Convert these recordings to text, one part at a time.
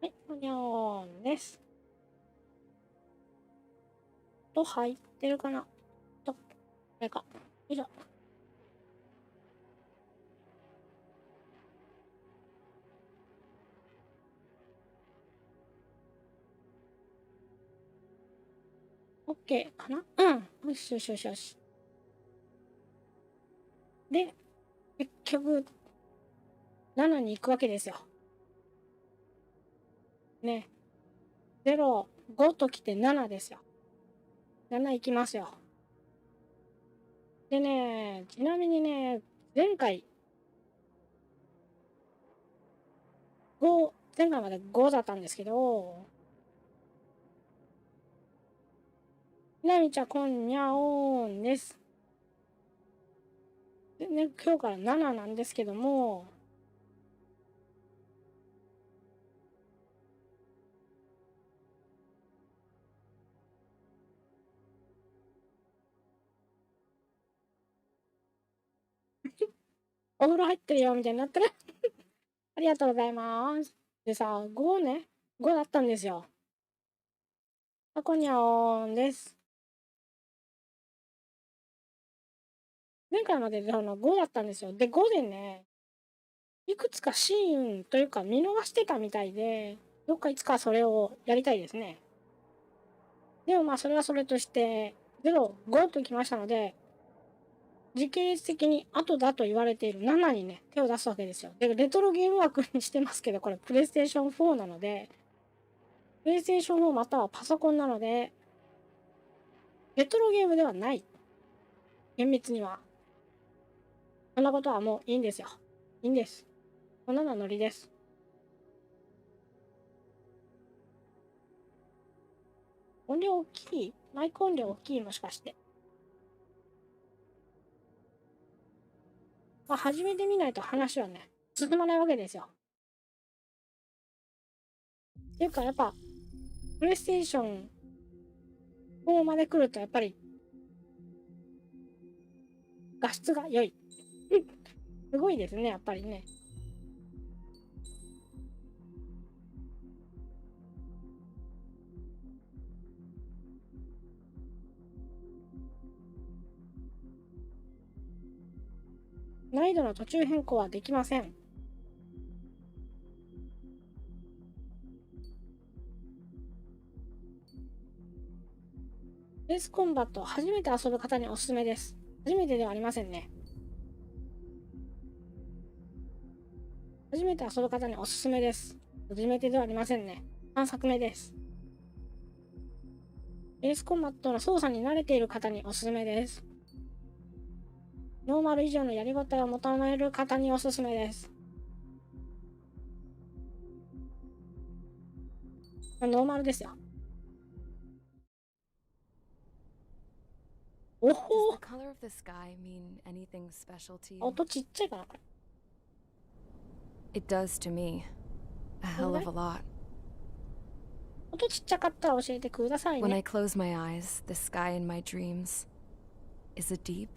はい、ほにゃーんです。と、入ってるかなと、これか。よいしょ。OK かな。うん。よしよしよしよし。で、結局、7に行くわけですよ。ね。0、5ときて7ですよ。7行きますよ。でね、ちなみにね、前回まで5だったんですけど、ひなみちゃんこんにゃおーんです。でね、今日から7なんですけども、お風呂入ってるよみたいになってる。ありがとうございます。でさ、5ね、5だったんですよ。あこにゃおーんです。前回までで5だったんですよ。で、5でね、いくつかシーンというか見逃してたみたいで、どっかいつかそれをやりたいですね。でもまあそれはそれとして、0、5ときましたので、時系列的に後だと言われている7にね、手を出すわけですよ。で、レトロゲーム枠にしてますけど、これプレイステーション4なので、プレイステーション4またはパソコンなので、レトロゲームではない。厳密には。そんなことはもういいんですよ。いいんです。こんなのノリです。音量大きい？マイク音量大きい？もしかして。まあ、始めてみないと話はね、進まないわけですよ。っていうか、やっぱ、プレイステーション4まで来ると、やっぱり、画質が良い。すごいですね、やっぱりね。難易度の途中変更はできません。エースコンバット、初めて遊ぶ方におすすめです。初めてではありませんね。初めて遊ぶ方におすすめです。初めてではありませんね。3作目です。エースコンバットの操作に慣れている方におすすめです。ノーマル以上のやりごたえを求める方におすすめです。ノーマルですよ。おほー。音ちっちゃいかな、これ。It does to me. A hell of a lot. 音ちっちゃかったら教えてください When ね。 I close my eyes, the sky in my dreams is a deep,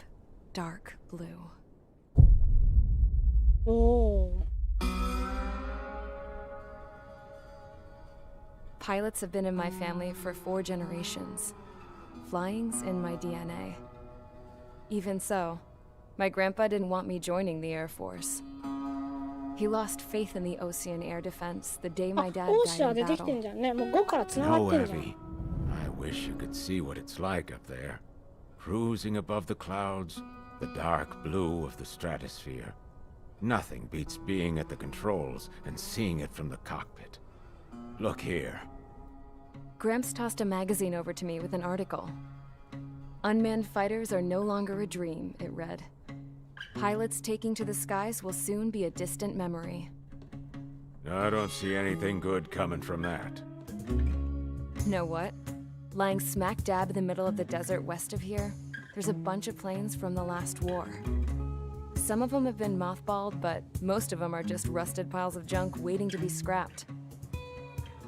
dark blue. おー。 Pilots have been in my family for 4 generations. Flying's in my DNA. Even so, my grandpa didn't want me joining the Air Force. He lost faith in the ocean air defense the day あ、 my dad オー died シア in 出てきて battle. んじゃんね。もう5から繋が No, ってんじゃん。 Abby. I wish you could see what it's like up there. Cruising above the clouds, the dark blue of the stratosphere. Nothing beats being at the controls and seeing it from the cockpit. Look here. Gramps tossed a magazine over to me with an article. Unmanned fighters are no longer a dream, it read. Pilots taking to the skies will soon be a distant memory. I don't see anything good coming from that. Know what? Lying smack dab in the middle of the desert west of here, there's a bunch of planes from the last war. Some of them have been mothballed, but most of them are just rusted piles of junk waiting to be scrapped.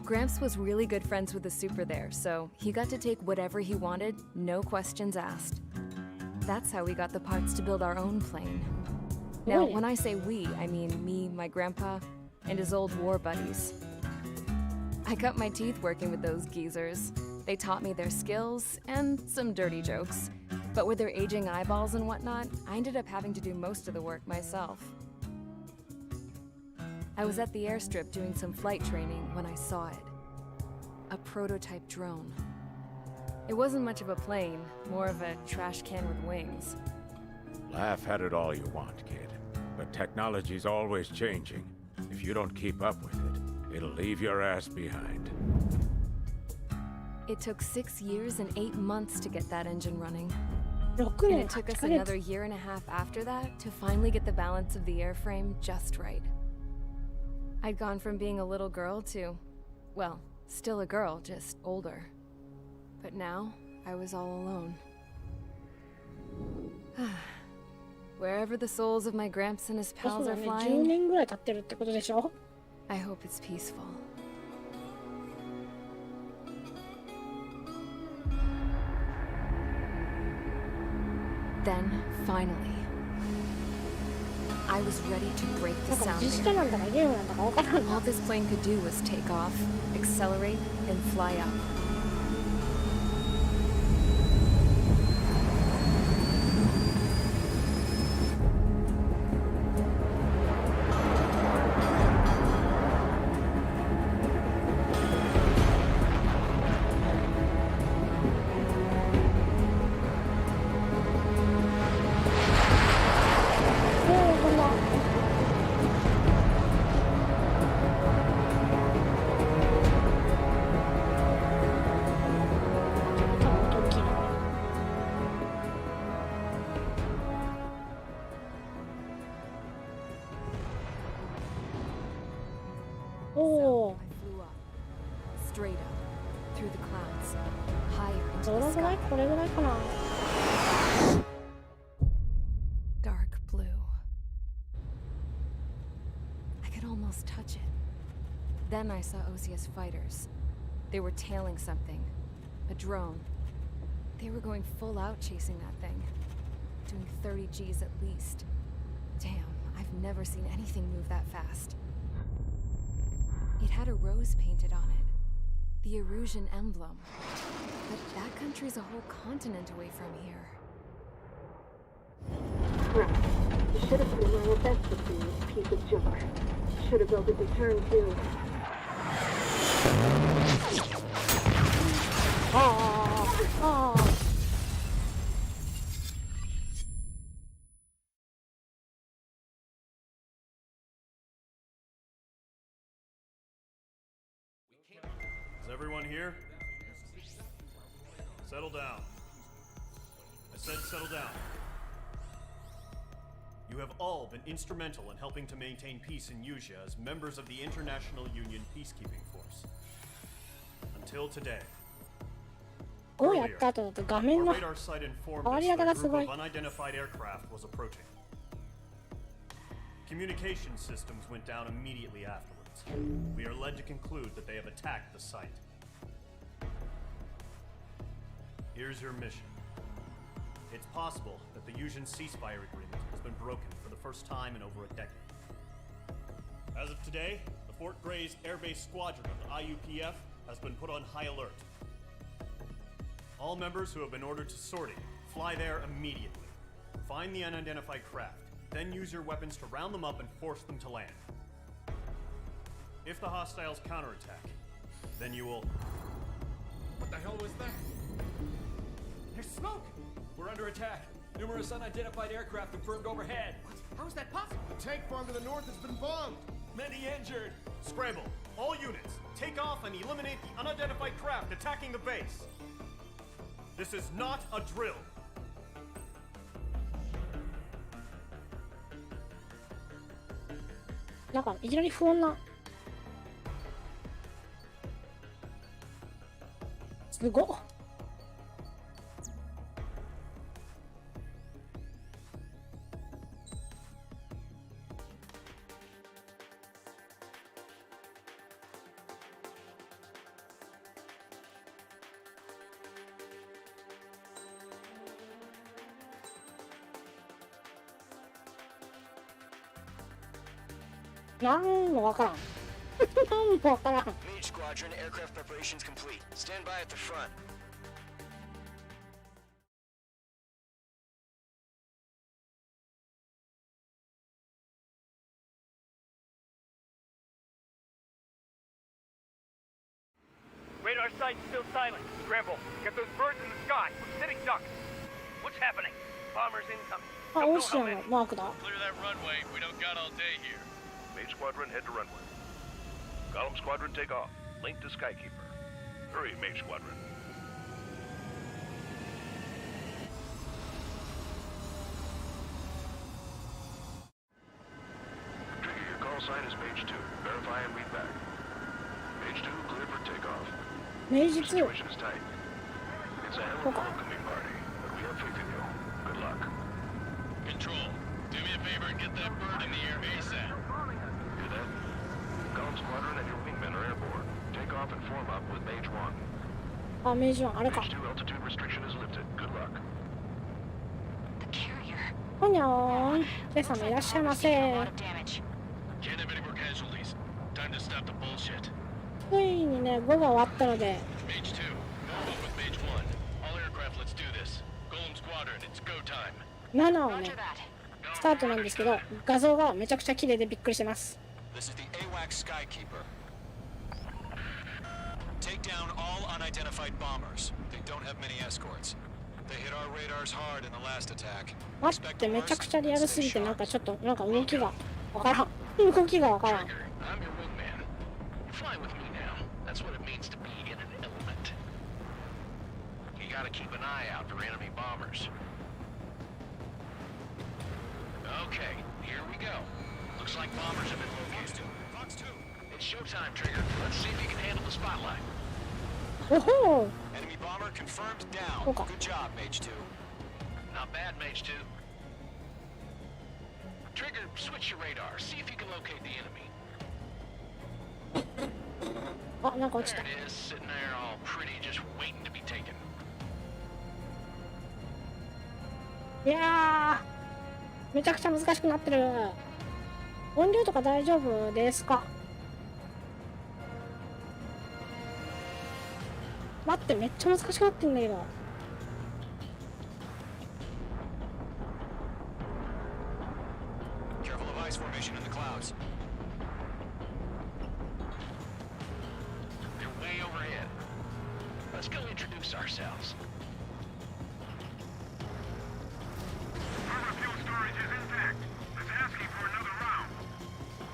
Gramps was really good friends with the super there, so he got to take whatever he wanted, no questions asked. That's how we got the parts to build our own plane. Now, Really? when I say we, I mean me, my grandpa, and his old war buddies. I cut my teeth working with those geezers. They taught me their skills and some dirty jokes. But with their aging eyeballs and whatnot, I ended up having to do most of the work myself. I was at the airstrip doing some flight training when I saw it. A prototype drone. It wasn't much of a plane, more of a trash can with wings. Laugh at it all you want, kid. But technology's always changing. If you don't keep up with it, it'll leave your ass behind. It took 6 years and 8 months to get that engine running. 6 And 年 it took 8 us ヶ another 月。 year and a half after that to finally get the balance of the airframe just right. I'd gone from being a little girl to, well, still a girl, just older. But now, I was all alone. Wherever the souls of my gramps and his そ pals うだ are ね、10 flying, 年ぐらい経ってるってことでしょ。 I hope it's peaceful. Then, finally, I was ready to break the だから sound 実写 barrier. なんだかゲームなんだかわからん All this plane could do was take off, accelerate, and fly up.お So I flew up, straight up, through the clouds, higher お、 into ど the のぐらい sky. これぐらいかな。 Dark blue. I could almost touch it. Then I saw Osia's fighters. They were tailing something. A drone. They were going full out chasing that thing. Doing 30 Gs at least. Damn, I've never seen anything move that fast. It had a rose painted on it. The Erusian emblem. But that country's a whole continent away from here. Right. You should have been my best with this piece of junk. Should have built a return too. ああああ。Is everyone here? Settle down. I said settle down. You have all been instrumental in helping to maintain peace in Yusia as members of the International Union Peacekeeping Force. Until today. こうやった後だと画面 Our の radar site informed 変わ us り that 方 a がす group ごい of。unidentified aircraft was approaching. Communication systems went down immediately afterwards. We are led to conclude that they have attacked the site. Here's your mission. It's possible that the Yusian ceasefire agreement has been broken for the first time in over a decade. As of today, the Fort Gray's Air Base Squadron of the IUPF has been put on high alert. All members who have been ordered to sortie, fly there immediately. Find the unidentified craft, then use your weapons to round them up and force them to land. If the hostiles counterattack, then you will... What the hell was that? There's smoke! We're under attack. Numerous unidentified aircraft confirmed overhead. What? How is that possible? The tank farm to the north has been bombed. Many injured. Scramble! All units, take off and eliminate the unidentified craft attacking the base. This is not a drill. なんかいきなり不穏な。すごっ。なんもわからん。なんもわからん。 Mage Squadron aircraft preparations complete. Stand by at the front. Radar site's still silent. Scramble. Get those birds in the sky. We're sitting ducks. What's happening? Bombers incoming. あ、オシアのマークだ。 Clear that runway. We don't got all day here. Mage Squadron, head to runway. Golem Squadron, take off. Link to Skykeeper. Hurry, Mage Squadron. Trigger, your call sign is Mage 2. Verify and read back. Mage 2, clear for takeoff. 明治2。 Situation is tight. It's a hell of a welcoming party, but we have faith in you. Good luck. Control. Do me a favor and get that bird in the air ASAP. Hear that? Golem Squadron and your wingmen are airborne. Take off and form up with Mage 1. あ、明治1、あれか。 Mage 2 altitude restriction is lifted. Good luck. The carrier. ほにゃーん。レさんもいらっしゃいませ。 A lot of damage. Can't have any more casualties. Time to stop the bullshit. ついにね、5が終わったので、 Mage 2, warm up with Mage 1. All aircraft, let's do this. Golem Squadron, it's go time. 7を Roger ね、 that. スタートなんですけど、画像がめちゃくちゃ綺麗でびっくりしてます。 This is the AWAC Skykeeper. Take down all unidentified bombers. They don't have many escorts. They hit our radars hard in the last attack. 待って、めちゃくちゃリアルすぎて、なんかちょっと、なんか動きがわからん。動きがわからん。 Trigger, I'm your wingman. You're flying with me now. That's what it means to be in an element. You gotta keep an eye out for enemy bombers. Okay, here we go. Looks like bombers have been located. Fox 2. It's showtime, Trigger. Let's see if you can handle the spotlight. おほー。 Enemy bomber confirmed down. Okay. Good job, Mage 2. Not bad, Mage 2. Trigger, switch your radar. See if you can locate the enemy. あ、なんか落ち There た。 it is, sitting there all pretty, just waiting to be taken. いやー、めちゃくちゃ難しくなってる。音量とか大丈夫ですか？待って、めっちゃ難しくなってんだけど。 Careful of ice formation in the clouds. They're way overhead. Let's go introduce ourselves. Armor fuel storage is intact. It's asking for another round.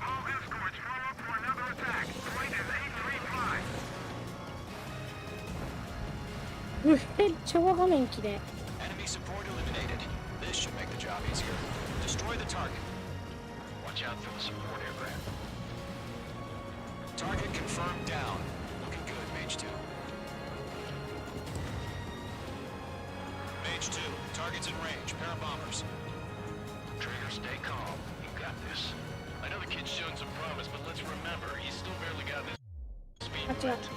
All escorts form up for another attack. Flight is 835. うへ、超画面綺麗。 Enemy support eliminated. This should make the job easier. Destroy the target. Watch out for the support aircraft. Target confirmed down. Looking good, Mage 2. Mage 2, target's in range. Pair of bombers. Trigger, stay calm. You got this. I know the kid's shown some promise, but let's remember, he's still barely got his speed Watch out. wet.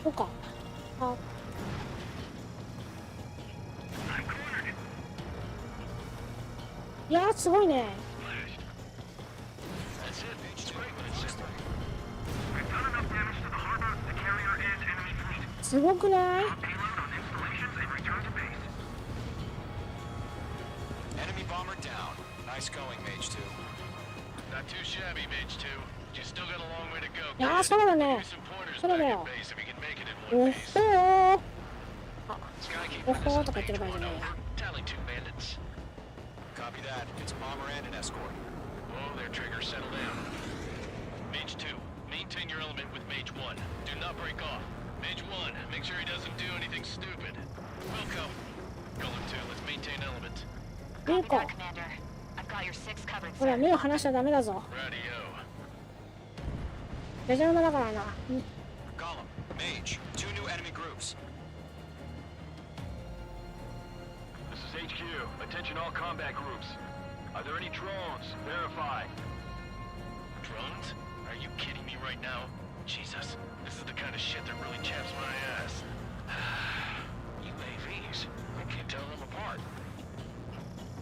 そうか。あ、 いやー、すごいね。 That's it. It's great when it's simple. We've done enough damage to the harbor, the carrier, and enemy fleet. すごくない？ Payload on installations and return to base. Enemy bomber down. Nice going, Mage 2. Not too shabby, Mage 2. You still got a long way to go. いやー、そうだね。 Give you some pointers そうだ back よ at。base if you can make it in お one っ piece. ほー。 Skykeeper, お this ほー is とか言ってる場合 Mage じゃ 1 ないや。 over. Tally 2 bandits. Copy that. It's bomber and an escort. Whoa there, Trigger. Settle down. Mage 2, maintain your element with Mage 1. Do not break off. Mage 1, make sure he doesn't do anything stupid. Wilco. Golem 2, let's maintain element. いい Copy か。 that, Commander. I've got your 6 covered, ほら、 sir. 目を離しちゃダメだぞ。 Radio. レジャーだからな。 Column, Mage, 2 new enemy groups. This is HQ. Attention all combat groups. Are there any drones? Verify. Drones? Are you kidding me right now? Jesus, this is the kind of shit that really chaps my ass. UAVs? I can't tell them apart.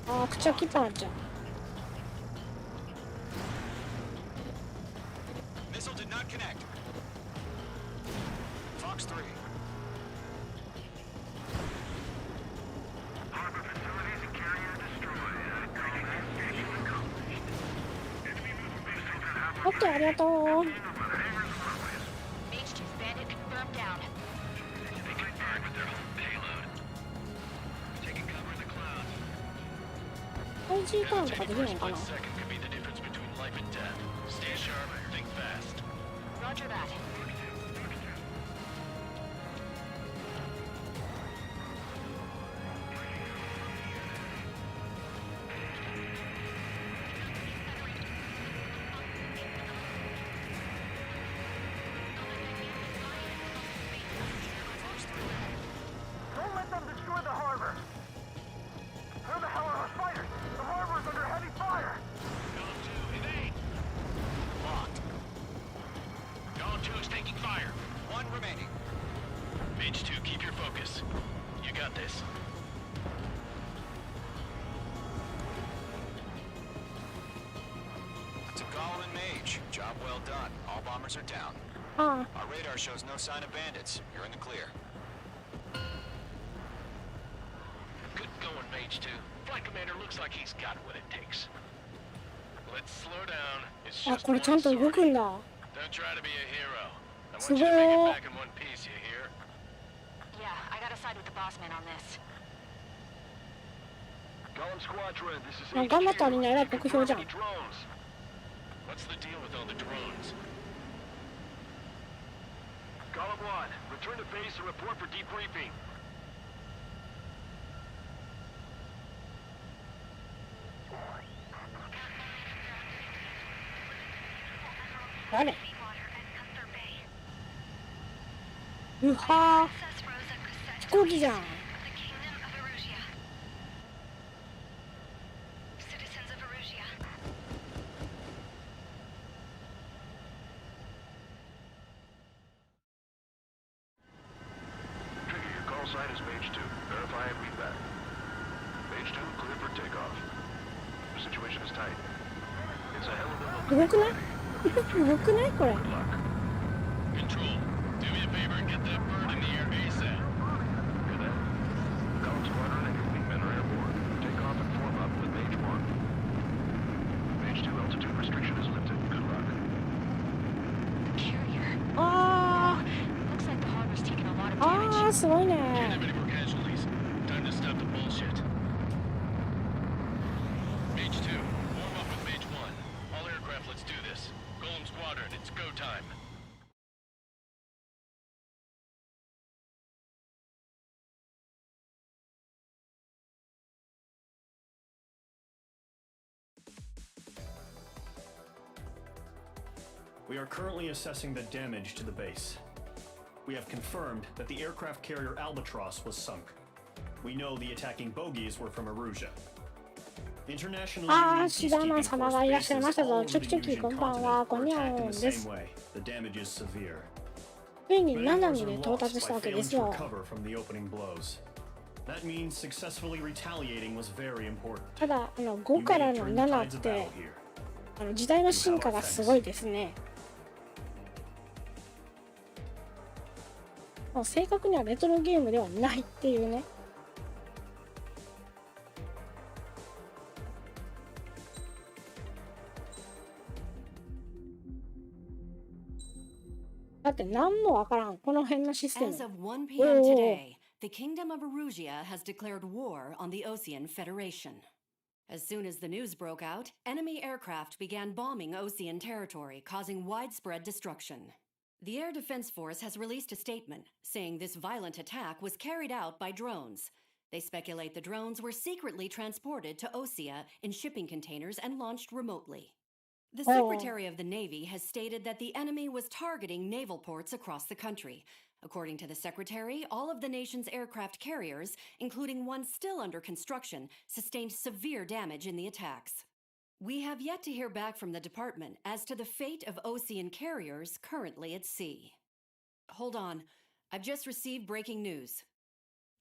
あー、口を切ったなっちゃう。Missile did not connect. Fox 3. Harbor facilities and carrier destroyed. Mission accomplished. Enemy movement filtered out. オッケー、ありがとう。 Hammer's runways. Mage 2's bandit confirmed down. They confirmed with their whole payload. Taking cover in the clouds. 5G ターンとかできるのかな。 Split second could be the difference between life and death. Stay sharp, think fast. Roger that. Don't let them destroy the harbor. Where the hell are our fighters? The harbor is under heavy fire. Golem 2, evade! Locked. Golem 2 is taking fire. 1 remaining. Mage 2, keep your focus. You got this. To Golem and Mage. Job well done. All bombers are down. あ Our radar shows no sign of bandits. You're in the clear. Good going, Mage 2. Flight commander looks like he's got what it takes. Let's slow down. It's あ、 just これちゃんと動くんだ。 Don't try to be a hero. I want you to make it すごー。 back in one piece, you hear? Yeah, I gotta side with the boss man on this. Golem Squadron, this is あ、頑張ったりね、えらい酷評じゃん。 drones. What's the deal with all the drones? Golem 1, return to base and report for debriefing. 誰うはー、飛行機じゃん。 Trigger, your call sign is Mage 2. Verify and read back. Mage 2, clear for takeoff. The situation is tight. It's a hell of a 動くね動くねこれ。 luck. Control, do me a favor and get that bird in the air ASAP. Hear that? Golem Squadron and your wingmen are airborne. Take off and form up with Mage 1. Mage 2, altitude restriction is lifted. Good luck. Carrier. あ Looks like the harbor's taking a lot of ー、あ damage. ー、すごい Can't ね。 have any more casualties. Time to stop the bullshit. Mage 2, warm up with Mage 1. All aircraft, let's do this. Golem Squadron, it's go time. We are currently assessing the damage to the base. We have confirmed that the aircraft carrier Albatross was sunk. We know the attacking bogies were from Erusia. International あ Union ー、シダーマン peacekeeping 様 force がいらっしゃい bases ました all ぞ。 over チョキ the チョキ、こ Eurasian んばんは。 continent こん were にゃ attacked ん in the です same。way. The damage is severe. ついに Many 7 members に are ね到達 lost した by わけで failing す to よ。 recover from the opening blows. That means successfully retaliating was very important. ただYou 5 may からの turn the 7 tides っ of て battle here. 時代の進化がすごいですね。もう正確にはレトロゲームではないっていうね。だって何もわからんこの辺のシステム。 As of 1 p.m. today, the Kingdom of Erusia has declared war on the Osean Federation. As soon as the news broke out, enemy aircraft began bombing Osean territory, causing widespread destruction. The Air Defense Force has released a statement saying this violent attack was carried out by drones. They speculate the drones were secretly transported to Osea in shipping containers and launched remotely. The Secretary of the Navy has stated that the enemy was targeting naval ports across the country. According to the Secretary, all of the nation's aircraft carriers, including one still under construction, sustained severe damage in the attacks. We have yet to hear back from the department as to the fate of Osean carriers currently at sea. Hold on, I've just received breaking news.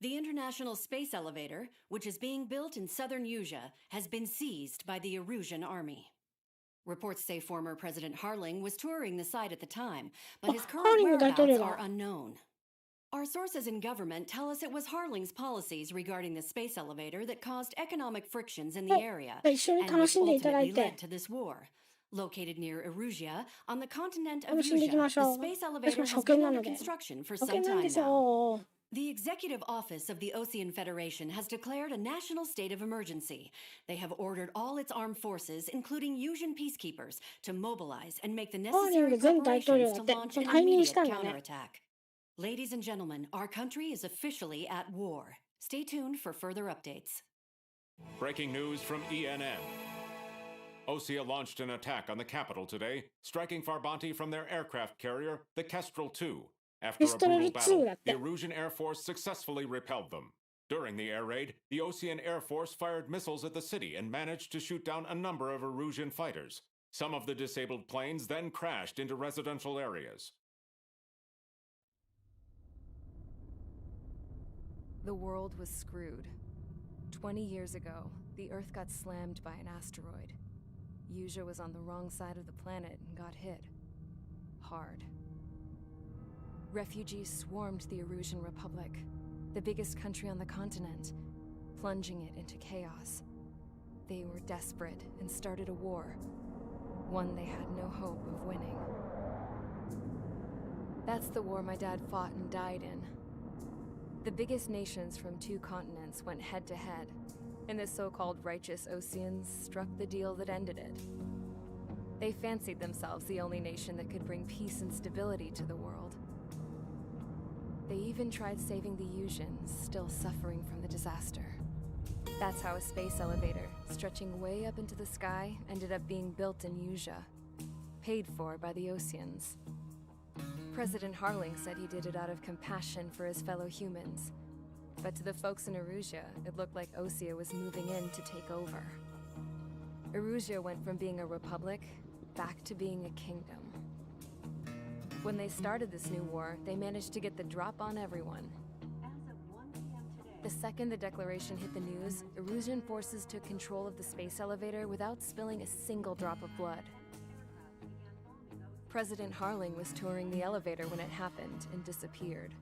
The International Space Elevator, which is being built in southern Erusia, has been seized by the Erusian army. Reports say former President Harling was touring the site at the time, but his current Harling whereabouts 大統領だ。are unknown. Our sources in government tell us it was Harling's policies regarding the space elevator that caused economic frictions in the area, 一緒に and 楽 which しんでいただ ultimately いて led to this war. Located near Erusia, on the continent of 楽しんでいき Usia, ましょ the う。 space 私 elevator も has 初 been 見な under ので。 construction for 初 some 見なん time ですよ。 now. The Executive Office of the Ocean Federation has declared a national state of emergency. They have ordered all its armed forces, including Usian peacekeepers, to mobilize and make the necessary preparations to launch an immediate counterattack. Ladies and gentlemen, our country is officially at war. Stay tuned for further updates. Breaking news from ENN. Osea launched an attack on the capital today, striking Farbanti from their aircraft carrier, the Kestrel II. After a brutal battle, the Erusian Air Force successfully repelled them. During the air raid, the Osean Air Force fired missiles at the city and managed to shoot down a number of Erusian fighters. Some of the disabled planes then crashed into residential areas. The world was screwed. 20 years ago, the Earth got slammed by an asteroid. Usia was on the wrong side of the planet and got hit. Hard. Refugees swarmed the Erusian Republic, the biggest country on the continent, plunging it into chaos. They were desperate and started a war, one they had no hope of winning. That's the war my dad fought and died in. The biggest nations from 2 continents went head-to-head, and the so-called righteous Oseans struck the deal that ended it. They fancied themselves the only nation that could bring peace and stability to the world. They even tried saving the Usians, still suffering from the disaster. That's how a space elevator, stretching way up into the sky, ended up being built in Usia, paid for by the Oseans. President Harling said he did it out of compassion for his fellow humans. But to the folks in Erusia, it looked like Osea was moving in to take over. Erusia went from being a republic back to being a kingdom. When they started this new war, they managed to get the drop on everyone. The second the declaration hit the news, Erusian forces took control of the space elevator without spilling a single drop of blood. President Harling was touring the elevator when it happened and disappeared.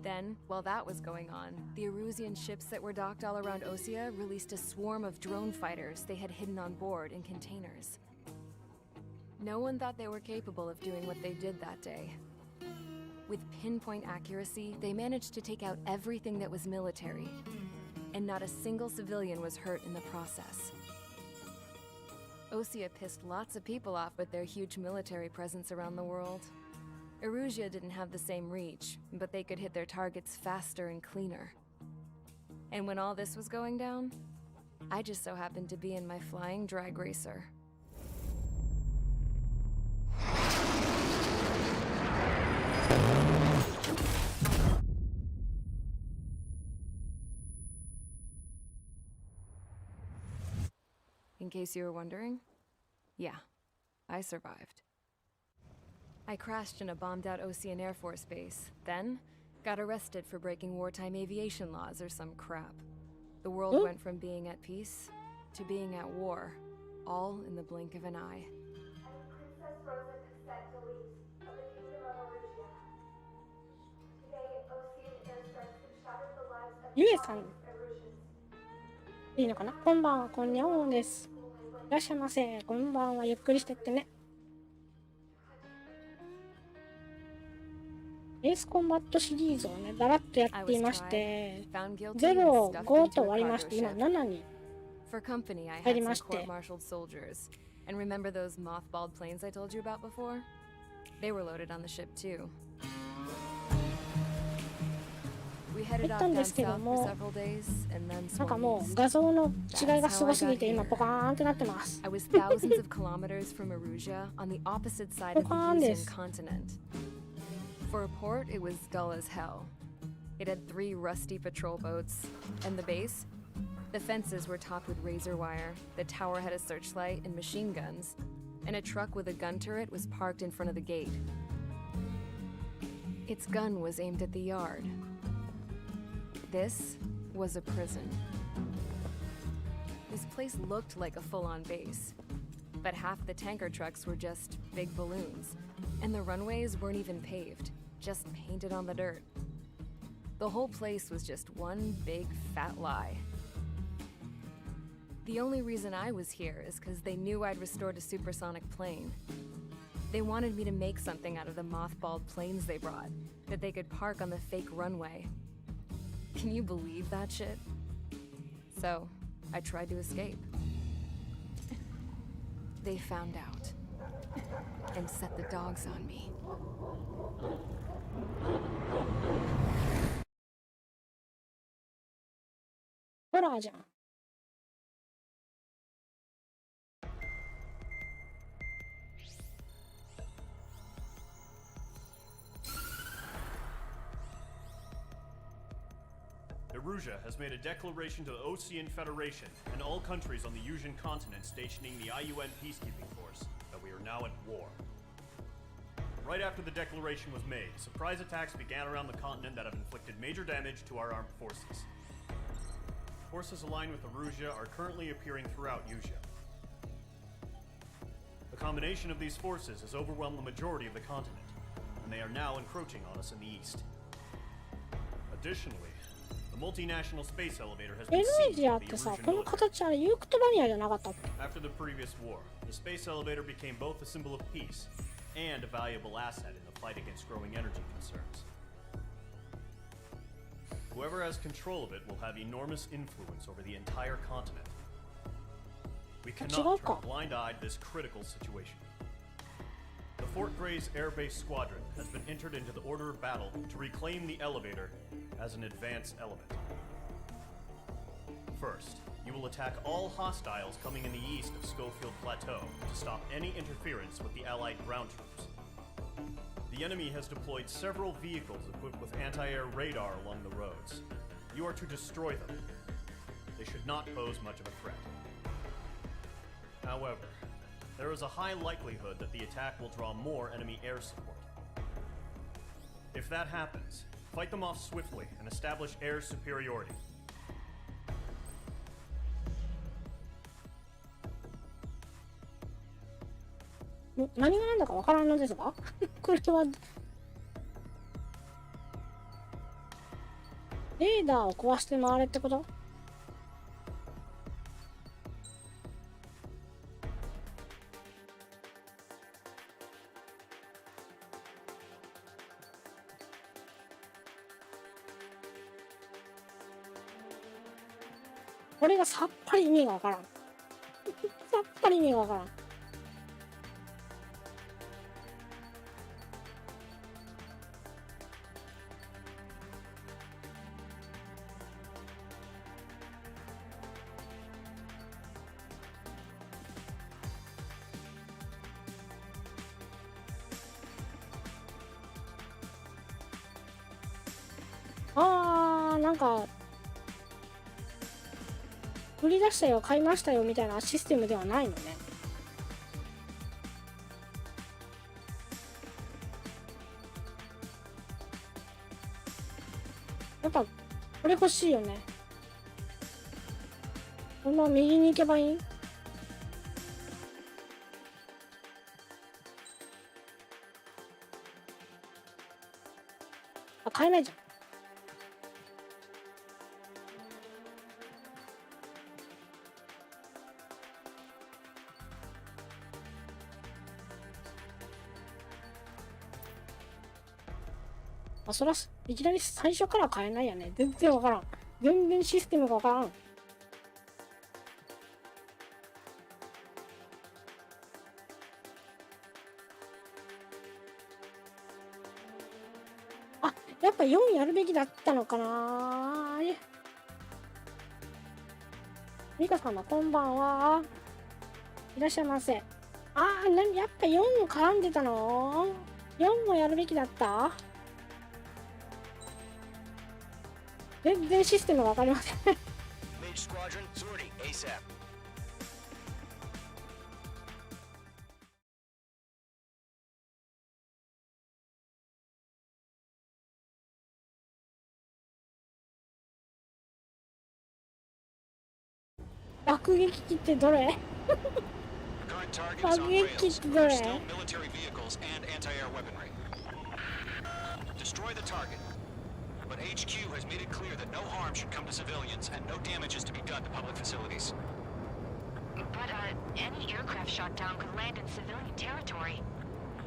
Then, while that was going on, the Erusian ships that were docked all around Osea released a swarm of drone fighters they had hidden on board in containers. No one thought they were capable of doing what they did that day. With pinpoint accuracy, they managed to take out everything that was military, and not a single civilian was hurt in the process. Osea pissed lots of people off with their huge military presence around the world. Erusia didn't have the same reach, but they could hit their targets faster and cleaner. And when all this was going down, I just so happened to be in my flying drag racer. In case you were wondering, yeah, I survived. I crashed in a bombed-out Osean Air Force base, then got arrested for breaking wartime aviation laws or some crap. The world went from being at peace to being at war, all in the blink of an eye. Princess Rosa Cassette Delise of the Kingdom of Erusia. Today, Osean airstrikes have shattered the lives of Yue-san. Erusians. いいのかな。こんばんは、こんにゃおんです。いらっしゃいませ。こんばんは、ゆっくりしてってね。エースコンバットシリーズをね、だらっとやっていまして、0を5と終わりまして、今7に For company, I 入り had ま some して、 court-martialed soldiers. And remember those mothballed planes I told you about before? They were loaded on the ship too. We headed off down south for several days, and then なんか swung もう east. 画像の違いがすごすぎて今ポカーンってなってます。 I was thousands of kilometers from Erusia on the opposite side of the Usian continent. For a port, it was dull as hell. It had 3 rusty patrol boats, and the base? The fences were topped with razor wire, the tower had a searchlight and machine guns, and a truck with a gun turret was parked in front of the gate. Its gun was aimed at the yard. This was a prison. This place looked like a full-on base. but half the tanker trucks were just big balloons, and the runways weren't even paved, just painted on the dirt. The whole place was just one big fat lie. The only reason I was here is because they knew I'd restored a supersonic plane. They wanted me to make something out of the mothballed planes they brought, that they could park on the fake runway. Can you believe that shit? So, I tried to escape. They found out, and set the dogs on me. ホラーじゃん。Erusia has made a declaration to the Ocean Federation and all countries on the Yusian continent stationing the IUN peacekeeping force that we are now at war. Right after the declaration was made, surprise attacks began around the continent that have inflicted major damage to our armed forces. Forces aligned with Erusia are currently appearing throughout Yusia. The combination of these forces has overwhelmed the majority of the continent, and they are now encroaching on us in the east. Additionally, the multinational space elevator has been seized by the Erusian military. After the previous war, the space elevator became both a symbol of peace and a valuable asset in the fight against growing energy concerns. Whoever has control of it will have enormous influence over the entire continent. We cannot turn a blind eye to this critical situation. The Fort Gray's Air Base Squadron has been entered into the order of battle to reclaim the elevator as an advance element. First, you will attack all hostiles coming in the east of Schofield Plateau to stop any interference with the Allied ground troops. The enemy has deployed several vehicles equipped with anti-air radar along the roads. You are to destroy them. They should not pose much of a threat. However, there is a high likelihood that the attack will draw more enemy air support. If that happens, fight them off swiftly and establish air superiority. 何が何だかわからんのですがこれはレーダーを壊して回れってこと？これがさっぱり意味がわからんさっぱり意味がわからん。なんか売り出したよ買いましたよみたいなシステムではないのね。やっぱこれ欲しいよね。このまま右に行けばいい？あ、買えないじゃん。そらいきなり最初から買えないよね。全然わからん。全然システムがわからん。あ、やっぱ4やるべきだったのかな。ミカ様こんばんは。いらっしゃいませ。やっぱ4絡んでたの？ 4 もやるべきだった？全然システムがわかりません爆撃機ってどれ targets on rails. There are still military vehicles and anti-air weaponry. Destroy the target. But HQ has made it clear that no harm should come to civilians and no damage is to be done to public facilities. But, any aircraft shot down could land in civilian territory.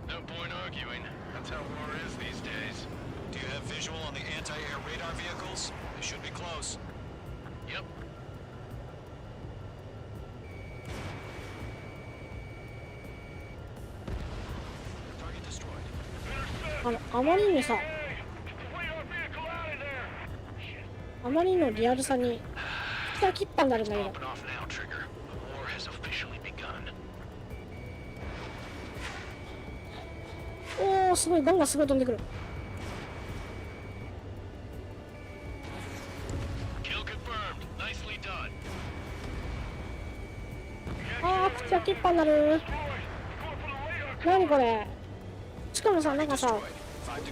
No point arguing. That's how war is these days. Do you have visual on the anti-air radar vehicles? They should be close. Yep. Target destroyed. あまりにさ、あまりのリアルさに口切ったんだるんだけど。 Popping off now, Trigger. The war has officially begun. おー、すごい、ガンがすごい飛んでくる。 Kill confirmed. Nicely done. あー、口が切っぱになる。何これ。しかもさ、なんかさ、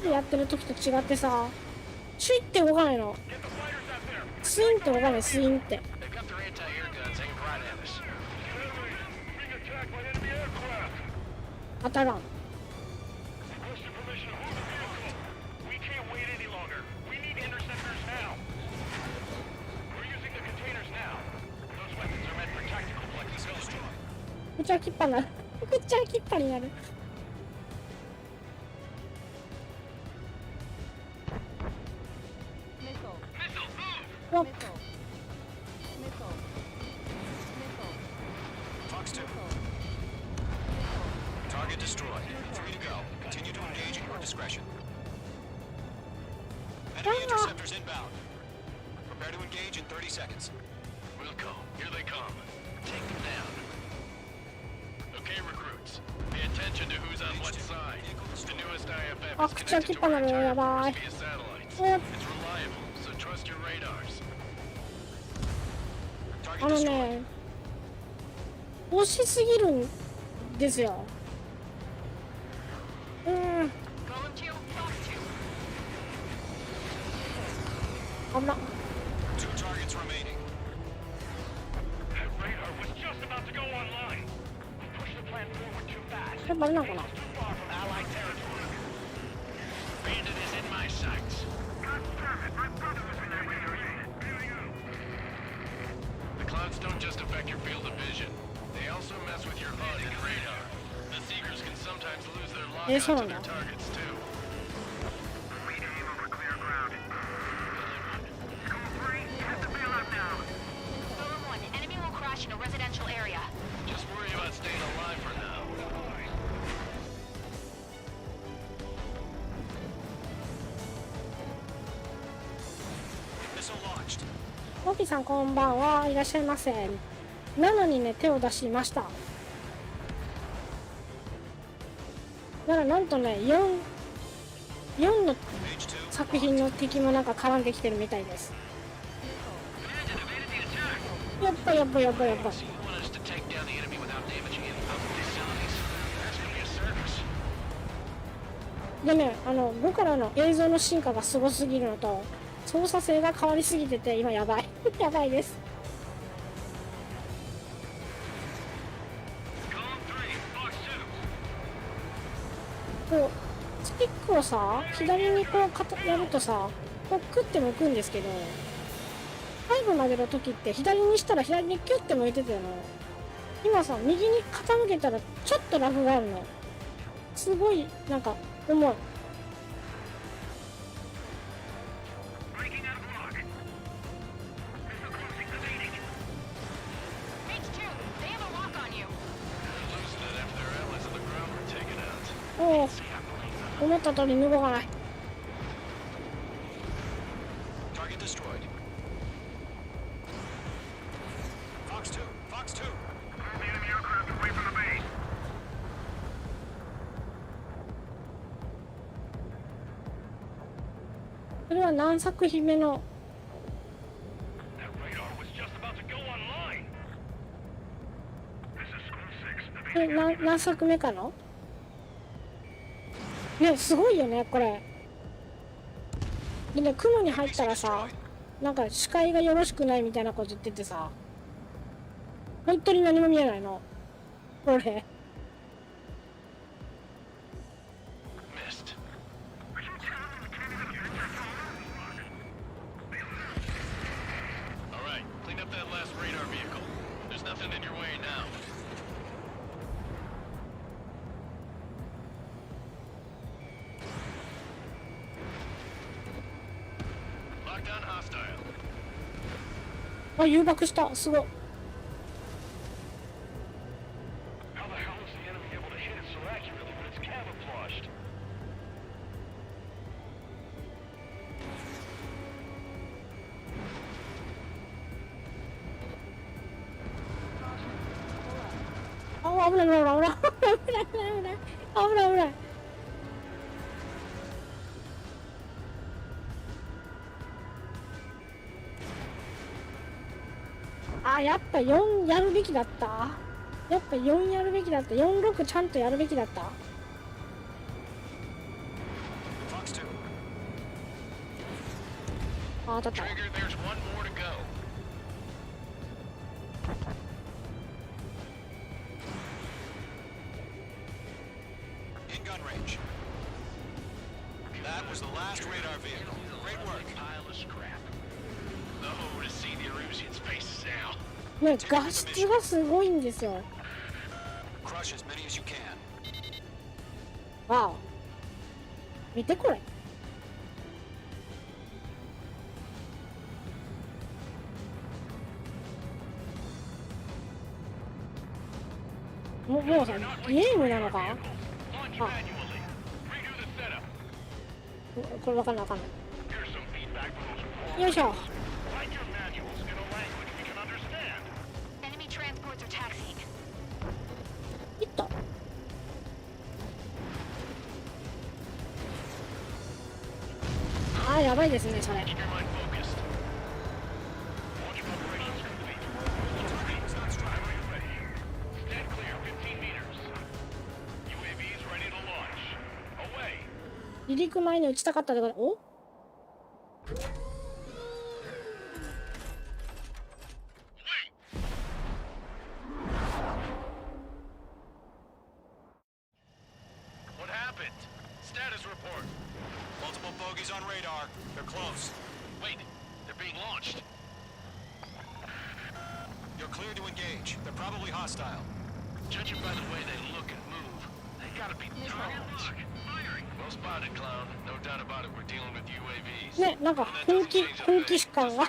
やってる時と違ってさ、シュイって動かないの。スインって動かない、スインって。 They've got their anti-air guns aimed right at us. 当たらん。 We can't wait any longer. We need interceptors now. We're using the containers now. Those weapons are meant for tactical flexibility. 口が切っぱになる。口が切っぱになる。 わっ。 Fox 2. Target destroyed. 3 to go. Continue to engage at your discretion. Enemy interceptors inbound. Prepare to engage in 30 seconds. Wilco, here they come. Take them down. Okay, recruits. Pay attention to who's on what side. The newest IFF あ、 is 口が切っ connected ぱ to にな our る。や entire ばい。 force via satellites. おっ。 It's reliable, so trust your radars. あのね、惜しすぎるんですよ。Golem 2, Fox 2. 危な。 2 targets remaining. That radar was just about to go online. We pushed the plan forward too fast. やっぱりなんかな。 Too far from Allied territory. Bandit is in my sights. God damn it, my brother was in that radar unit. The clouds don't just affect your field of vision. They also mess with your HUD and radar. The Seekers can sometimes lose their lockout to their targets, too. We aim over clear ground. School 3, you have to bail out now. Golem 1, enemy will crash in a residential area. Just worry about staying alive for now. Missile launched. モキさんこんばんは。いらっしゃいませ。なのにね、手を出しました。だからなんとね、4の作品の敵もなんか絡んできてるみたいです。やっぱやっぱやっぱやっぱ。 So you want us to take down the enemy without damaging any public facilities? That's gonna be a circus. でね、5からの映像の進化がすごすぎるのと、操作性が変わりすぎてて、今やばい。やばいです。 こうスティックをさ、左にこうやるとさ、こうクッて向くんですけど、5までの時って左にしたら左にキュッて向いてたよな。今さ、右に傾けたらちょっとラフがあるの。すごいなんか重い。 おお、思った通りに動かない。 Target destroyed. Fox 2. Fox 2. Move the enemy aircraft away from the base. それは何作品目の That radar was just about to go online. This is School 6. これ何作目かのね、すごいよねこれ。でね、雲に入ったらさ、なんか視界がよろしくないみたいなこと言っててさ、本当に何も見えないの。これ。Missed. All right, clean up that last radar vehicle. There's nothing in your way now. Lockdown hostile. あ、誘爆した。すごい。How the hell is the enemy able to hit it so accurately when it's camouflaged?あ、危ない危ない危ない危ない危ない危ない危ない危ない。あ、やっぱ4やるべきだった。やっぱ4やるべきだった。46ちゃんとやるべきだった。あ、当たった。 Trigger, there's one more to go. In gun range. That was the last radar vehicle. Great work. Pile of scrap. Oh, to see the Erusians' faces now. ね、画質がすごいんですよ。Crush as many as you can. わお。見てこれ。もうさ、ゲームなのか？あ、これわかんないわかんない。よいしょ。Enemy transports are taxiing. いった。あー、やばいですね、それ。離陸前に撃ちたかったところ。おWhat happened? Status report. Multiple bogeys on radar. They're close. Wait, they're being launched. You're clear to engage. They're probably hostile. Judging by the way they look and move, they gotta be drones. Well spotted, clown. No doubt about it. We're dealing with UAVs. ね、なんか本気感が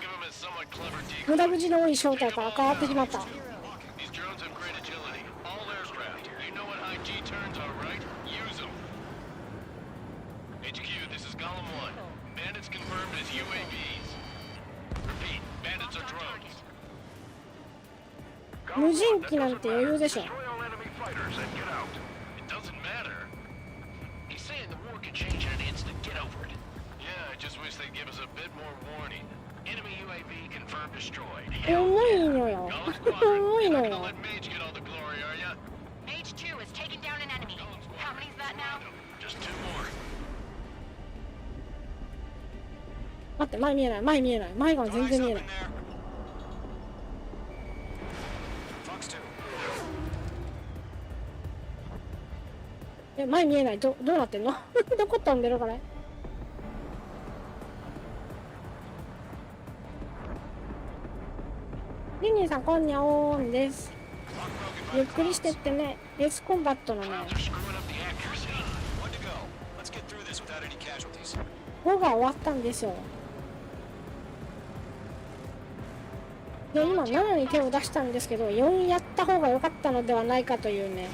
無駄口の多い正体から変わってしまった。 These drones have great agility. All aircraft. You know what high G turns are, right? Use them. HQ, this is Golem 1. Bandits confirmed as UAVs. Repeat, bandits are drones. 無人機なんて余裕でしょ。 It doesn't matter. He's saying the war could change in an instant. Get over it. Yeah, I just wish they'd give us a bit more warning. Enemy UAV confirmed destroyed. 重いのよ。重いのよ。 Let Mage get all the glory, are ya? Mage 2 has taken down an enemy. How many's that now? Just two more. 待って、前見えない、前見えない、前が全然見えない。え、前見えない、どうなってんの？どこ飛んでるこれ？リニーさん、こんにゃおーんです。ゆっくりしてってね、エースコンバットのね、5が終わったんですよ。で、今7に手を出したんですけど、4やった方が良かったのではないかというね。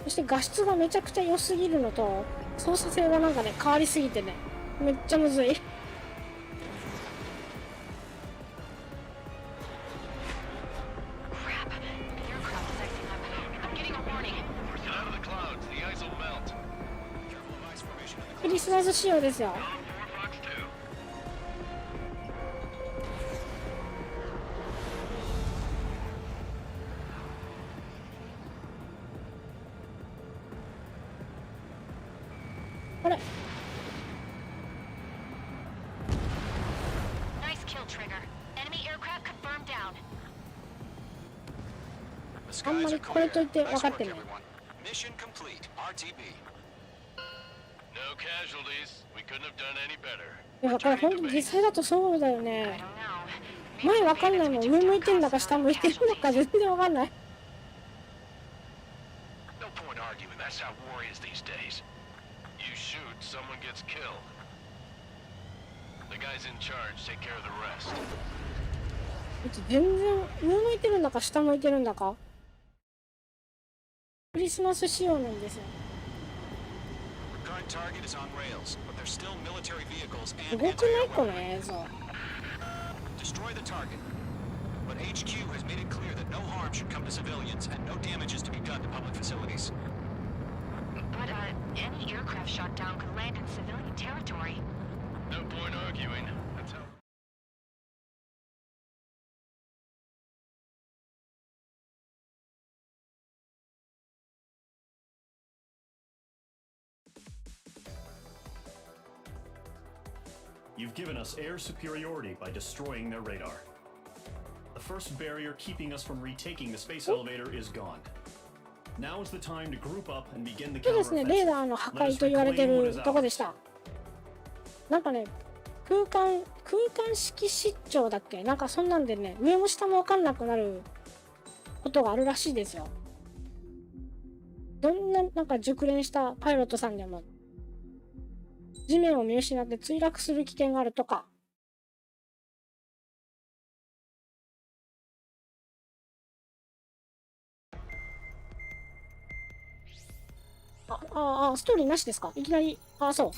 そして画質がめちゃくちゃ良すぎるのと、操作性がなんかね、変わりすぎてね、めっちゃむずい。クリスマス仕様ですよ。これ。Nice kill, Trigger. Enemy aircraft confirmed down. あんまりこれといって分かってない。 Mission complete. RTB. No casualties. We couldn't have done any better. いや、これ本当実際だとそうだよね。前分かんないもん。上向いてるのか下向いてるのか全然分かんない。 No point arguing. That's how war is these days. You shoot, someone gets killed. The guys in charge take care of the rest. 全然上向いてるんだか下向いてるんだか。クリスマス仕様なんですよ。 Current target is on rails, but there's still military vehicles 動 and くないこ anti-air の weaponry. 映像。 Destroy the target. But HQ has made it clear that no harm should come to civilians and no damages to be done to public facilities. But, any aircraft shot down could land in civilian territory. No point arguing. That's how. You've given us air superiority by destroying their radar. The first barrier keeping us from retaking the space elevator is gone. Now is the time to group up and begin the そうですね、レー counteroffensive. ダーの破壊と言われてるとこでした。なんかね、空間式失調だっけ、なんかそんなんでね、上も下も分かんなくなることがあるらしいですよ。どんな、なんか熟練したパイロットさんでも、地面を見失って墜落する危険があるとか。ストーリーなしですか？いきなり、そう。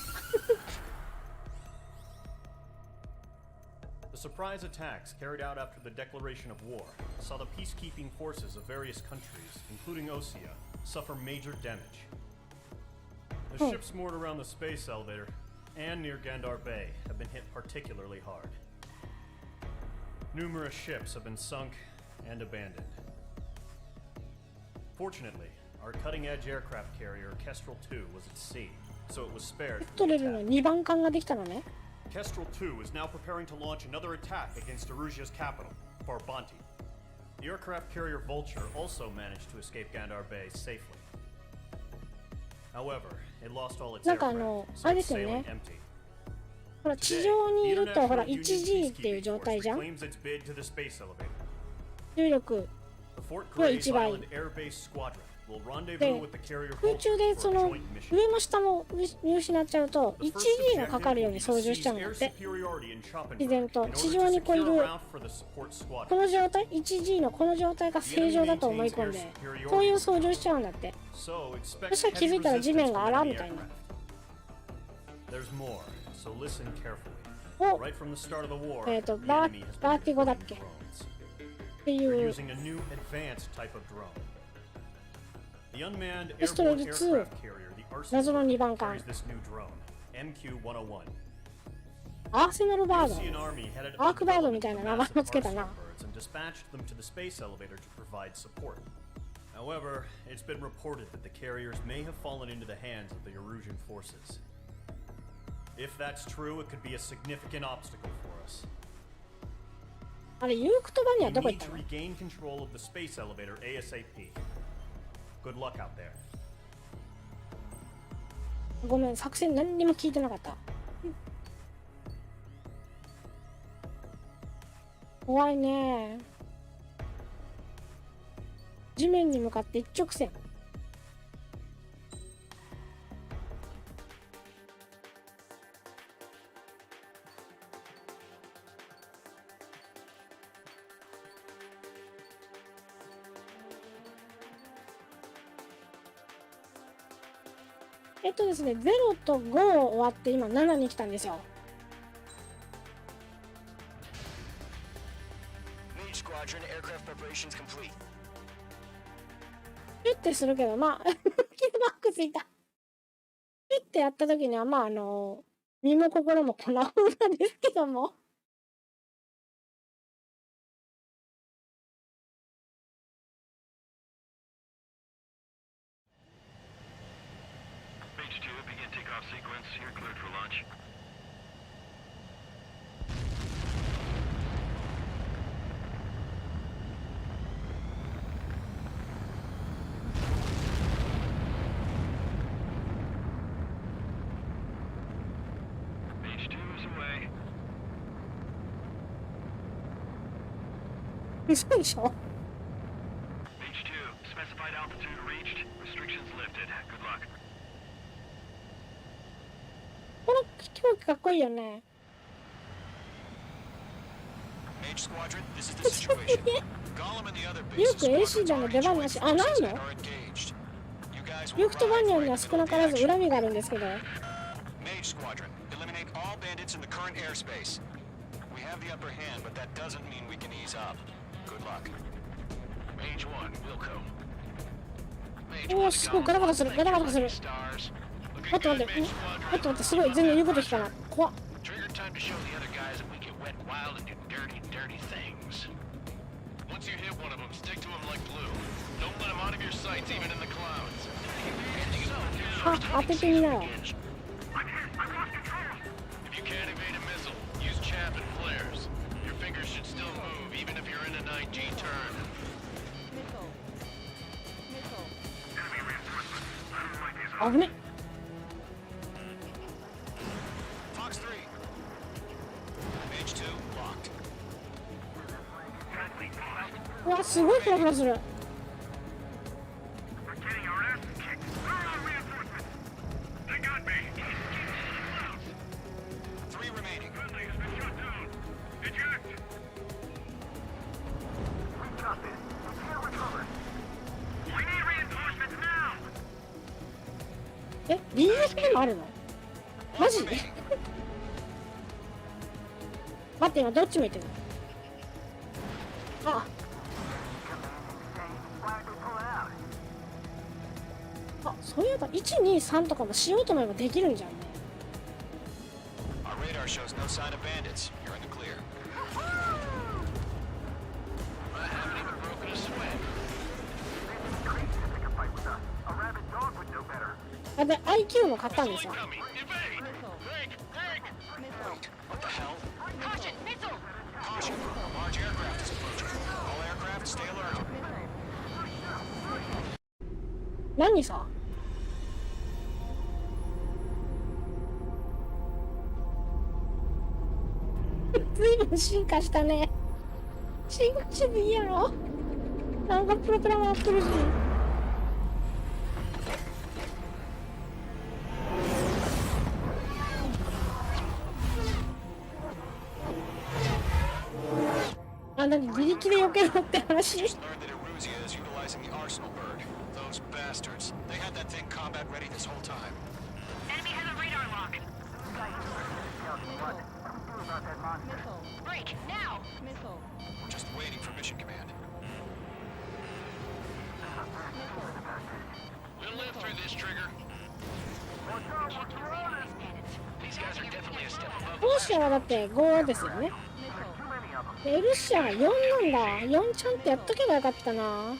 The surprise attacks carried out after the declaration of war saw the peacekeeping forces of various countries, including Osea, suffer major damage. The ships moored around the space elevator and near Gandar Bay have been hit particularly hard. Numerous ships have been sunk and abandoned. Fortunately, our cutting-edge aircraft carrier Kestrel 2 was at sea, so it was spared from 取 the れるの attack. 2番艦ができたのね。 Kestrel 2 is now preparing to launch another attack against Erusia's capital, Farbanti. The aircraft carrier Vulture also managed to escape Gandar Bay safely. However, it lost all its なんか aircraft, あ so れで it's すよ sailing ね。 empty. ほら、地 Today, 上にい the ると、ほら、 International Union 1G っていう Peacekeeping 状 Force 態じゃん。 reclaims its bid to the space elevator. 重力。 The Fort が Grays 1倍。 Island Air Base Squadron will で rendezvous with the carrier 空 Vulture 中で for そ a の joint mission. 上も下も見失っちゃうと The first1G がか objective かるよう will に be 操 to 縦しちゃ seize うんだ air って。 superiority in Choppenburg 自然と in 地 order 上 to にこうい secure る a route for the support こ squadron. の状態 1G のこの状態が正常だと思い込んでそういう操縦しちゃうんだって。 So そ expect したら気づい heavy たら地 resistance 面が from 荒 enemy みたいな。 aircraft. There's more, so listen carefully. お Right from the start of the war, えっ the と enemy バ has been ーティゴだっ deploying けっ drones. てい They're う using a new advanced type of drone. The unmanned Kestrel airborne 2 aircraft carrier, the 謎の Arsenal, 2番艦 carries this new drone, MQ-101. アーセナルバード The Ocean Army headed アー up ク the バードみ development たい of な名前 massive もつけた Arsenal な。 birds and dispatched them to the space elevator to provide support. However, it's been reported that the carriers may have fallen into the hands of the Erusian forces. If that's true, it could be a significant obstacle for us. あれユークトバニ We アどこ行っ need た to の？ regain control of the space elevator ASAP. Good luck out there. ごめん、作戦何にも聞いてなかった。怖いね。地面に向かって一直線。ですね、0と5終わって今7に来たんですよ。ピュッてするけど、まあ、キルマークついた。ピュッてやった時には、まあ、身も心も粉々ですけども。Sequence, you're cleared for launch. 嘘でしょ。 H2, specified altitude reached. Restrictions lifted. Good luck. この飛行機かっこいいよね。Mage Squadron, this is the situation. Gollum and the other リュ bases ウク AC じゃの出番なし。あ、ないの？ are engaged. You guys リュ will ウクとバニオンには ride 少なからず right 恨みがあるんですけど。 Mage Squadron, eliminate all bandits in the current airspace. We have the upper hand, but that doesn't mean we can ease up. Good luck. Mage 1, Wilco. Mage お 1 お、 to すごい Gollum. ガタガタする。ガタガタする。 Stars. 待って待って。待って待って、すごい。全然言うこと聞かない。怖っ。 Trigger time to show the other guys that we get wet wild and do dirty, dirty things. Once you hit one of them, stick to them like glue. Don't let them out of your sights, even in the clouds. あ、当ててみなよ。 If you can't evade a missile, use chaff and flares. Your fingers should still move, even if you're in an IG turn. Missile. Missile. 危ね。 Fox 3. Mage 2, locked. うわ、すごいフラフラする。 We're getting our asses kicked. Where are our reinforcements? They got me. 3 remaining. Friendly has been shot down. Eject. We got this. We can't recover. We need reinforcements now. え、BFM あるの？マジで？待って、今どっち向いてるの？あ、あ、そういえば1、2、3とかもしようと思えばできるんじゃんね。 Our radar shows no sign of bandits. You're in the clear. I haven't even broken a sweat. A rabid dog would know better. あ、で、IQ も買ったんですよ。 Coming. Evade. Break. Break. What the hell? Caution, missile! Caution. Large aircraft is approaching. All aircraft, stay alert. 何さ？ずいぶん進化したね。進化してていいやろ。なんかプロペラもやってるし。あ、なに自力で避けろって話？ Just learned that Eruzia is utilizing the arsenal bird. Those bastards. They had that thing combat ready this whole time. Enemy has a radar lock. Missile. Break, now! Missile. We're just waiting for mission command. We'll live through this, Trigger. These guys are definitely a step above. ロシアはだって5ですよね。でエルシアが4なんだ。4ちゃんとやっとけばよかったな。 Missile.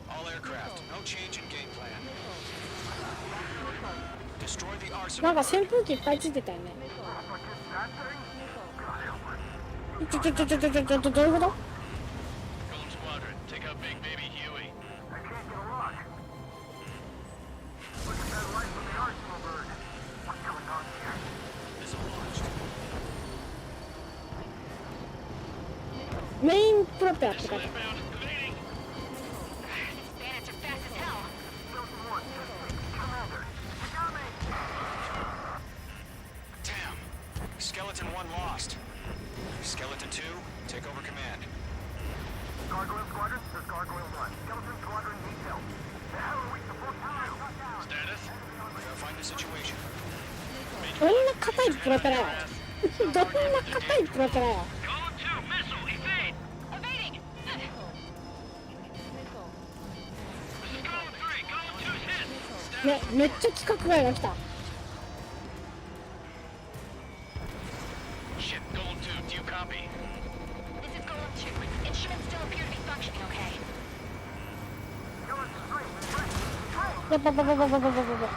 All aircraft, no change in game plan. Destroy the な arsenal んか bird. 扇風機いっぱいついてたよね。ちょどういうこと？ Golem Squadron, take out Big Baby Huey. Missile launched. メインプロペラって書いてある。 Inbound, evading. Bandits are fast as hell. Damn. Skeleton 1 lost. Skeleton 2, take over command. Gargoyle Squadron, this is Gargoyle 1. Skeleton Squadron needs help. The hell are we supposed to do? Status? We gotta find the situation. どんな硬いプロペラよ。どんな硬いプロペラよ。 Column 2, missile, evade! Evading! Missile. This is Column 3, Column 2's hit! ね、めっちゃ規格外が来た。 Shit, Golem 2, do you copy? This is Golem 2. Instruments still appear to be functioning okay. やっぱばばばばばばばば。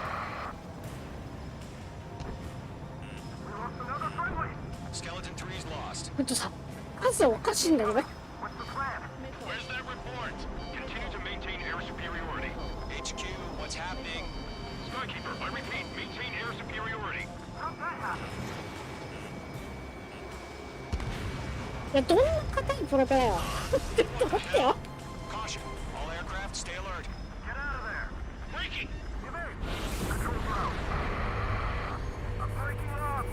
Skeleton 3's lost. ほんとさ、数おかしいんだけど。 Where's that report? Continue to maintain air superiority. HQ, what's happening? Skykeeper, I repeat, maintain air superiority. いや、どんな硬いプロペラよ。ちょっと待ってよ。 Caution. All aircraft, stay alert. Get out of there! Breaking! Give in! Control's out. I'm breaking up!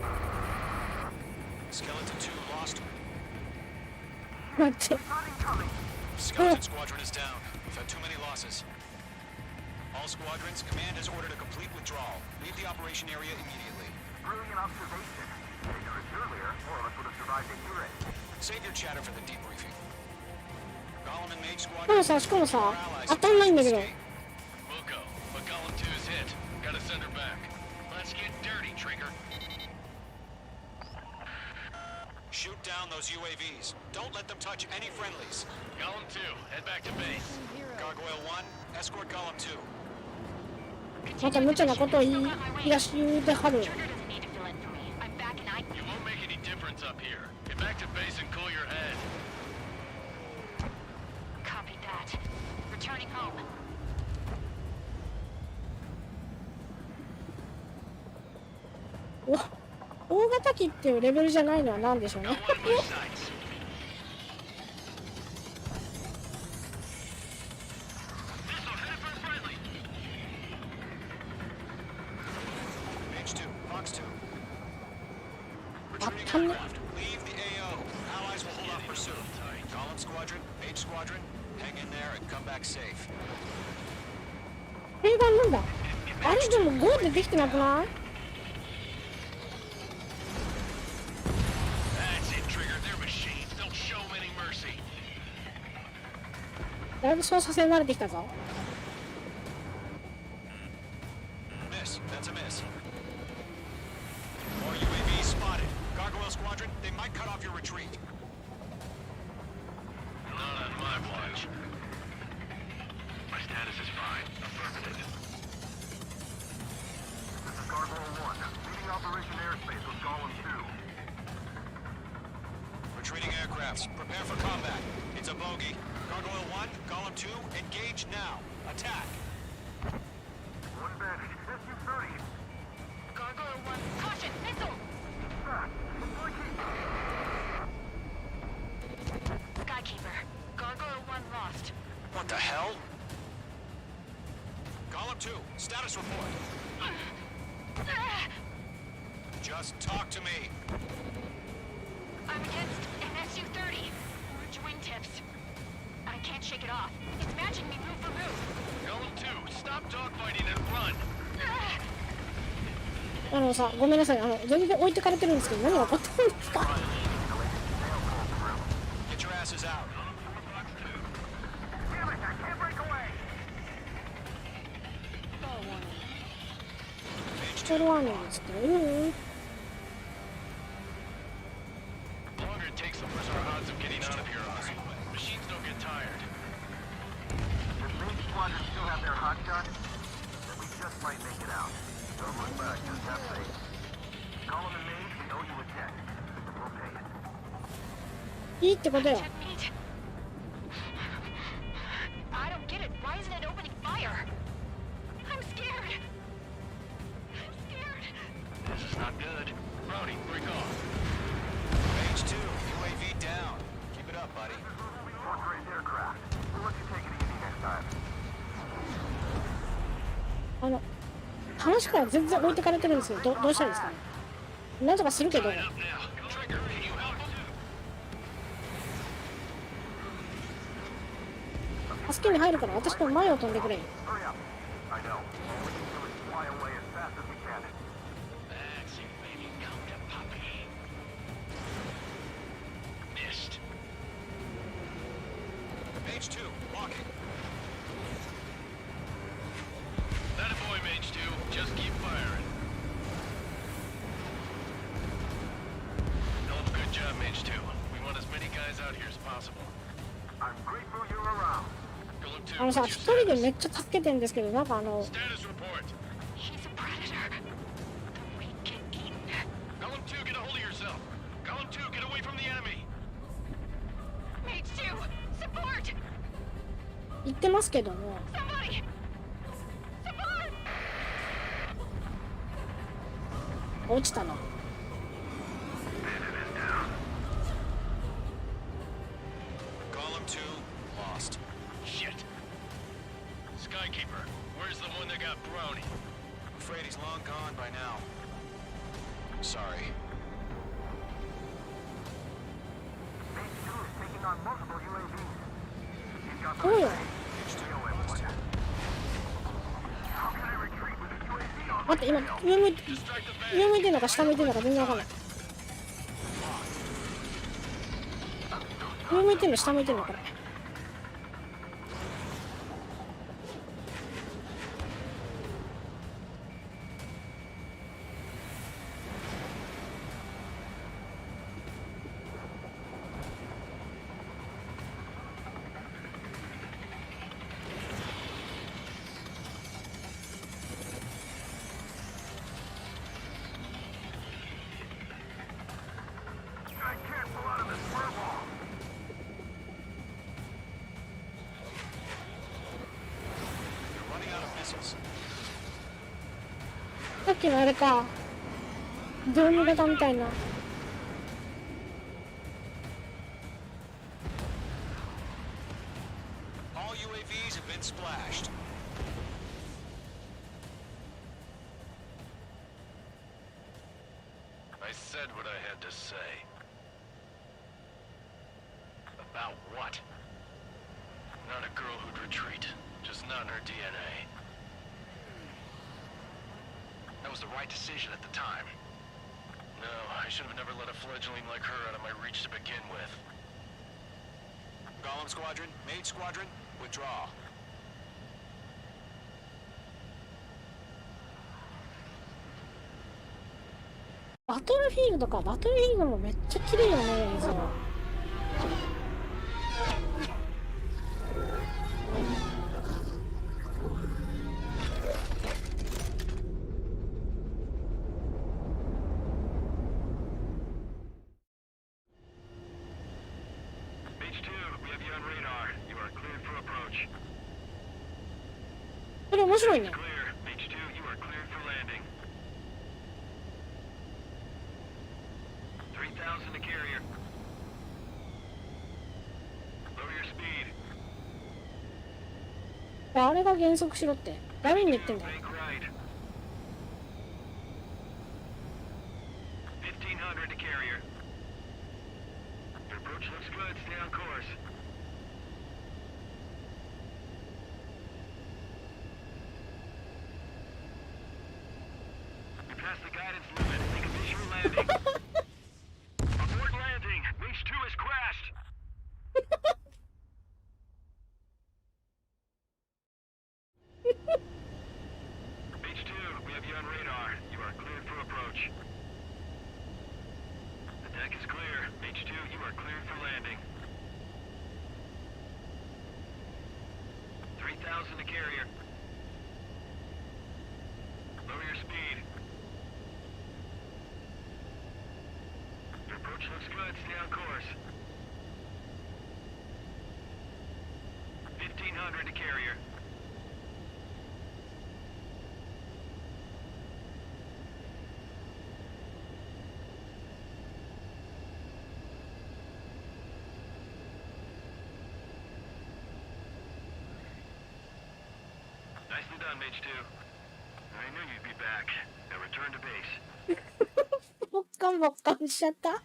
Skeleton 2 lost. 待って。 Spotting coming! Skeleton Squadron is down. We've had too many losses. All squadrons, command has ordered a complete withdrawal. Leave the operation area immediately. Brilliant observation. If you were earlier, more of us would have survived to hear it. Save your chatter for the debriefing. Golem and Mage でも Squadron. さ、しかも Our さ、 allies 当たんないんだけど。 escape. We'll go, but column 2 is hit. Gotta send her back. Let's get dirty, Trigger. Shoot down those UAVs. Don't let them touch any friendlies. Column 2, head back to base. Gargoyle 1, escort Golem 2. また無茶なことを言い出しではる。 Trigger doesn't need to fill in for me. I'm back and I... You won't make any difference up here. Get back to base and cool your head. Copy that. Returning home. 大型機っていうレベルじゃないのは何でしょうね。 Got one of my sights. Missile headed for friendly. Mage 2, Fox 2. 当 Retreating たんね。 aircraft. Leave the AO. Allies will hold off pursuit. Golem Squadron, Mage Squadron, hang in there and come back safe. 映画なんだ。あれでも5でできてなくない？ That's it, Trigger. They're machines. Don't show them any mercy. だいぶ操作性慣れてきたぞ。 Miss. That's a miss. More UAVs spotted. Gargoyle Squadron, they might cut off your retreat. Not on my watch. My status is fine. Affirmative. This is Gargoyle 1. Leading Operation Airspace with Golem 2. Retreating aircrafts, prepare for combat. It's a bogey. Gargoyle 1, Golem 2, engage now. Attack. One bandage. SU-30. Gargoyle 1. Caution! Missile! Back. Skykeeper. Gargoyle 1 lost. What the hell? Golem 2, status report. Just talk to me. I'm against an SU-30. Orange wingtips. I can't shake it off. It's matching me move for move. Column 2, stop dogfighting and run. あのさ、ごめんなさい。全然置いてかれてるんですけど、何が起こってるんですか？ Get your asses out. Damn it! I can't break away! ストロワーニングですけど、The longer it takes, the worse our odds of getting out of here are. Machines don't get tired. If Mage Squadron still have their hot shot, then we just might make it out. Don't look back, just have faith. Golem and Mage, we owe you a debt. We'll pay it. いいってことよ。 Checkmate. I don't get it. Why isn't it opening fire? I'm scared. I'm scared. This is not good. Brownie, break off. Mage 2, UAV down. Keep it up, buddy. Fort Gray's aircraft. We'll let you take it easy next time. 話から全然置いてかれてるんですよ。どうしたらいいですかね。なんとかするけど。 Line up now. Trigger, can you help us? 助けに入るから私の前を飛んでくれ。 Hurry up. I know. All we can do is fly away as fast as we can. That's it, baby. Come to Puppy. Missed. Mage 2, walking. That a boy, Mage 2. Just keep firing. No, good job, Mage 2. We want as many guys out here as possible. I'm grateful you're around. Column 2, さ、 what's 一 your 人で status? めっちゃ助けてんですけど、なんかStatus report. He's a predator. The weak get eaten. Column 2, get a hold of yourself. Column 2, get away from the enemy. Mage 2, support! 言ってますけども。 Somebody! Support! 落ちたの。Skykeeper? Where's the one that got brownie? I'm afraid he's long gone by now. Sorry. Base 2 is taking on multiple UAVs. You've got そうよ。 How can I retreat with a UAV on 待って、今上向いてんのか下向いてんのか全然わかんない。上向いてんの下向いてんのこれ。I can't pull out of this furball. さっきのあれか。ドーム型みたいな。All UAVs have been splashed. I said what I had to say. About what? Not a girl who'd retreat. Just not in her DNA. That was the right decision at the time. No, I should have never let a fledgling like her out of my reach to begin with. Golem Squadron, Mage Squadron, withdraw. バトルフィールドか。バトルフィールドもめっちゃ綺麗よね、映像。これ面白いね。あれが減速しろって誰に言ってんだよ。Looks good. Stay on course. 1500 to carrier. Nicely done, Mage 2. I knew you'd be back. Now return to base. ボッカンボッカンしちゃった。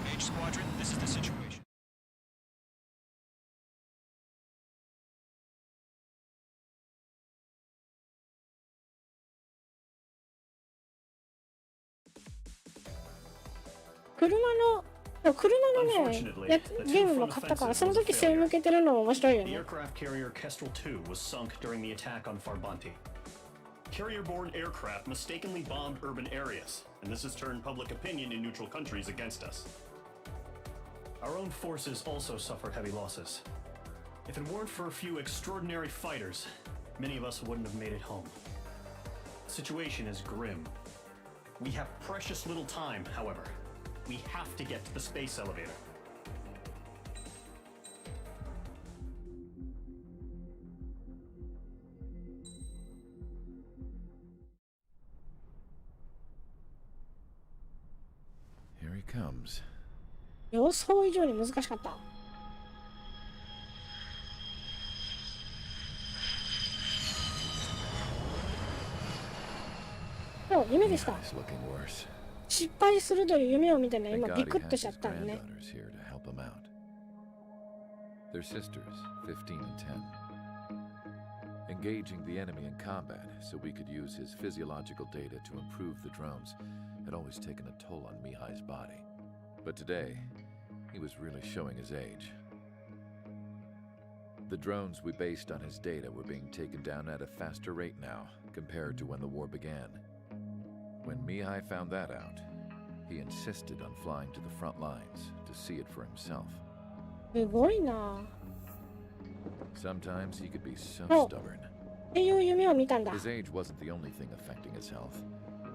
Mage Squadron, this is the situation. 車のね、ゲームも買ったからその時背を向けてるのも面白いよね。 The aircraft carrier Kestrel 2 was sunk during the attack on Farbanti. Carrier-borne aircraft mistakenly bombed urban areas, and this has turned public opinion in neutral countries against us. Our own forces also suffered heavy losses. If it weren't for a few extraordinary fighters, many of us wouldn't have made it home. The situation is grim. We have precious little time, however. We have to get to the space elevator. Here he comes. 予想以上に難しかった。夢でした。失敗するという夢を見てね、今ビクッとしちゃったのね。Their sisters, 15 and 10. Engaging the enemy in combat so we could use his physiological data to improve the drones had always taken a toll on Mihai's body. But today, he was really showing his age. The drones we based on his data were being taken down at a faster rate now compared to when the war began. When Mihai found that out, he insisted on flying to the front lines to see it for himself. すごいな。 Sometimes he could be so stubborn. っていう夢を見たんだ。 His age wasn't the only thing affecting his health.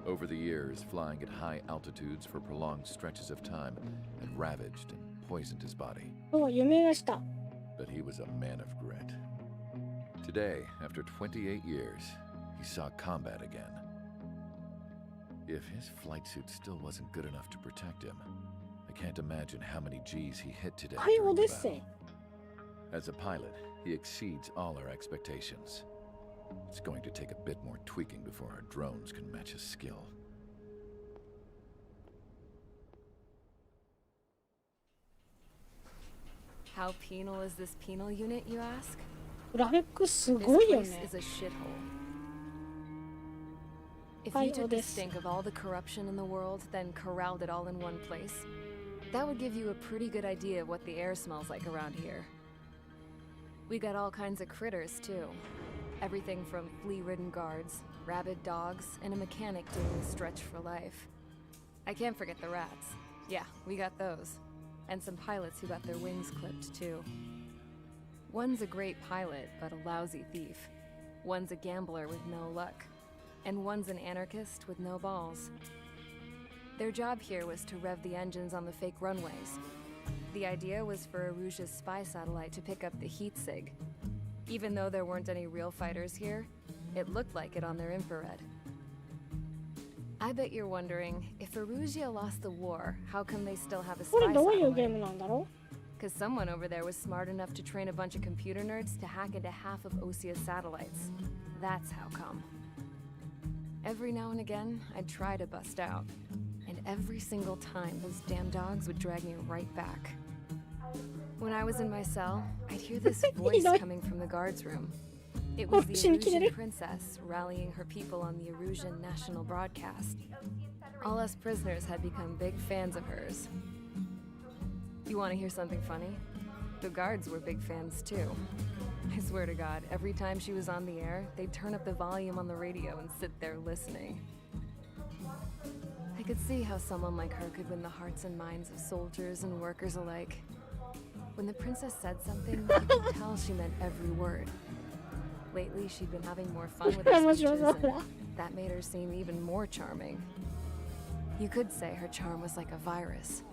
Over the years, flying at high altitudes for prolonged stretches of time had ravaged and poisoned his body. そう、夢でした。 But he was a man of grit. Today, after 28 years, he saw combat again. If his flight suit still wasn't good enough to protect him, I can't imagine how many G's he hit today during the battle. As a pilot, he exceeds all our expectations. It's going to take a bit more tweaking before our drones can match his skill. How penal is this penal unit, you ask? グラフィックすごいよ This ね。 place is a shithole. If you took a stink of all the corruption in the world, then corralled it all in one place, that would give you a pretty good idea of what the air smells like around here. We got all kinds of critters, too. Everything from flea-ridden guards, rabid dogs, and a mechanic doing a stretch for life. I can't forget the rats. Yeah, we got those. And some pilots who got their wings clipped, too. One's a great pilot, but a lousy thief. One's a gambler with no luck. And one's an anarchist with no balls. Their job here was to rev the engines on the fake runways. The idea was for Aruja's spy satellite to pick up the heat sig. Even though there weren't any real fighters here, it looked like it on their infrared. I bet you're wondering, if Aruja lost the war, how come they still have a spy satellite? Because someone over there was smart enough to train a bunch of computer nerds to hack into half of Osia's satellites. That's how come. Every now and again, I'd try to bust out. And every single time, those damn dogs would drag me right back. When I was in my cell, I'd hear this voice coming from the guards room. It was the Arusian princess rallying her people on the Arusian national broadcast. All us prisoners had become big fans of hers. You want to hear something funny? The guards were big fans too. I swear to God, every time she was on the air, they'd turn up the volume on the radio and sit there listening. I could see how someone like her could win the hearts and minds of soldiers and workers alike. When the princess said something, you could tell she meant every word. Lately, she'd been having more fun with her speeches, and that made her seem even more charming. You could say her charm was like a virus.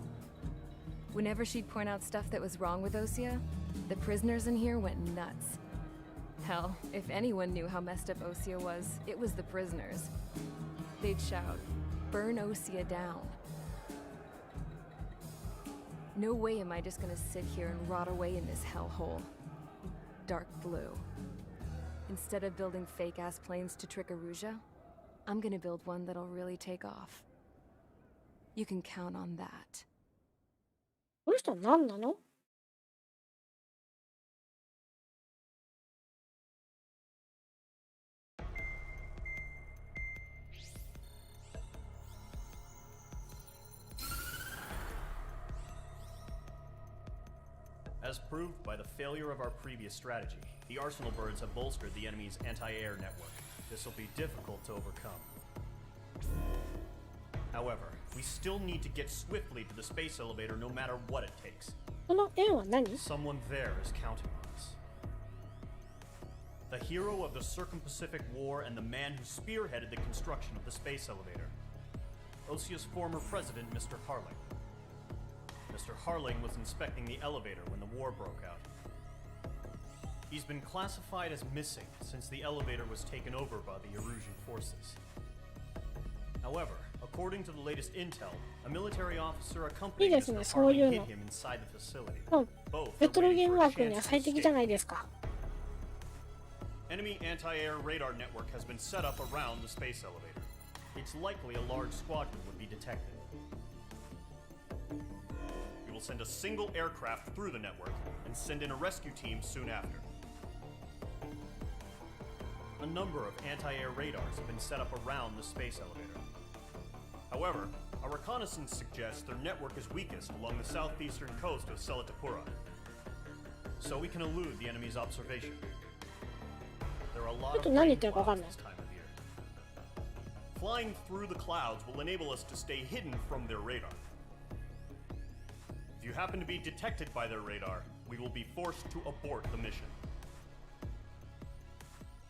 Whenever she'd point out stuff that was wrong with Osia, the prisoners in here went nuts. Hell, if anyone knew how messed up Osia was, it was the prisoners. They'd shout, "Burn Osia down." No way am I just gonna sit here and rot away in this hellhole. Dark blue. Instead of building fake-ass planes to trick Aruja, I'm gonna build one that'll really take off. You can count on that. この人何なの？ As proved by the failure of our previous strategy, the Arsenal birds have bolstered the enemy's anti-air network. This will be difficult to overcome. However, we still need to get swiftly to the space elevator no matter what it takes. この円は何？ Someone there is counting on us. The hero of the Circum-Pacific War and the man who spearheaded the construction of the space elevator. Osia's former president, Mr. Harling. Mr. Harling was inspecting the elevator when the war broke out. He's been classified as missing since the elevator was taken over by the Erusian forces. However, according to the latest intel, a military officer accompanied Mr. Harling hid him inside the facility. Both レトロゲーム枠には最適じゃないですか。 Enemy anti-air radar network has been set up around the space elevator. it's likely a large squadron would be detected. We will send a single aircraft through the network and send in a rescue team soon after. A number of anti-air radars have been set up around the space elevator. However, our reconnaissance suggests their network is weakest along the southeastern coast of Selatapura, so we can elude the enemy's observation. There are a lot of rain clouds this time of year. Flying through the clouds will enable us to stay hidden from their radar. If you happen to be detected by their radar, we will be forced to abort the mission.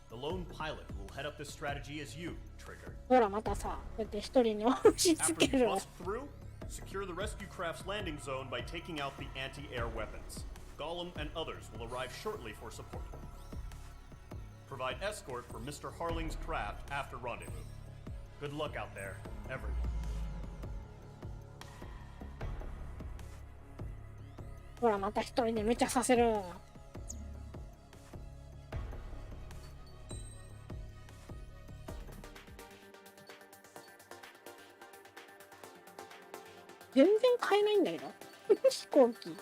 The lone pilot will head up this strategy as you, Trigger. ほらまたさ、こうやって一人に押し付 After け you る。 bust through, secure the rescue craft's landing zone by taking out the anti-air weapons. Gollum and others will arrive shortly for support. Provide escort for Mr. Harling's craft after rendezvous. Good luck out there, everyone. ほらまた一人で無茶させる。全然買えないんだけど飛行機。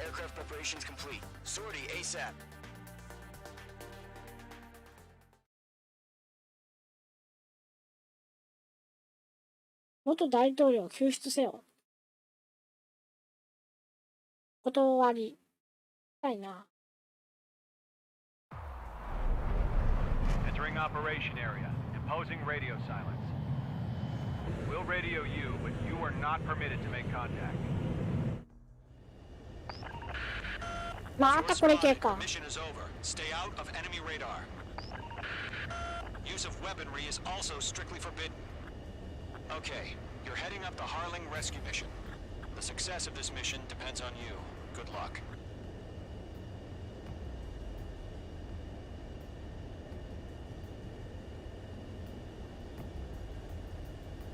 Aircraft preparations complete. Sortie ASAP. 元大統領を救出せよ。断りたいな。Entering operation area. Imposing radio silence. We'll radio you, but you are not permitted to make contact. またこれ系か。 Mission is over. Stay out of enemy radar. Use of weaponry is also strictly forbidden. Okay, you're heading up the Harling rescue mission. The success of this mission depends on you. Good luck.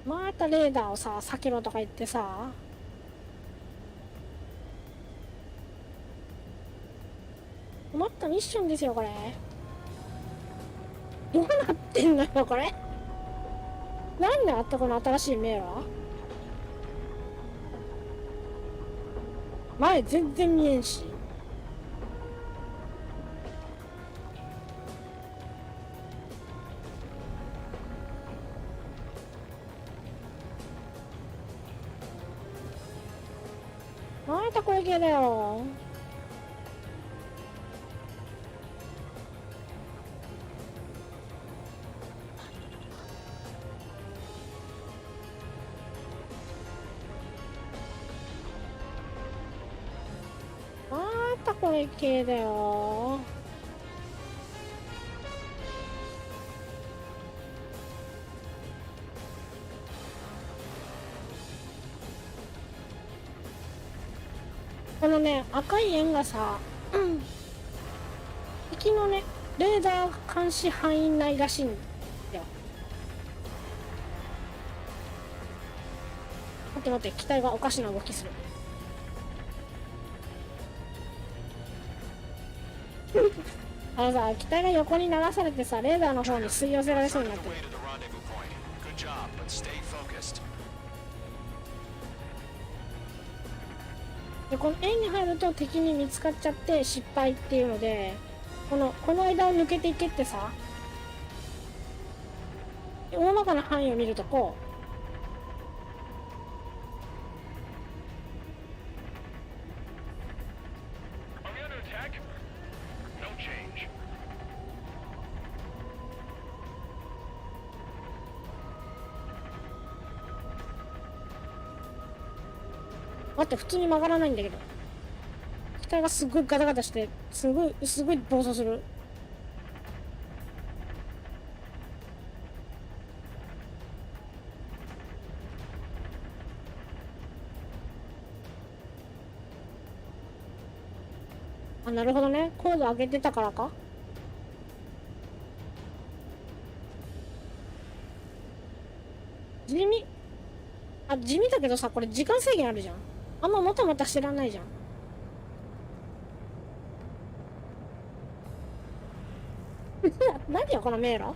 またレーダーをさ、避けろとか言ってさ。困ったミッションですよ、これ。どうなってんのよ、これ。なんであったこの新しい迷路？前全然見えんし。またこれ系だよ。これ系だよ。このね、赤い円がさ、敵のね、レーダー監視範囲内らしいんだよ。待って待って、機体がおかしな動きする。あのさ、機体が横に流されてさ、レーダーの方に吸い寄せられそうになってる。で、この円に入ると敵に見つかっちゃって失敗っていうので、この間を抜けていけってさ、大まかな範囲を見るとこう、待って、普通に曲がらないんだけど。機体がすごいガタガタして、すごい暴走する。あ、なるほどね。コード上げてたからか。あ、地味だけどさ、これ時間制限あるじゃん。あんまもたもたしてらんないじゃん。何よこの迷路。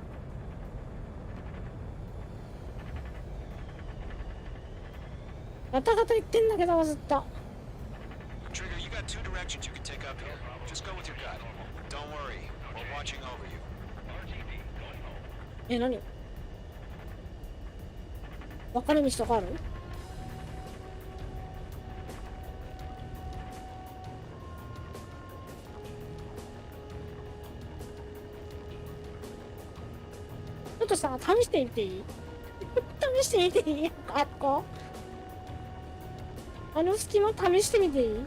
ガタガタ言ってんだけどずっと。Trigger, you got two directions you can take up here. Just go with your gut. Don't worry, we're watching over you. え、何？分かれ道とかある？ちょっとさ、試してみていい？試してみていい？あっこ。あの隙間試してみていい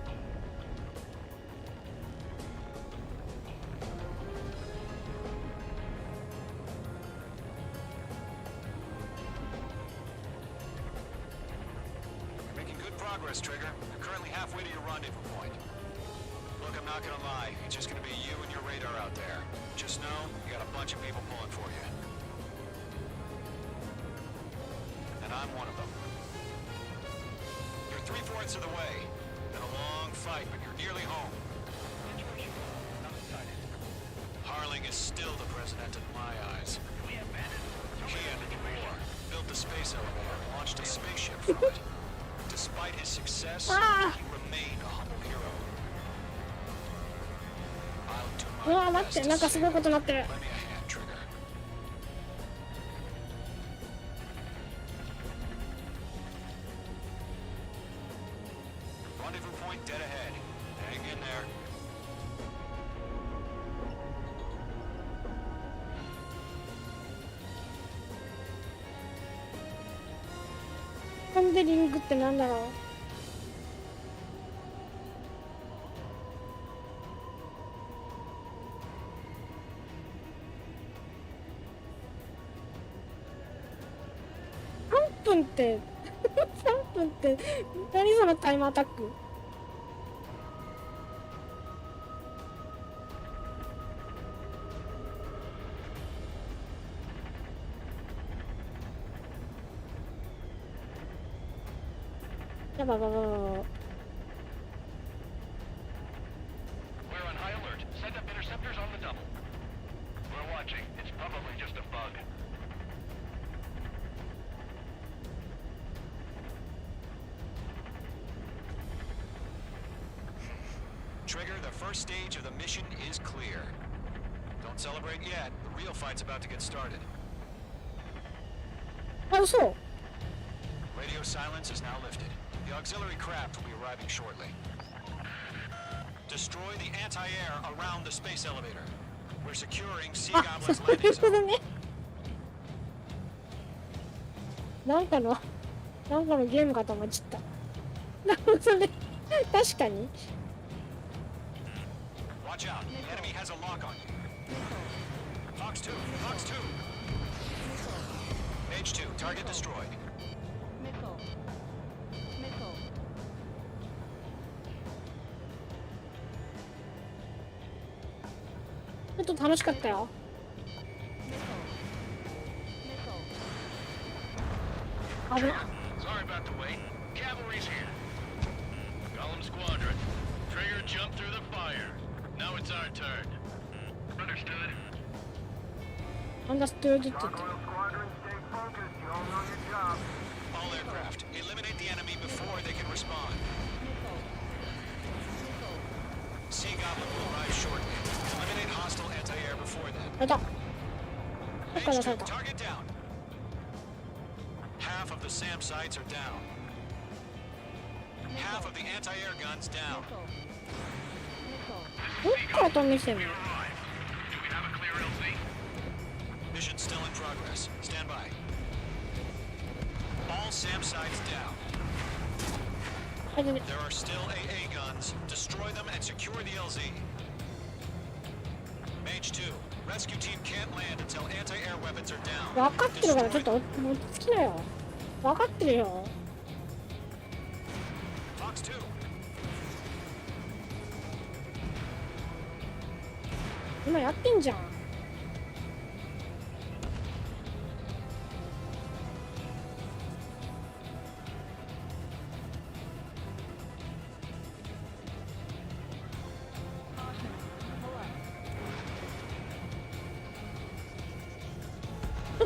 ？Progress, Trigger. You're currently halfway to your rendezvous point. Look, I'm not gonna lie. It's just gonna be you and your radar out there. Just know, you got a bunch of people pulling for you. And I'm one of them. You're 3/4 of the way. Been a long fight, but you're nearly home. Harling is still the president in my eyes. He ended the war, built the space elevator, and launched a spaceship from it. Despite his success, he remained a humble hero. I'll do my best to save him. うわ、待って、なんかすごいことになってる。Lend me a hand, Trigger. Rendezvous point dead ahead. Hang in there. ポンデリングってなんだろう。3分って3分って何そのタイムアタック。やばいやばいやばい。 We're on high alert. Send up interceptors on the double. We're watching. It's probably just a bug. Trigger, the first stage of the mission is clear. Don't celebrate yet. The real fight's about to get started. あ、嘘。 Radio silence is now lifted. The auxiliary craft will be arriving shortly. Destroy the anti-air around the space elevator. We're securing Sea あ、 Goblin's そうい landing うこと zone. ね。なんかのゲームかと思っちゃった。なるほどね。確かに。 Watch out. The enemy has a lock on you. Fox 2, Fox 2. Mage 2, target destroyed. Missile. Missile. ちょっと楽しかったよ。 危ない。 Sorry about the wait. Cavalry's here. Golem Squadron. Trigger jumped through the fire. Now it's our turn. Understood. アンダーストゥードって言って。 Squadron, stay focused. You all know your job. All aircraft, eliminate the enemy before they can respond. Sea Goblin will arrive shortly. Eliminate hostile anti-air before then. やった。どっから出され H2, た。 target down. Half of the SAM sites are down. Half of the anti-air guns down. どっから飛んできてんの？ Do we have a clear LZ? Mission still in progress. Stand by. All SAM sites down. あ、でね。 There are still AA guns. Destroy them and secure the LZ. Mage 2, rescue team can't land until anti-air weapons are down. 分かってるからちょっと Destroy 落ち着きなよ。分かってるよ。 Fox 2. 今やってんじゃん。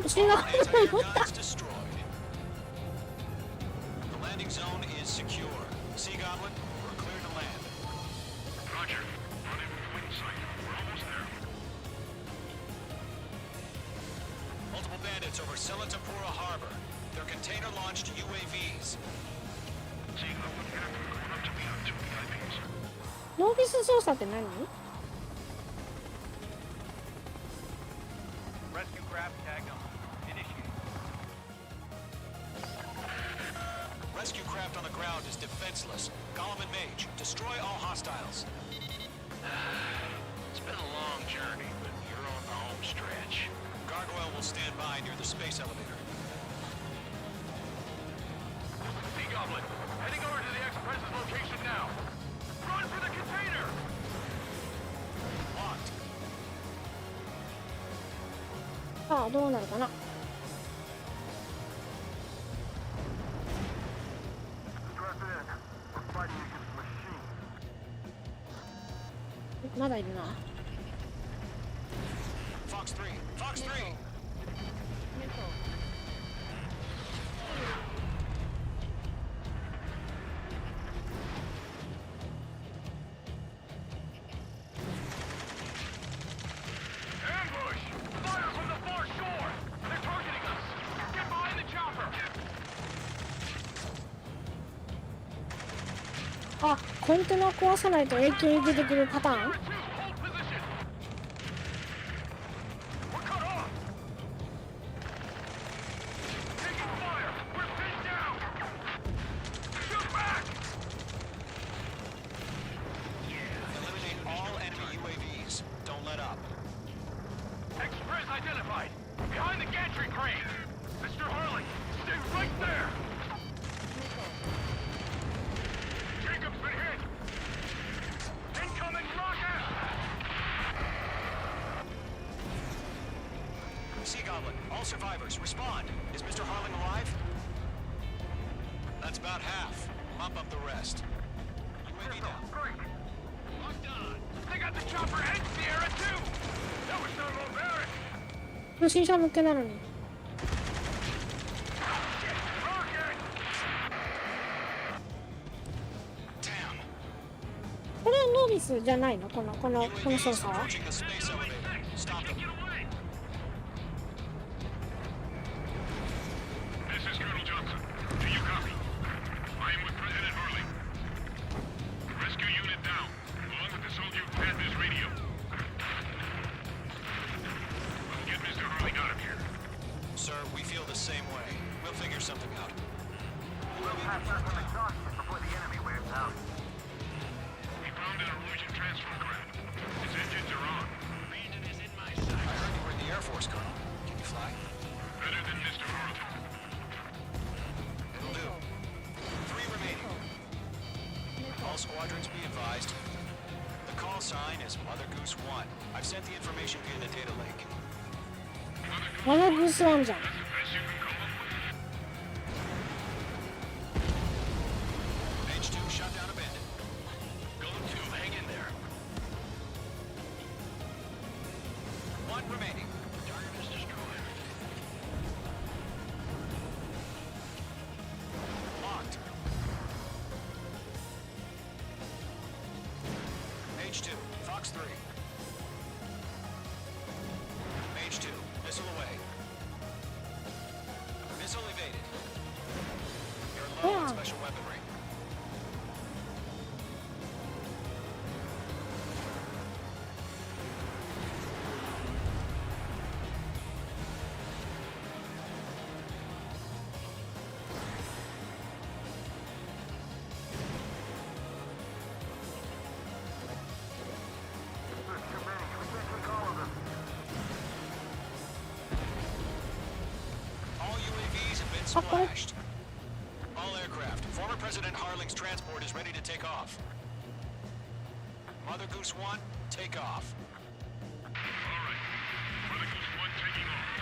と死んだと思った。 The landing zone is secure. Sea Goblin, we're clear to land. Roger. Running wind sight. We're almost there. Multiple bandits over Silatapura Harbor. They're container-launched UAVs. Seeing up with air crew going up to meet up 2 VIPs. ノービス操作って何？ Rescue craft tagged on. Initiate. Rescue craft on the ground is defenseless. Golem and Mage, destroy all hostiles. It's been a long journey, but you're on the home stretch. Gargoyle will stand by near the space elevator. Sea Goblin, heading over to the Express's location now. Run for the container! Locked. さあどうなるかな。まだいるな。 Fox 3. Fox 3. Ambush! Fire from the far shore! They're targeting us! Get behind the chopper! あ、コンテナ壊さないと永久に出てくるパターン。 Hold position! We're cut off! Taking fire! We're pinned down! Shoot back! Eliminate all enemy UAVs. Don't let up. Express identified! Behind the gantry crane! Mr. Harley, stay right there! Jacob's been hit! Incoming rocket! Sea Goblin, all survivors, respond. Is Mr. Harling alive? That's about half. Mop up the rest. UAV down. Locked on! They got the chopper and Sierra too! That was thermobaric! 初心者向けなのに。 Rocket! これはノービスじゃないの？この操作は。 Approaching the space elevator. Stop them. This is Colonel Johnson. Do you copy? I am with President Harley. Rescue unit down, along with the soldier who had this radio. We'll get Mr. Harley out of here. Sir, we feel the same way. We'll figure something out. We'll pass out some exhaustion before the enemy wears out. We found an illusion transfer craft. Its engines are on. Maiden is in my I sight. heard you were in the Air Force, Colonel. Can you fly? Better than Mr. Harley. It'll do. 3 remaining. All squadrons be advised. The call sign is Mother Goose 1. I've sent the information via the data link. マナグースワンじゃん。 Best you can come up with. Mage 2 shot down a bandit. Golem 2, hang in there. 1 remaining. Target is destroyed. Locked. Mage 2, Fox 3. Mage 2, missile away. Missile evaded. You're low on special weaponry. There's too many. We can't take all of them. All UAVs have been splashed. All aircraft. Former President Harling's transport is ready to take off. Mother Goose 1, take off. All right. Mother Goose 1 taking off.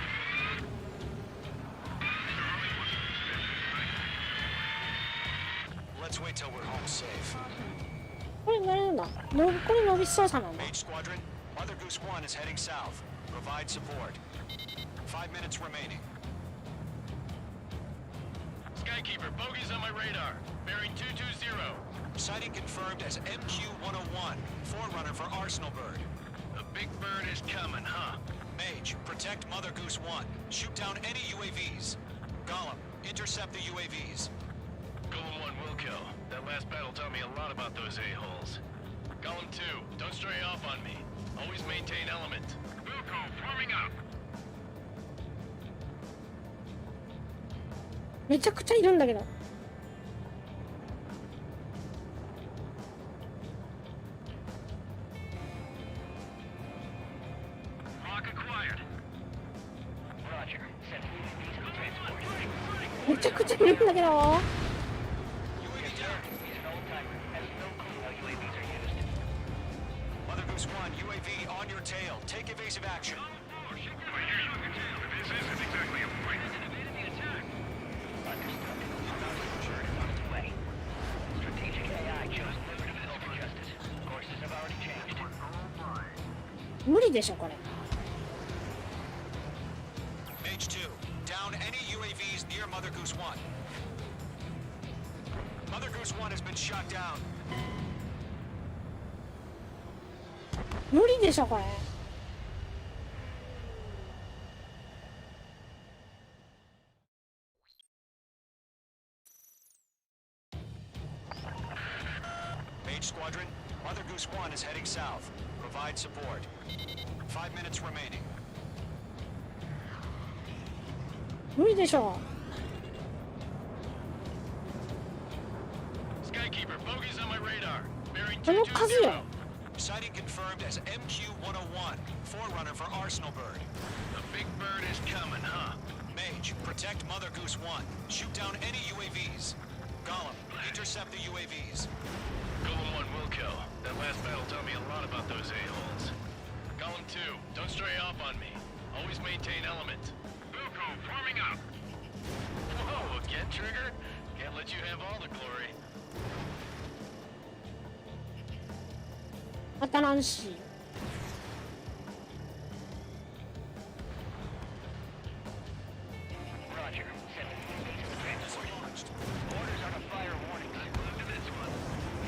Mr. Harley wants to extend his night. Let's wait till we're home safe. これ誰なんだ？これノービス操作なんだ。 Mage Squadron, Mother Goose 1 is heading south. Provide support. 5 minutes remaining. Skykeeper, bogeys on my radar. Bearing 220. Sighting confirmed as MQ-101, forerunner for Arsenal Bird. The big bird is coming, huh? Mage, protect Mother Goose 1. Shoot down any UAVs. Gollum, intercept the UAVs. Golem 1 will kill. That last battle taught me a lot about those a-holes. Golem 2, don't stray off on me. Always maintain element. Wilco, forming up. めちゃくちゃいるんだけど。めちゃくちゃいるんだけど。Mother Goose 1, UAV on your tail. Take evasive action. This isn't exactly a fight. Strategic AI chose liberty over justice. Courses have already changed. 無理でしょこれ。 Mage 2, down any UAVs near Mother Goose 1. Mother Goose 1 has been shot down. 無理でしょこれ。Mage Squadron, Mother Goose 1 is heading south. Provide support. 5 minutes remaining. 無理でしょ。 Skykeeper, bogeys on my radar. Bearing この数よ。 Sighting confirmed as MQ-101, forerunner for Arsenal Bird. The big bird is coming, huh? Mage, protect Mother Goose 1. Shoot down any UAVs. Gollum, intercept the UAVs. Golem 1 will kill. That last battle taught me a lot about those a-holes. Golem 2, don't stray off on me. Always maintain element. Wilco, forming up. Whoa, again, Trigger? Can't let you have all the glory. 当たらんし。 Roger. Transport launched. Orders are to fire warnings. Move to this one.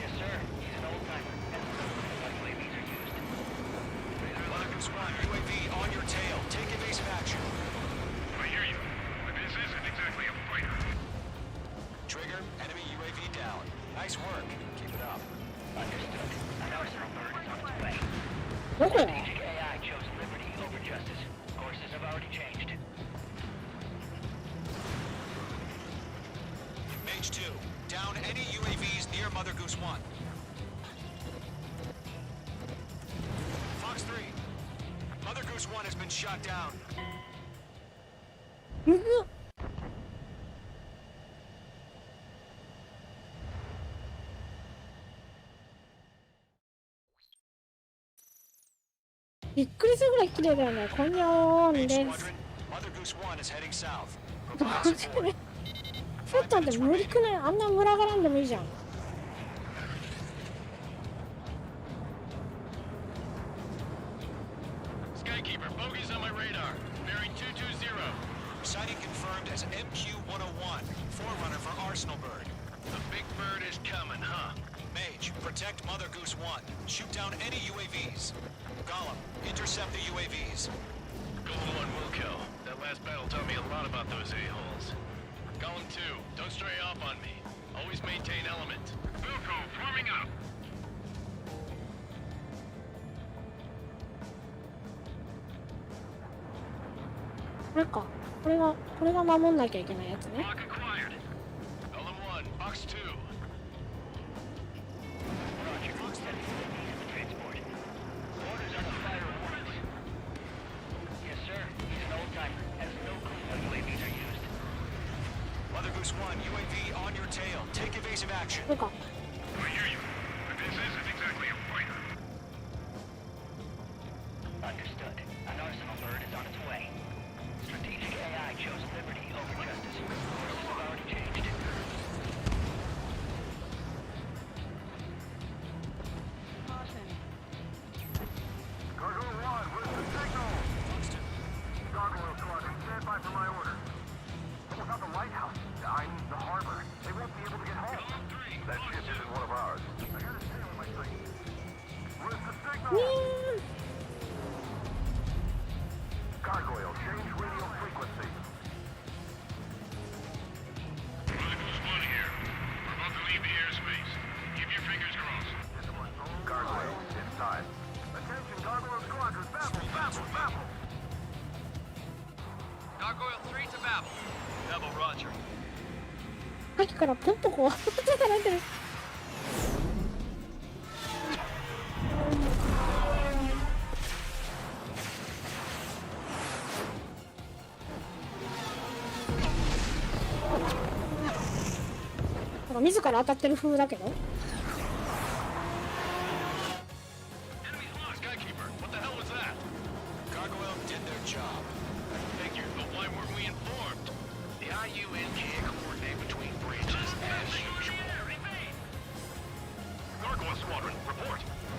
Yes, sir. He's an old-timer. UAVs are used. Mother Goose 1, UAV on your tail. Take evasive action. I hear you, but this isn't exactly a fighter. Trigger, enemy UAV down. Nice work. Keep it up. Understood. An Arsenal Bird is on its way. どこだ。 Strategic AI chose liberty over justice. Courses have already changed. Mage 2, down any UAVs near Mother Goose 1. Fox 3, Mother Goose 1 has been shot down. うぐ。びっくりするぐらい綺麗だよね。こんにゃーん Mage です。 Squadron, Mother Goose 1 is heading south. ど Provide うして support. ちょっと待って、無理くない？あんな群がらんでもいいじゃん。 Skykeeper, bogeys on my radar. Bearing 220. Sighting confirmed as MQ-101, forerunner for Arsenal Bird. The big bird is coming, huh? Mage, protect Mother Goose 1. Shoot down any UAVs. Gollum, intercept the UAVs. Golem 1 will kill. That last battle taught me a lot about those a-holes. Golem 2, don't stray off on me. Always maintain element. Wilco, forming up. これか。これが守んなきゃいけないやつね。 Lock acquired. Golem 1, box 2. Roger. Fox 7 UAVs have been transported. Orders are to fire warnings. Yes, sir. He's an old-timer. Has no clue how UAVs are used. Mother Goose 1, UAV on your tail. Take evasive action. これか。 I hear you, but this isn't exactly a fighter. Understood. An Arsenal Bird is on its way. Strategic AI chose liberty over justice. Courses have already changed. Caution. Gargoyle 1, where's the signal? Gargoyle Squadron さっきからポンポコってなってる。なんか自ら当たってる風だけど。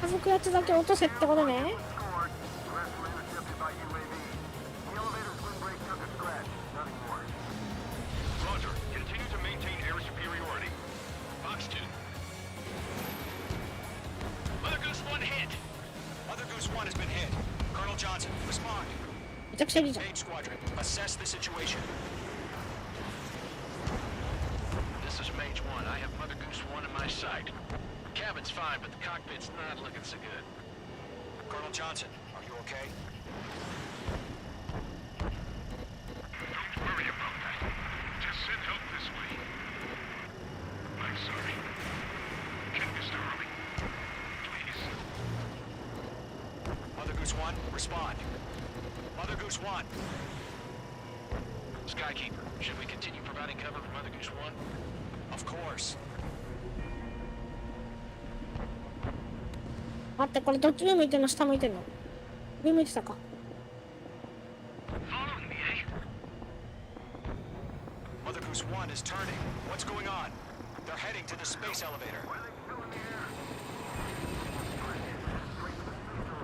家族やつだけ落とせってことね。めちゃくちゃいいじゃん。Assess the situation. This is Mage 1. I have Mother Goose 1 in my sight. Cabin's fine, but the cockpit's not looking so good. Colonel Johnson, are you okay? Don't worry about that. Just send help this way. I'm sorry. Can Mr. Harley? Please. Mother Goose 1, respond. Mother Goose 1. Skykeeper, should we continue providing cover for Mother Goose 1? Of course. 待って、これどっち上向いてんの？下向いてんの？上向いてたか。Following me, eh? Mother Goose 1 is turning. What's going on? They're heading to the space elevator.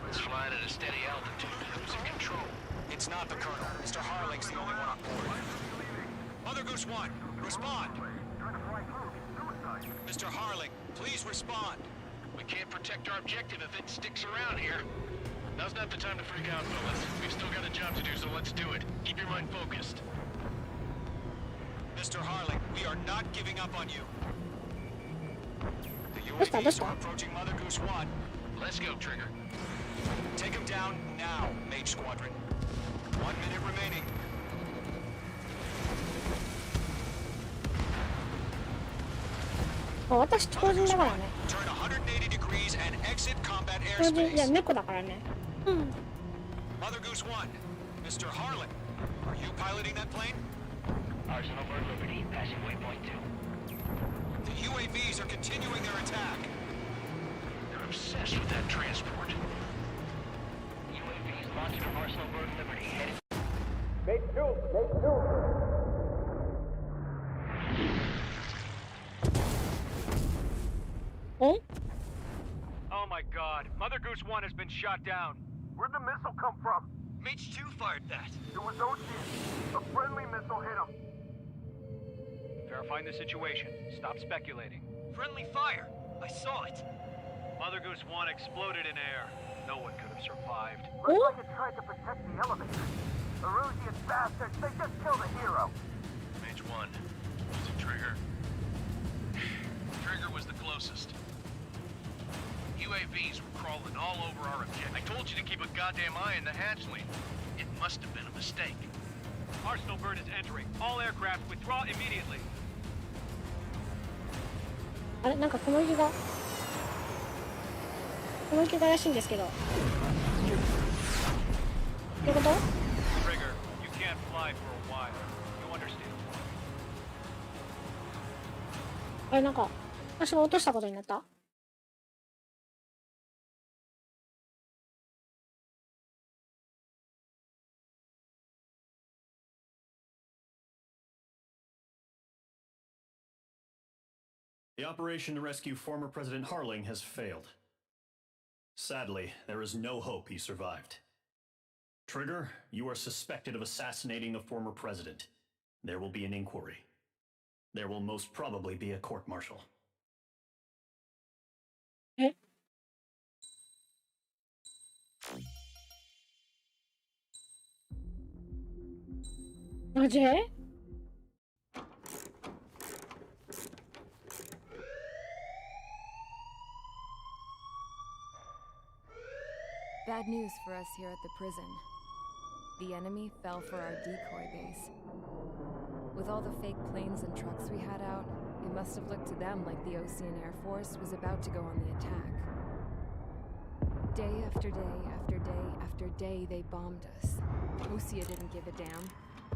It's flying at a steady altitude. Who's in control? It's not the Colonel. Mr. Harling's the only one on board. Mother Goose 1, respond. Mr. Harling, please respond. We can't protect our objective if it sticks around here. Now's not the time to freak out, fellas. We've still got a job to do, so let's do it. Keep your mind focused. Mr. Harling, we are not giving up on you. The UAVs are approaching Mother Goose 1. Let's go, Trigger. Take him down now, Mage Squadron. 1 minute remaining. Oh, 私超人だからね。 Turn 180 degrees and exit combat 超人、いや airspace. 猫だからね。うん。 Mother Goose 1, Mr. Harling, are you piloting that plane? Arsenal Bird Liberty, passing waypoint 2. The UAVs are continuing their attack. They're obsessed with that transport. UAVs launched from Arsenal Bird Liberty, headed... Mate 2, Mate 2. Oh? Oh my god, Mother Goose 1 has been shot down. Where'd the missile come from? Mage 2 fired that. It was Ocean. A friendly missile hit him. Verifying the situation. Stop speculating. Friendly fire. I saw it. Mother Goose 1 exploded in air. No one could have survived. Looks like it tried to protect the elevator. Erusian bastards, they just killed a hero. Mage 1. Was it Trigger? Trigger was the closest. UAVs were crawling all over our objective. I told you to keep a goddamn eye in the hatchling. It must have been a mistake. Arsenal Bird is entering. All aircraft withdraw immediately. あれ、なんか雲行きが怪しいんですけど。ってこと？ Trigger, you can't fly for a while. You understand? あれ、なんか私が落としたことになった？ The operation to rescue former President Harling has failed. Sadly, there is no hope he survived. Trigger, you are suspected of assassinating the former president. There will be an inquiry. There will most probably be a court-martial. え？なぜ？ Bad news for us here at the prison. The enemy fell for our decoy base. With all the fake planes and trucks we had out, It must have looked to them like the Ocean Air Force was about to go on the attack. Day after day after day after day, they bombed us. Osea didn't give a damn.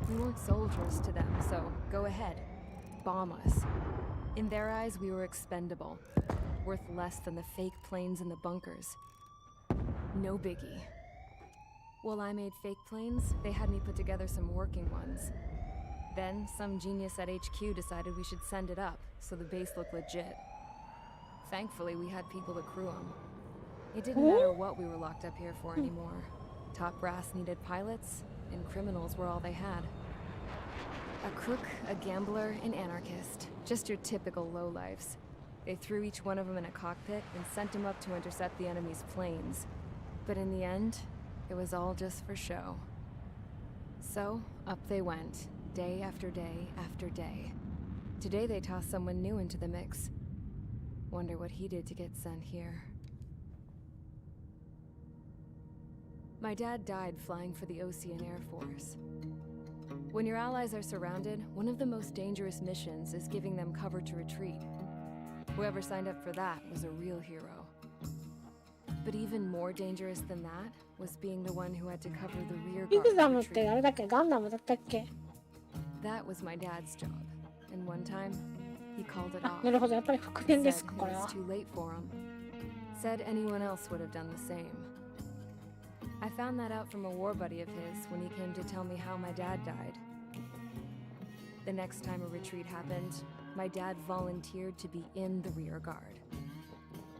We weren't soldiers to them, so go ahead. Bomb us. In their eyes, we were expendable. Worth less than the fake planes in the bunkers. No biggie. While I made fake planes, they had me put together some working ones. Then, some genius at HQ decided we should send it up, so the base looked legit. Thankfully, we had people to crew them. It didn't matter what we were locked up here for anymore. Top brass needed pilots, and criminals were all they had. A crook, a gambler, an anarchist. Just your typical lowlifes. They threw each one of them in a cockpit and sent them up to intercept the enemy's planes. But in the end, it was all just for show. So, up they went, day after day after day. Today they tossed someone new into the mix. Wonder what he did to get sent here. My dad died flying for the Ocean Air Force. When your allies are surrounded, one of the most dangerous missions is giving them cover to retreat. Whoever signed up for that was a real hero. But even more dangerous than that was being the one who had to cover the rear guard to retreat. That was my dad's job, and one time, he called it off. Said it was too late for him. Said anyone else would have done the same. I found that out from a war buddy of his when he came to tell me how my dad died. The next time a retreat happened, my dad volunteered to be in the rear guard.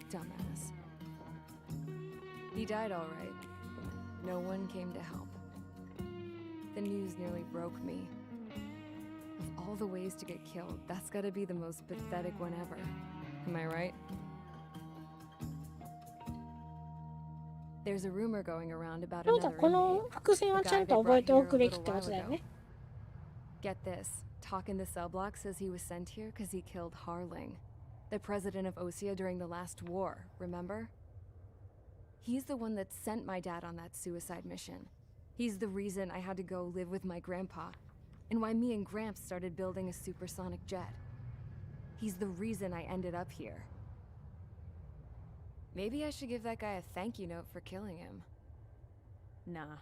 Dumbass. He died all right. No one came to help. The news nearly broke me. Of all the ways to get killed, that's gotta be the most pathetic one ever. Am I right? There's a rumor going around about another inmate. The guy they brought here a little while ago. Get this. Talk in the cell block says he was sent here because he killed Harling, the president of Osea during the last war, remember? He's the one that sent my dad on that suicide mission. He's the reason I had to go live with my grandpa, and why me and Gramps started building a supersonic jet. He's the reason I ended up here. Maybe I should give that guy a thank you note for killing him. Nah.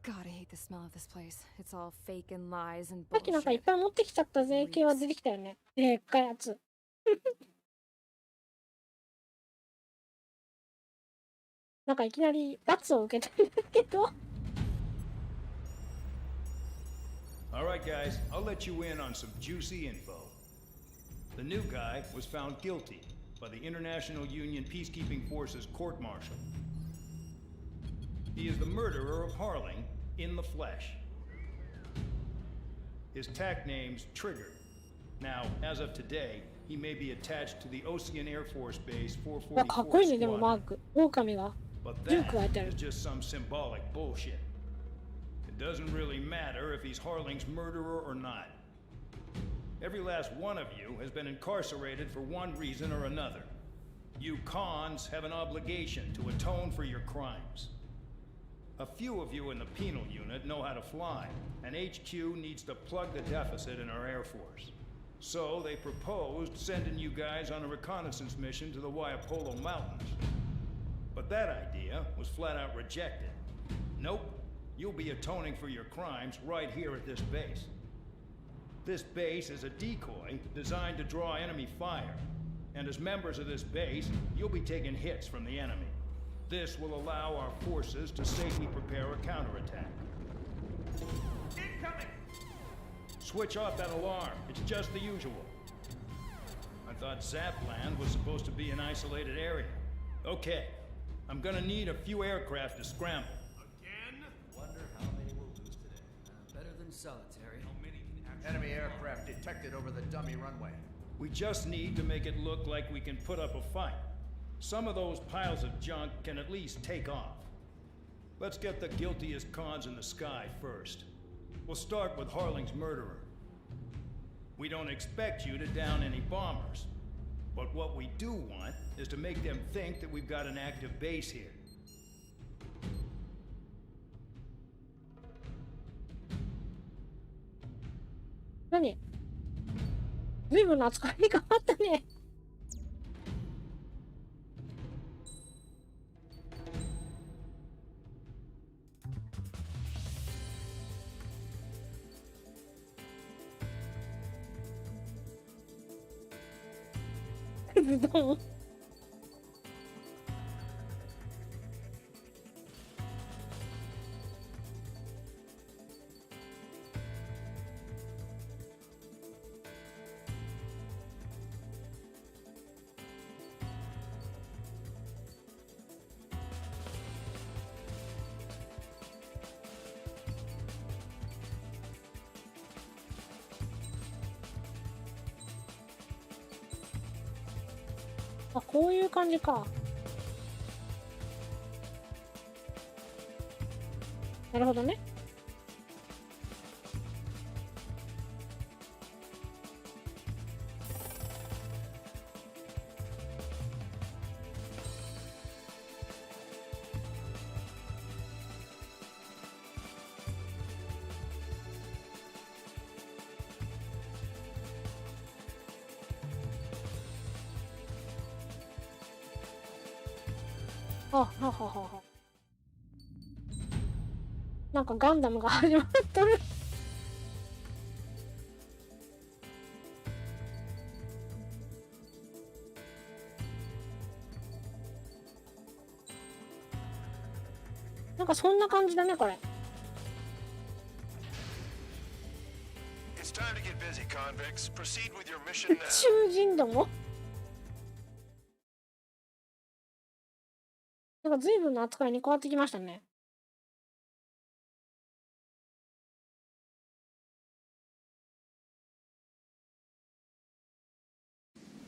God, I hate the smell of this place. It's all fake and lies and bullshit. さっきなんかいっぱい持ってきちゃった税金は出てきたよね。でっかいやつ。なんかいきなり罰を受けてるけど。All right, guys, I'll let you in on some juicy info. The new guy was found guilty by the International Union Peacekeeping Forces court-martial. He is the murderer of Harling in the flesh. His tag name's Trigger. Now, as of today, he may be attached to the Ocean Air Force Base 444 Squadron. But that is just some symbolic bullshit. It doesn't really matter if he's Harling's murderer or not. Every last one of you has been incarcerated for one reason or another. You cons have an obligation to atone for your crimes. A few of you in the penal unit know how to fly, and HQ needs to plug the deficit in our Air Force. So they proposed sending you guys on a reconnaissance mission to the Waiapolo Mountains. But that idea was flat out rejected. Nope, you'll be atoning for your crimes right here at this base. This base is a decoy designed to draw enemy fire, and as members of this base, you'll be taking hits from the enemy. This will allow our forces to safely prepare a counterattack. Incoming! Switch off that alarm. It's just the usual. I thought Zapland was supposed to be an isolated area. Okay, I'm gonna need a few aircraft to scramble. Again? Wonder how many we'll lose today. Better than solitary. How many can actually... Enemy aircraft detected over the dummy runway. We just need to make it look like we can put up a fight. Some of those piles of junk can at least take off. Let's get the guiltiest cons in the sky first. We'll start with Harling's murderer. We don't expect you to down any bombers. But what we do want is to make them think that we've got an active base here. 随分の扱いに変わったね。ズドン。あ、こういう感じか。なるほどね。なんかガンダムが始まっとる。なんかそんな感じだねこれ。囚人ども。なんか随分な扱いに変わってきましたね。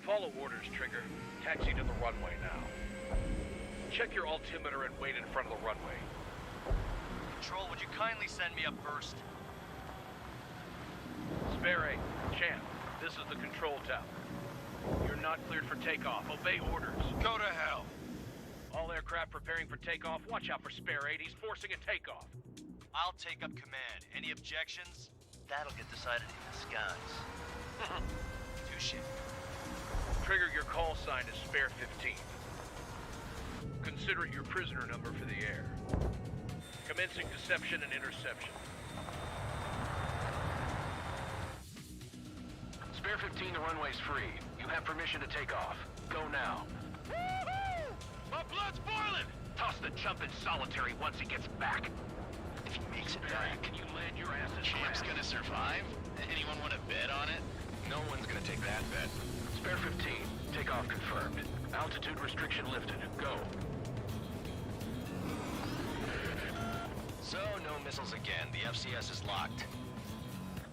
Follow orders, Trigger. Taxi to the runway now. Check your altimeter and wait in front of the runway. Control, would you kindly send me up first? Spare 8, Champ, this is the control tower. You're not cleared for takeoff. Obey orders. Go to hell. All aircraft preparing for takeoff. Watch out for Spare 8. He's forcing a takeoff. I'll take up command. Any objections? That'll get decided in the skies. Touche. Trigger, your call sign is Spare 15. Consider it your prisoner number for the air. Commencing deception and interception. Spare 15, the runway's free. You have permission to take off. Go now. Woohoo! My blood's boiling! Toss the chump in solitary once he gets back. If he makes it back, can you land your ass in Champ's gonna survive? Anyone want to bet on it? No one's gonna take that bet. Spare 15, takeoff confirmed. Altitude restriction lifted. Go. So, no missiles again. The FCS is locked.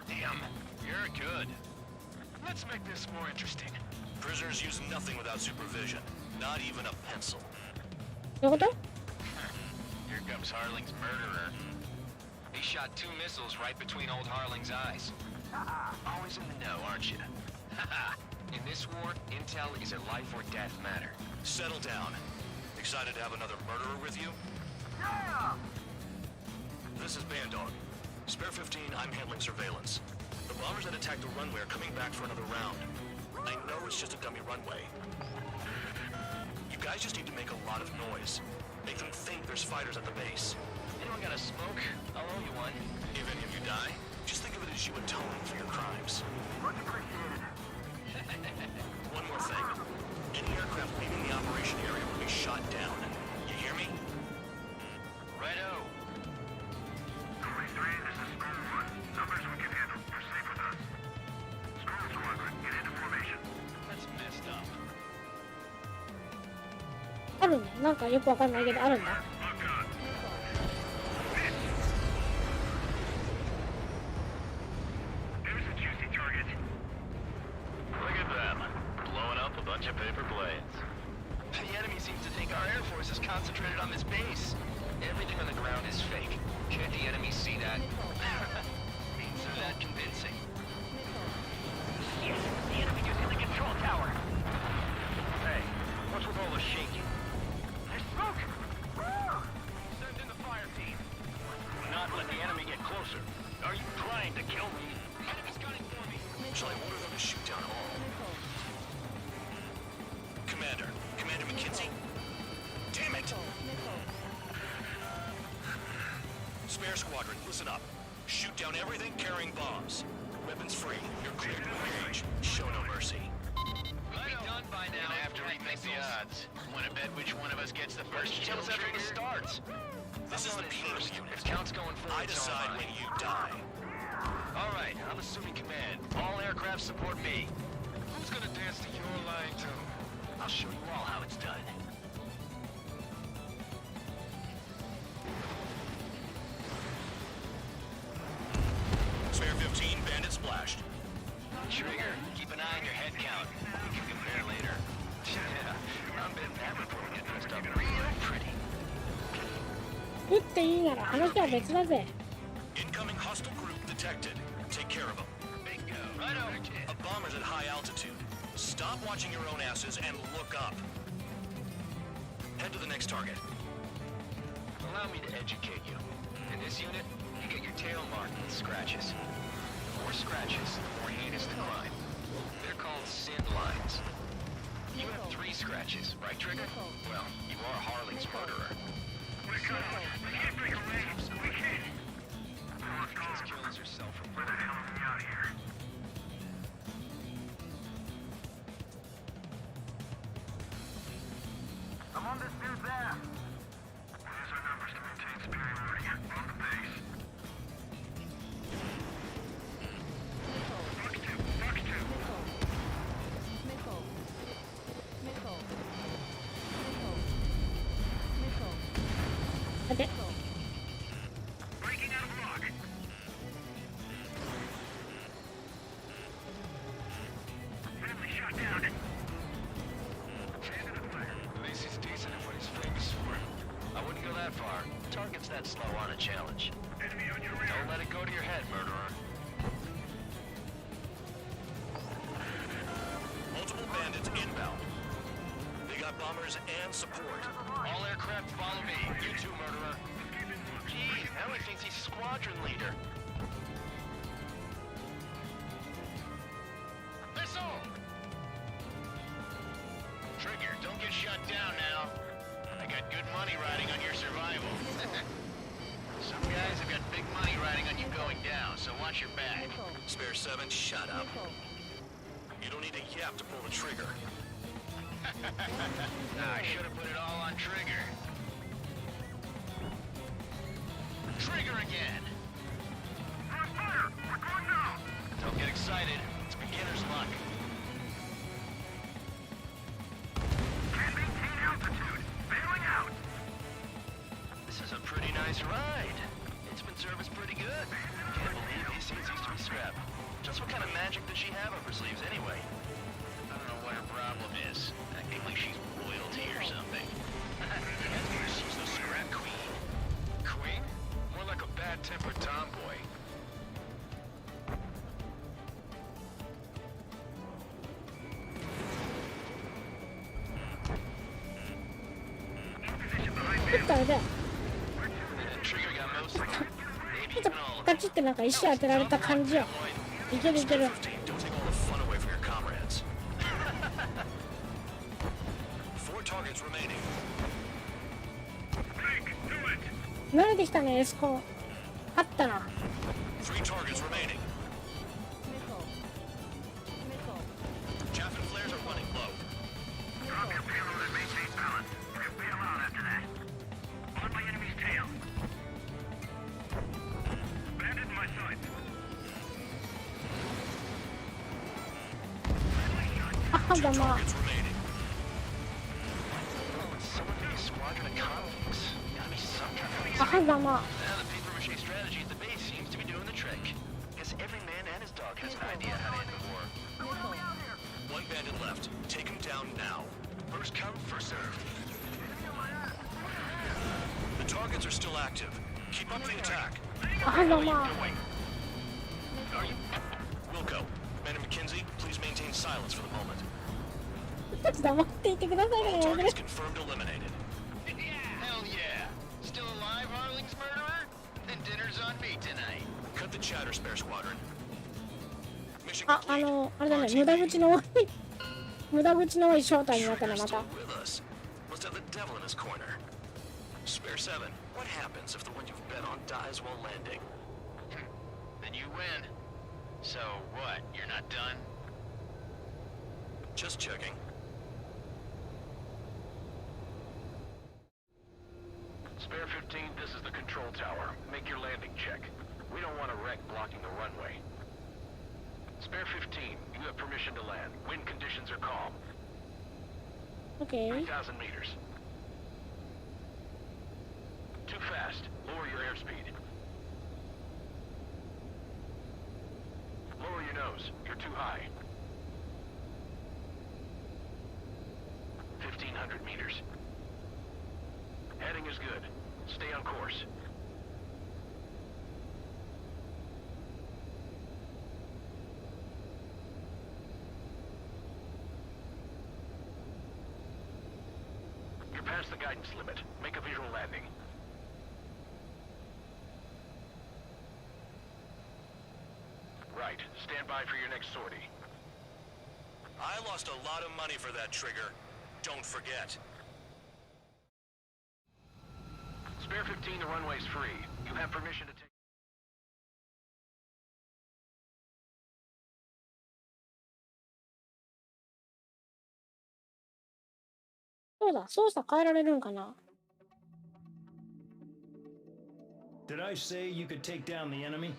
Damn. You're good. Let's make this more interesting. Prisoners use nothing without supervision. Not even a pencil. Here comes Harling's murderer. He shot 2 missiles right between old Harling's eyes. Always in the know, aren't you? In this war, intel is a life or death matter. Settle down. Excited to have another murderer with you? Yeah! This is Bandog. Spare 15, I'm handling surveillance. The bombers that attacked the runway are coming back for another round. I know it's just a dummy runway. You guys just need to make a lot of noise. Make them think there's fighters at the base. Anyone got a smoke? I'll owe you one. If any of you die, just think of it as you atoning for your crimes. Much appreciated. One more thing. Any aircraft leaving the operation area will be shot down. You hear me? Righto. 3, this is School 1. Numbers we can handle. Proceed with us. School Squadron, get into formation. That's messed up. あるね。なんかよくわかんないけどあるんだ。There's a juicy target. Look at them. Blowing up a bunch of paper planes. The enemy seems to think our Air Force is concentrated on this base. Everything on the ground is fake. Can't the enemy see that? Means they're that convincing. Yes, the enemy is in the control tower. Hey, what's with all the shaking? There's smoke! Send in the fire team. Not let the enemy get closer. Are you trying to kill me? Enemy's gunning for me. Shall I order them to shoot down all? Squadron, listen up. Shoot down everything carrying bombs. Weapons free. You're clear to engage. Show no mercy. We'll be done by now. Gonna have to rethink the odds. Want to bet which one of us gets the first kill after it starts? This is the P.O.'s unit. If count's going forward, I decide when you die. All right, I'm assuming command. All aircraft support me. Who's gonna dance to your line too? I'll show you all how it's done. Spare 15, bandit splashed. Trigger, keep an eye on your head count. We can compare later. Yeah, I'm betting that report get dressed up real pretty. 撃っていいなら話は別だぜ。 Incoming hostile group detected. Take care of them. Bingo. Righto. A bomber's at high altitude. Stop watching your own asses and look up. Head to the next target. Allow me to educate you. In this unit, you get your tail marked with scratches. The more scratches, the more heinous the crime. They're called sin lines. You have 3 scratches, right, Trigger? Well, you are Harley's murderer. We can't break away. We can't. Just kills herself from Where the hell are we out here? I'm on this dude's ass. Use our numbers to maintain superiority on the base. Fox 2, Fox 2. Okay. Breaking out of lock. Friendly shot down. Standing up fire. At least he's decent at what he's famous for. I wouldn't go that far. Targets that slow aren't a challenge. Enemy on your rear. Don't let it go to your head, murderer. Multiple bandits inbound. They got bombers and support. All aircraft follow me. You too, murderer. Gee, now he thinks he's squadron leader. Missile! Trigger, don't get shut down now. I got good money riding on your survival. Some guys have got big money riding on you going down, so watch your back. Spare 7, shut up. You don't need a yap to pull the trigger. I should have put it all on Trigger. Trigger again! On fire! We're going now! Don't get excited. It's beginner's luck. Can't maintain altitude. Bailing out. This is a pretty nice ride. It's been serviced pretty good. Can't believe these seats used to be scrapped. Just what kind of magic does she have up her sleeves anyway? I don't know what her problem is. Acting like she's royalty or something. She's the scrap queen. Queen? More like a bad-tempered tomboy. Trigger got most of them. Maybe even all of them. ガチってなんか石当てられた感じや。いけるいける。 Don't take all the fun away from your comrades. 4 targets remaining. 慣れてきたね、エスコン。あったな。 3 targets remaining. Chaff and flares are running low. Drop your payload and maintain balance. We'll bail out after that. On my enemy's tail. Bandit in my sights. あはざま。 Targets remaining. Someone in the squadron of convicts. Gotta be some kind of あはざま。 Now the paper mache strategy at the base seems to be doing the trick. Guess every man and his dog has an idea how to end the war. 1 bandit left. Take him down now. First come, first serve. The targets are still active. Keep up the attack. あはざま。 Wilco, Man and McKinsey, please maintain silence for the moment. 黙っていてください All ね。 targets confirmed eliminated. Hell yeah! Still alive, Harling's murderer? Then dinner's on me tonight. Cut the chatter, Spare Squadron. Mission あ、complete. あれだね、無駄口の多い、無駄口の多い正体になったね、ま Trigger's た。 still with us. Must have the devil in his corner. Spare 7, what happens if the one you've bet on dies while landing? Then you win. So what, you're not done? Just checking. Spare 15, this is the control tower. Make your landing check. We don't want a wreck blocking the runway. Spare 15, you have permission to land. Wind conditions are calm. Okay. 3,000 meters. Too fast. Lower your airspeed. Lower your nose. You're too high. 1,500 meters. Heading is good. Stay on course. You're past the guidance limit. Make a visual landing. Right. Stand by for your next sortie. I lost a lot of money for that trigger. Don't forget. Spare 15, the runway's free. You have permission to take... そうだ、操作変えられるんかな。 Did I say you could take down the enemy?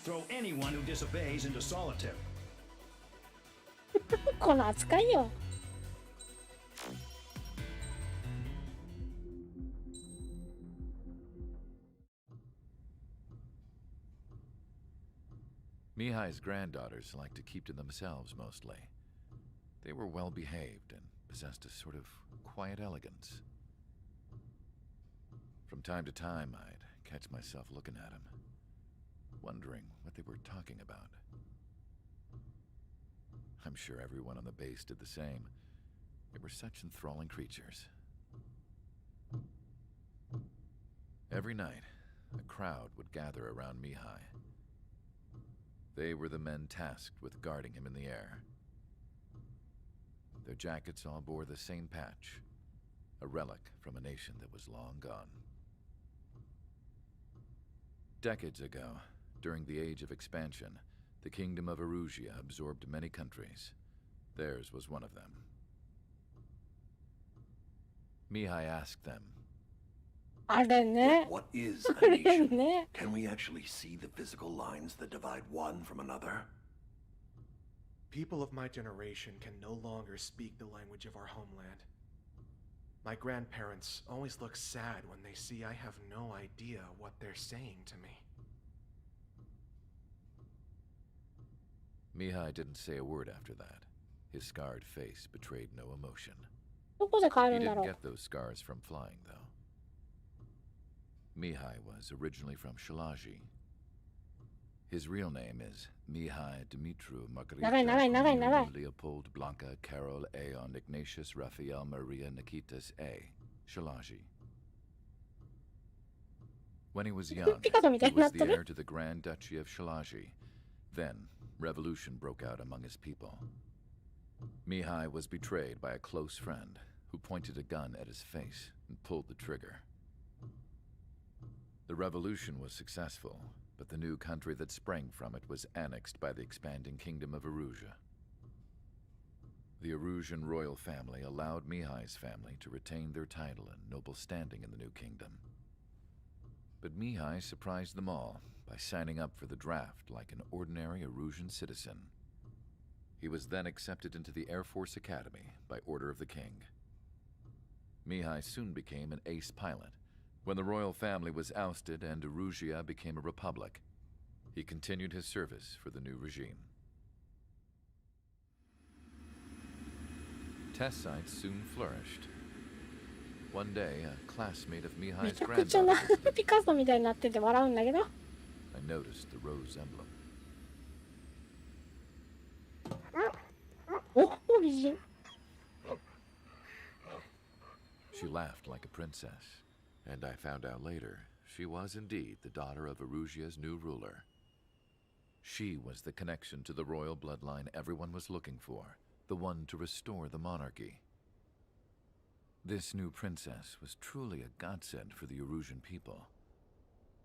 Throw anyone who disobeys into solitary. この扱いよ。Mihai's granddaughters liked to keep to themselves mostly. They were well behaved and possessed a sort of quiet elegance. From time to time, I'd catch myself looking at them, wondering what they were talking about. I'm sure everyone on the base did the same. They were such enthralling creatures. Every night, a crowd would gather around Mihai. They were the men tasked with guarding him in the air. Their jackets all bore the same patch, a relic from a nation that was long gone. Decades ago, during the Age of Expansion, the Kingdom of Erusia absorbed many countries. Theirs was one of them. Mihai asked them, What is a nation? Can we actually see the physical lines that divide one from another? People of my generation can no longer speak the language of our homeland. My grandparents always look sad when they see I have no idea what they're saying to me. Mihai didn't say a word after that. His scarred face betrayed no emotion. He didn't get those scars from flying, though. Mihai was originally from Shalaji. His real name is Mihai Dimitru Margarita Leopold Blanca Carol Aeon Ignatius Raphael Maria Nikitas A. Shalaji. When he was young, he was the heir to the Grand Duchy of Shalaji. Then, revolution broke out among his people. Mihai was betrayed by a close friend who pointed a gun at his face and pulled the trigger. The revolution was successful, but the new country that sprang from it was annexed by the expanding Kingdom of Erusia. The Erusian royal family allowed Mihai's family to retain their title and noble standing in the new kingdom. But Mihai surprised them all by signing up for the draft like an ordinary Erusian citizen. He was then accepted into the Air Force Academy by order of the king. Mihai soon became an ace pilot. When the royal family was ousted and Erusia became a republic, he continued his service for the new regime. Test sites soon flourished. One day, a classmate of Mihai's granddaughter I noticed the rose emblem. She laughed like a princess. And I found out later, she was indeed the daughter of Erusia's new ruler. She was the connection to the royal bloodline everyone was looking for, the one to restore the monarchy. This new princess was truly a godsend for the Erusian people.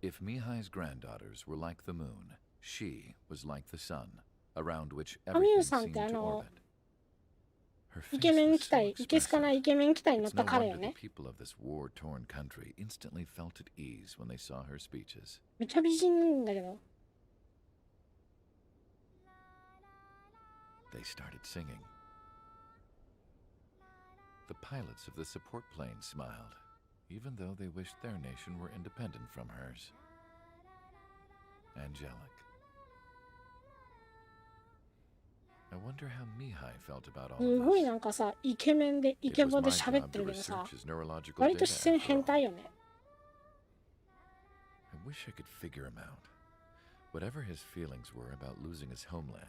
If Mihai's granddaughters were like the moon, she was like the sun, around which everything seemed to orbit. Her face was so expressive. It's no wonder the people of this war-torn country instantly felt at ease when they saw her speeches. めっちゃ美人だけど。They started singing. The pilots of the support plane smiled, even though they wished their nation were independent from hers. Angelic. I wonder how Mihai felt about all す of ごい this. なんかさ、イケメンでイケ It ボ was で my 喋っ job て to るけどさ、 research his neurological 割と data 自然 after 変 all. 態よね。I wish I could figure him out. Whatever his feelings were about losing his homeland,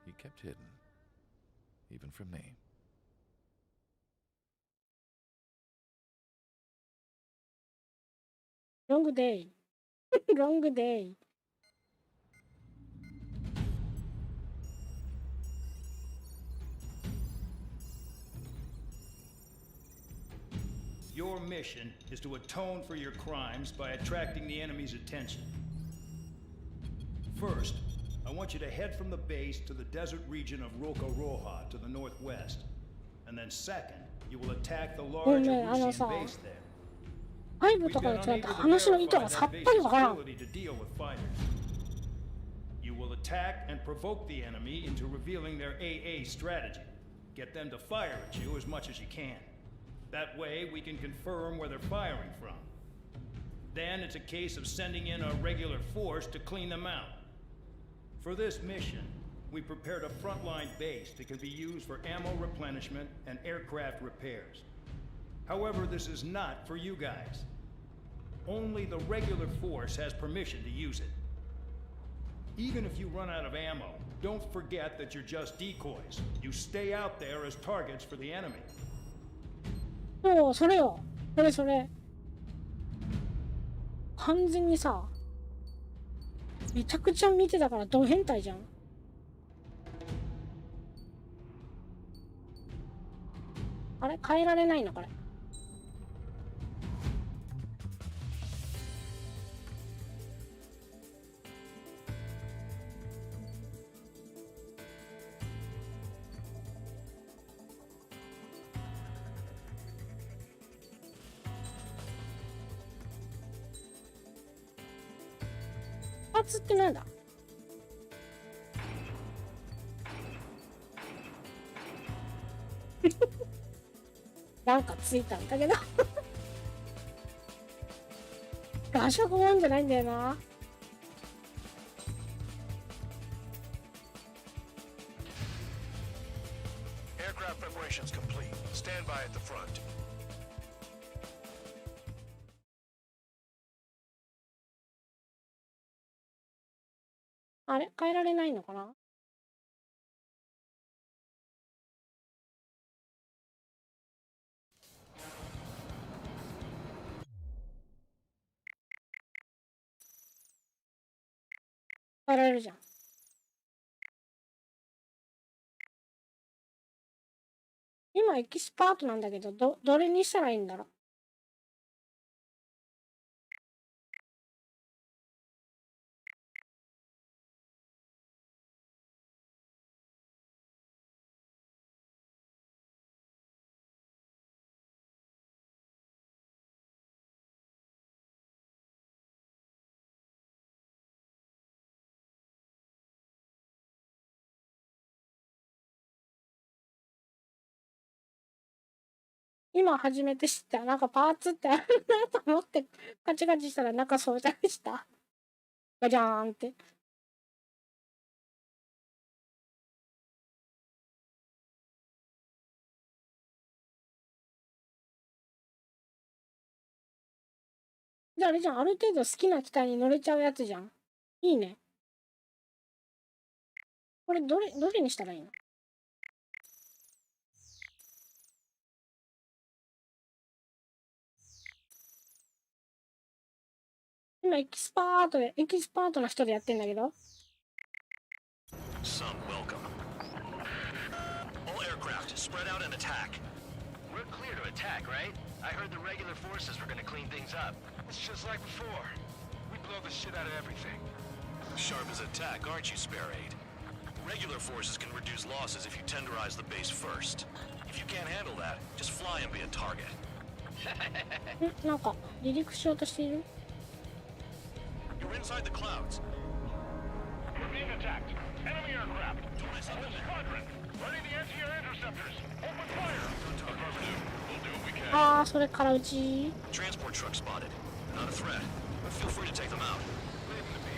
he kept hidden, even from me. Long day. Long day. Your mission is to atone for your crimes by attracting the enemy's attention. First, I want you to head from the base to the desert region of Roca-Roja to the northwest. And then second, you will attack the large Erusian base there. 5とかで違って話の意図がさっぱりわからん。 You will attack and provoke the enemy into revealing their AA strategy. Get them to fire at you as much as you can. That way, we can confirm where they're firing from. Then it's a case of sending in a regular force to clean them out. For this mission, we prepared a frontline base that can be used for ammo replenishment and aircraft repairs. However, this is not for you guys. Only the regular force has permission to use it. Even if you run out of ammo, don't forget that you're just decoys. You stay out there as targets for the enemy. そう、それよ。それ。完全にさ、めちゃくちゃ見てたからド変態じゃん。あれ変えられないのこれ。パーツってなんだ？なんかついたんだけど画色もんじゃないんだよな。Aircraft preparations complete. Stand by at the front. あれ変えられないのかな？変えられるじゃん。今エキスパートなんだけど、どれにしたらいいんだろう。今初めて知った。なんかパーツってあるなと思ってカチカチしたら中装着した。ガジャーンって。じゃああれじゃん。ある程度好きな機体に乗れちゃうやつじゃん。いいね。これどれにしたらいいの？今エキスパートの人でやってんだけど。Some welcome. All aircraft spread out and attack. We're clear. here to attack, right? I heard the regular forces were gonna clean things up. It's just like before. We blow the shit out of everything. Sharp as attack, aren't you, Spare 8? Regular forces can reduce losses if you tenderize the base first. If you can't handle that, just fly and be a target. なんか離陸しようとしている。 You're inside the clouds. We're being attacked. Enemy aircraft. Whole squadron. Ready the anti-air interceptors. Open fire. Affirmative. We'll do what we can. ああ、それからうち。 Transport truck spotted. Not a threat, but feel free to take them out. Leave them to me.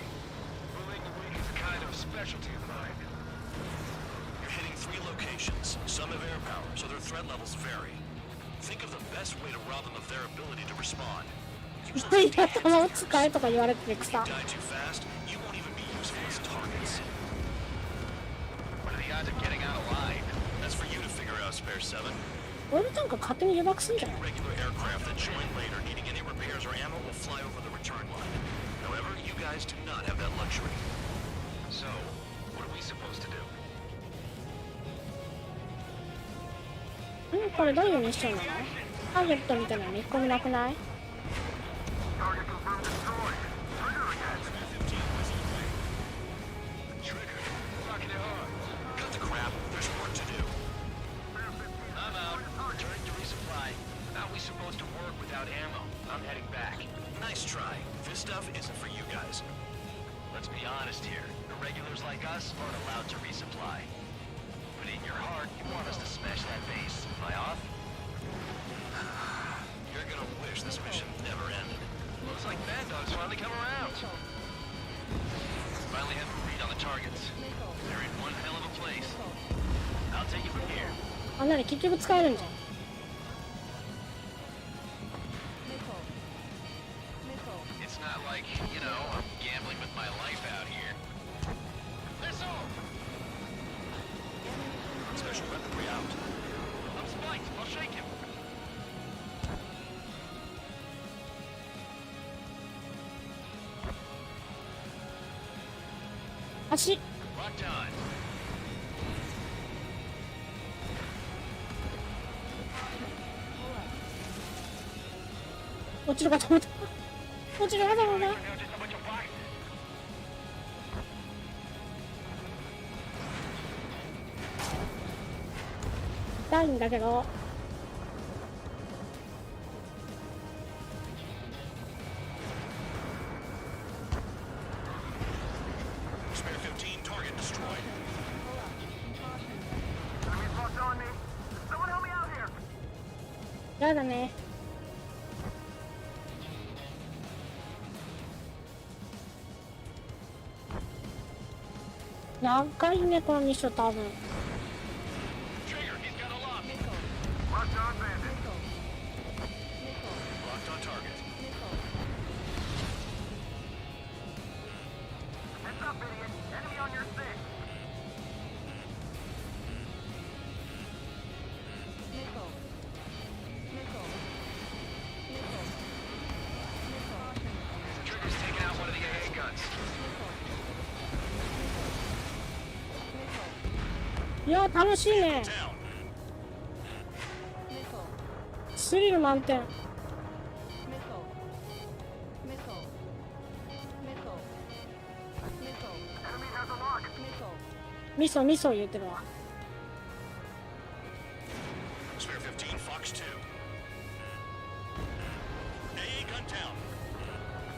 Bullying the weak is a kind of specialty of mine. You're hitting 3 locations. Some have air power, so their threat levels vary. Think of the best way to rob them of their ability to respond. いや、頭を使えとか言われてるくさ。 Die too fast, you won't even be useful as targets. What are the odds of getting out alive? That's for you to figure out, Spare 7. オイルタンク勝手に誘爆すんじゃない？ Regular aircraft that join later needing any repairs or ammo will fly over the return line. However, you guys do not have that luxury. So, what are we supposed to do? これどういうミッションなの？ターゲットみたいなの見込みなくない？ Target confirmed destroyed. Trigger again. Trigger. Rocking it hard. Cut the crap, there's work to do. I'm out. Returning to resupply. How are we supposed to work without ammo? I'm heading back. Nice try. This stuff isn't for you guys. Let's be honest here. The regulars like us aren't allowed to resupply. But in your heart, you want us to smash that base. Am I off? You're gonna wish this mission never ended. Looks like Bad Dog's finally come around. Finally have a read on the targets. They're in one hell of a place. I'll take it from here. あんなに結局使えるんじゃん。 It's not like, you know, I'm gambling with my life out here. Missile! Special weaponry out. I'm spiked. I'll shake him. 足。 Locked on. 落ちるかと思った。落ちるかと思った。痛いんだけど。 Spare 15, target destroyed. Enemies locked on me. Someone help me out here. やだね。長いね、このミッション多分。 Trigger, he's got a lock. Locked on bandit. Locked on target. Heads up, idiot. Enemy on your six. Trigger's taking out one of the AA guns. いや、楽しいね。 Down. スリル満点。 Enemy has a lock. ミソミソ言ってるわ。 Spare 15, Fox 2. AA gun down.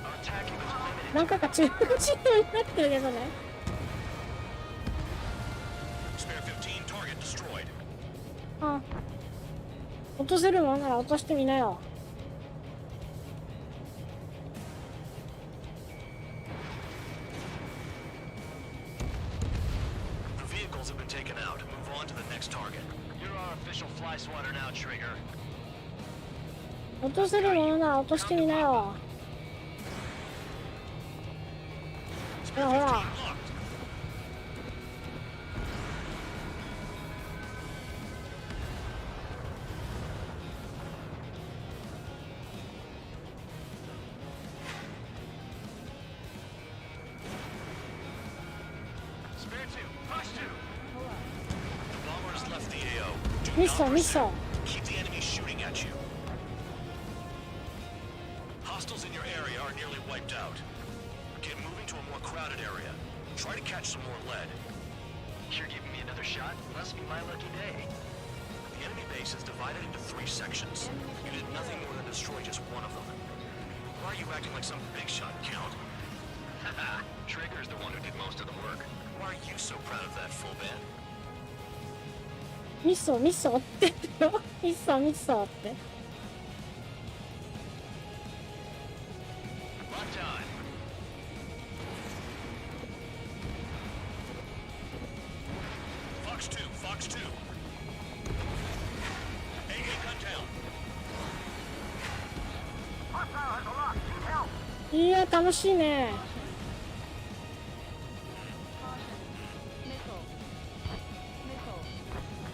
Our attacking was limited. 何回か中国人になってるけどね。 Spare 15, target destroyed. あ、落とせるもんなら落としてみなよ。 The vehicles have been taken out. Move on to the next target. You're our official fly swatter now, Trigger. 落とせるものなら落としてみなよ。ほらほら。 Spare 2, Fox 2. The bombers left the AO. Do ミ not ソミ pursue. ソ。 Keep the enemy shooting at Hostiles in your area are nearly wiped out. Get moving to a more crowded area. Try to catch some more lead. You're giving me another shot? Must be my lucky day. The enemy base is divided into 3 sections. You did nothing more than destroy just one of them. Why are you acting like some big shot, Count? Haha, Trigger's the one who did most of the work. Why are you so proud of that, full band? ミソミソって言ってよ。ミソミソって。Lock time. Fox 2, Fox 2. AA gun down. Hostile has a lock. Need help. いや楽しいね。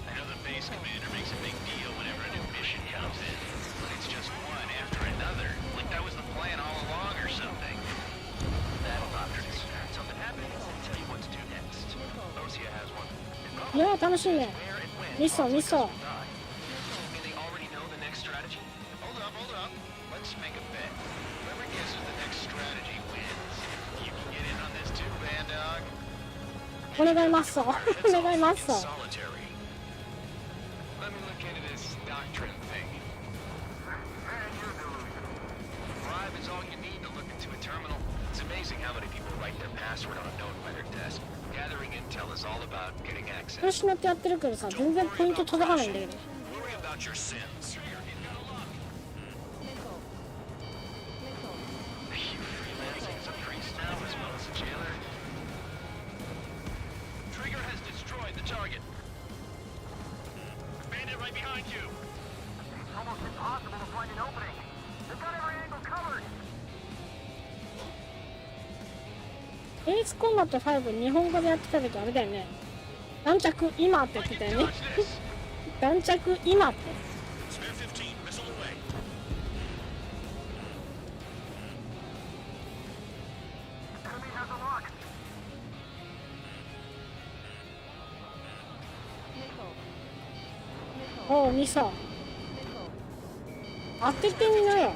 I know the base commander makes a big deal whenever a new mission comes in, but it's just one after another. Like that was the plan all along or something. Battle doctrines. Something happens, they tell you what to do next. Osea has one. いや楽しいね。ミソミソ。 I mean, they already know the next strategy? Hold up, hold up. Let's make a bet. Whoever guesses the next strategy wins. You can get in on this too, Band Dog. お願いマッソ。お願いマッソ。 Solitary. Let me look into this doctrine thing. Bribe is all you need to look into a terminal. It's amazing how many people write their password on a note by their desk. Gathering intel is all about getting 調 access. 子乗ってやってるけどさ、全然ポイント届かないんだけど。 Worry about your sins. Are you freelancing as a priest now as well as a jailer? Trigger has destroyed the target. Bandit right behind you. It's almost impossible to find an opening. They've got every angle covered. エースコンバット5日本語でやってた時あれだよね。弾着今って言ってたよね。弾着今って。 Spare 15, missile away. Enemy has a lock. おうミソ。当ててみなよ。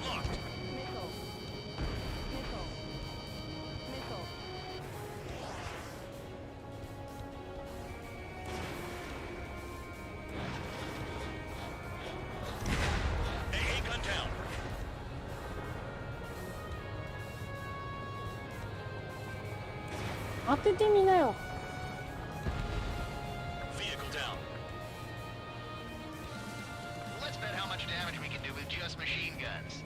AA gun down. 当ててみなよ。 Vehicle down. Let's bet how much damage we can do with just machine guns.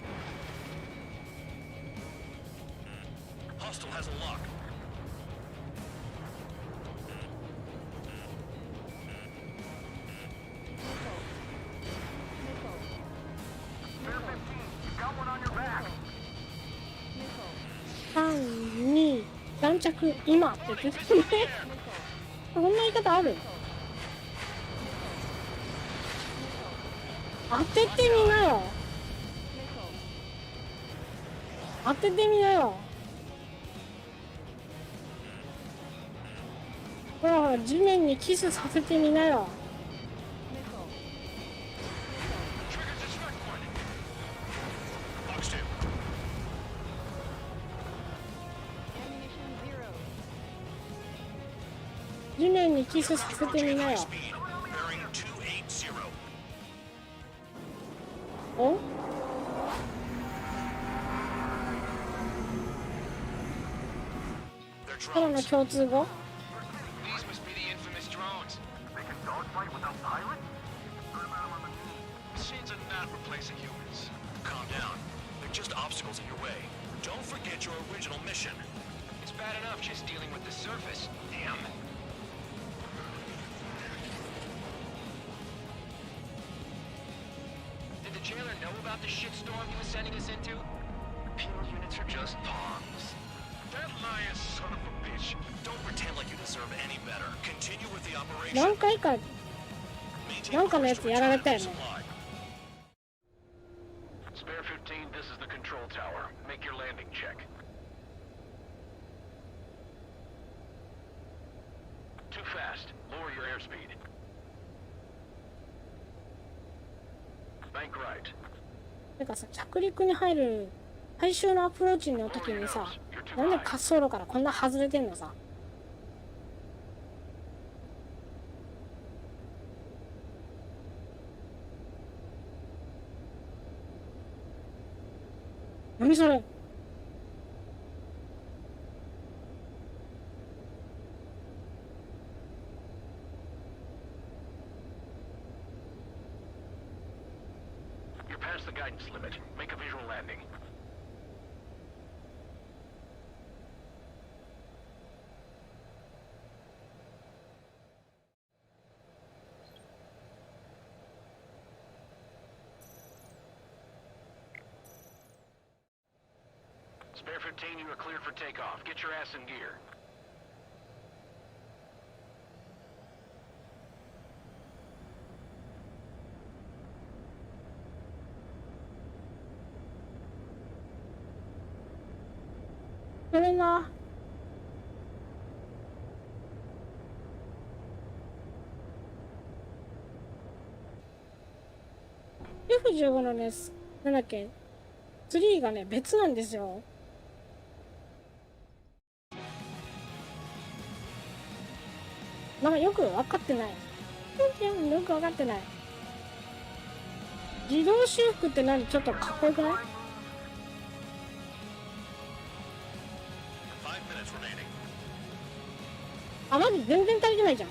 Hostile has a lock. Spare 15. You've got one on your back. 3、2、弾着今って言ってたね。そんな言い方ある？当ててみなよ。当ててみなよ。ほらほら地面にキスさせてみなよ。 Fox 2. 地面にキスさせてみなよ。 Speed. Bearing 280. お？ They're ただの drones. 共通語？ These must be the infamous drones. They can dogfight without pilots? Machines are not replacing humans. Calm down. They're just obstacles in your way. Don't forget your original mission. It's bad enough just dealing with the surface. Damn. Did the jailer know about the shitstorm he was sending us into? Penal units are just pawns. That lying son of a bitch. Don't pretend like you deserve any better. Continue with the operation. 何回か Maintain なんかのや course つ to やられ return た to よね。 supply. Spare 15, this is the control tower. Make your landing check. Too fast. Lower your airspeed. Bank right. てかさ着陸に入る最終のアプローチの時にさ、なんで滑走路からこんな外れてんのさ。何それ。You're past the guidance limit. Make a visual landing. Spare 15, you are cleared for takeoff. Get your ass in gear. Lena. F15 のね、なんだっけ、ツリーがね、別なんですよ。なんかよく分かってない。よく分かってない。自動修復って何？ちょっとかっこよくない？あ、マジ全然足りてないじゃん。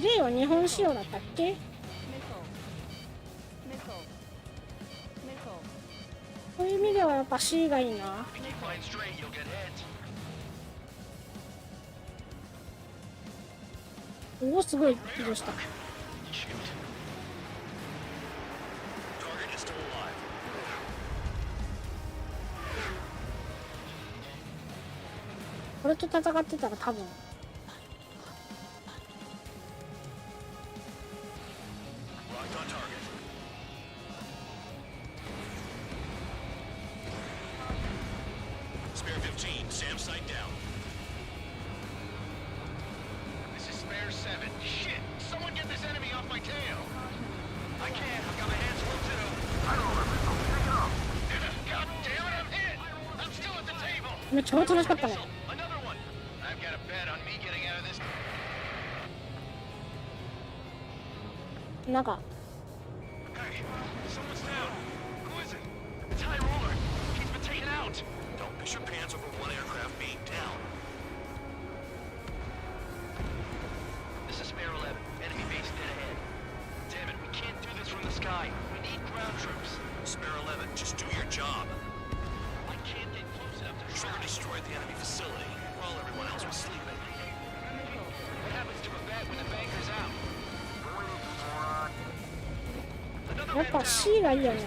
J は日本仕様だったっけ？そういう意味ではやっぱ C がいいな。おお、すごい移動した。これと戦ってたら多分超楽しかったね。なんかやっぱ C がいいよね。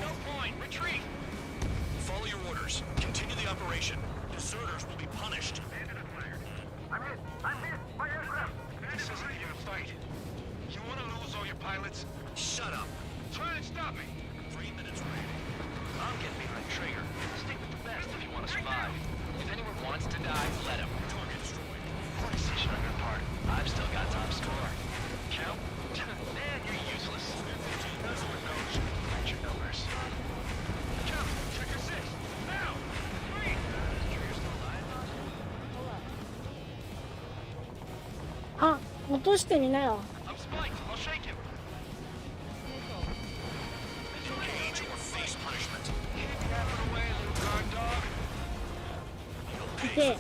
あ、落としてみなよ。で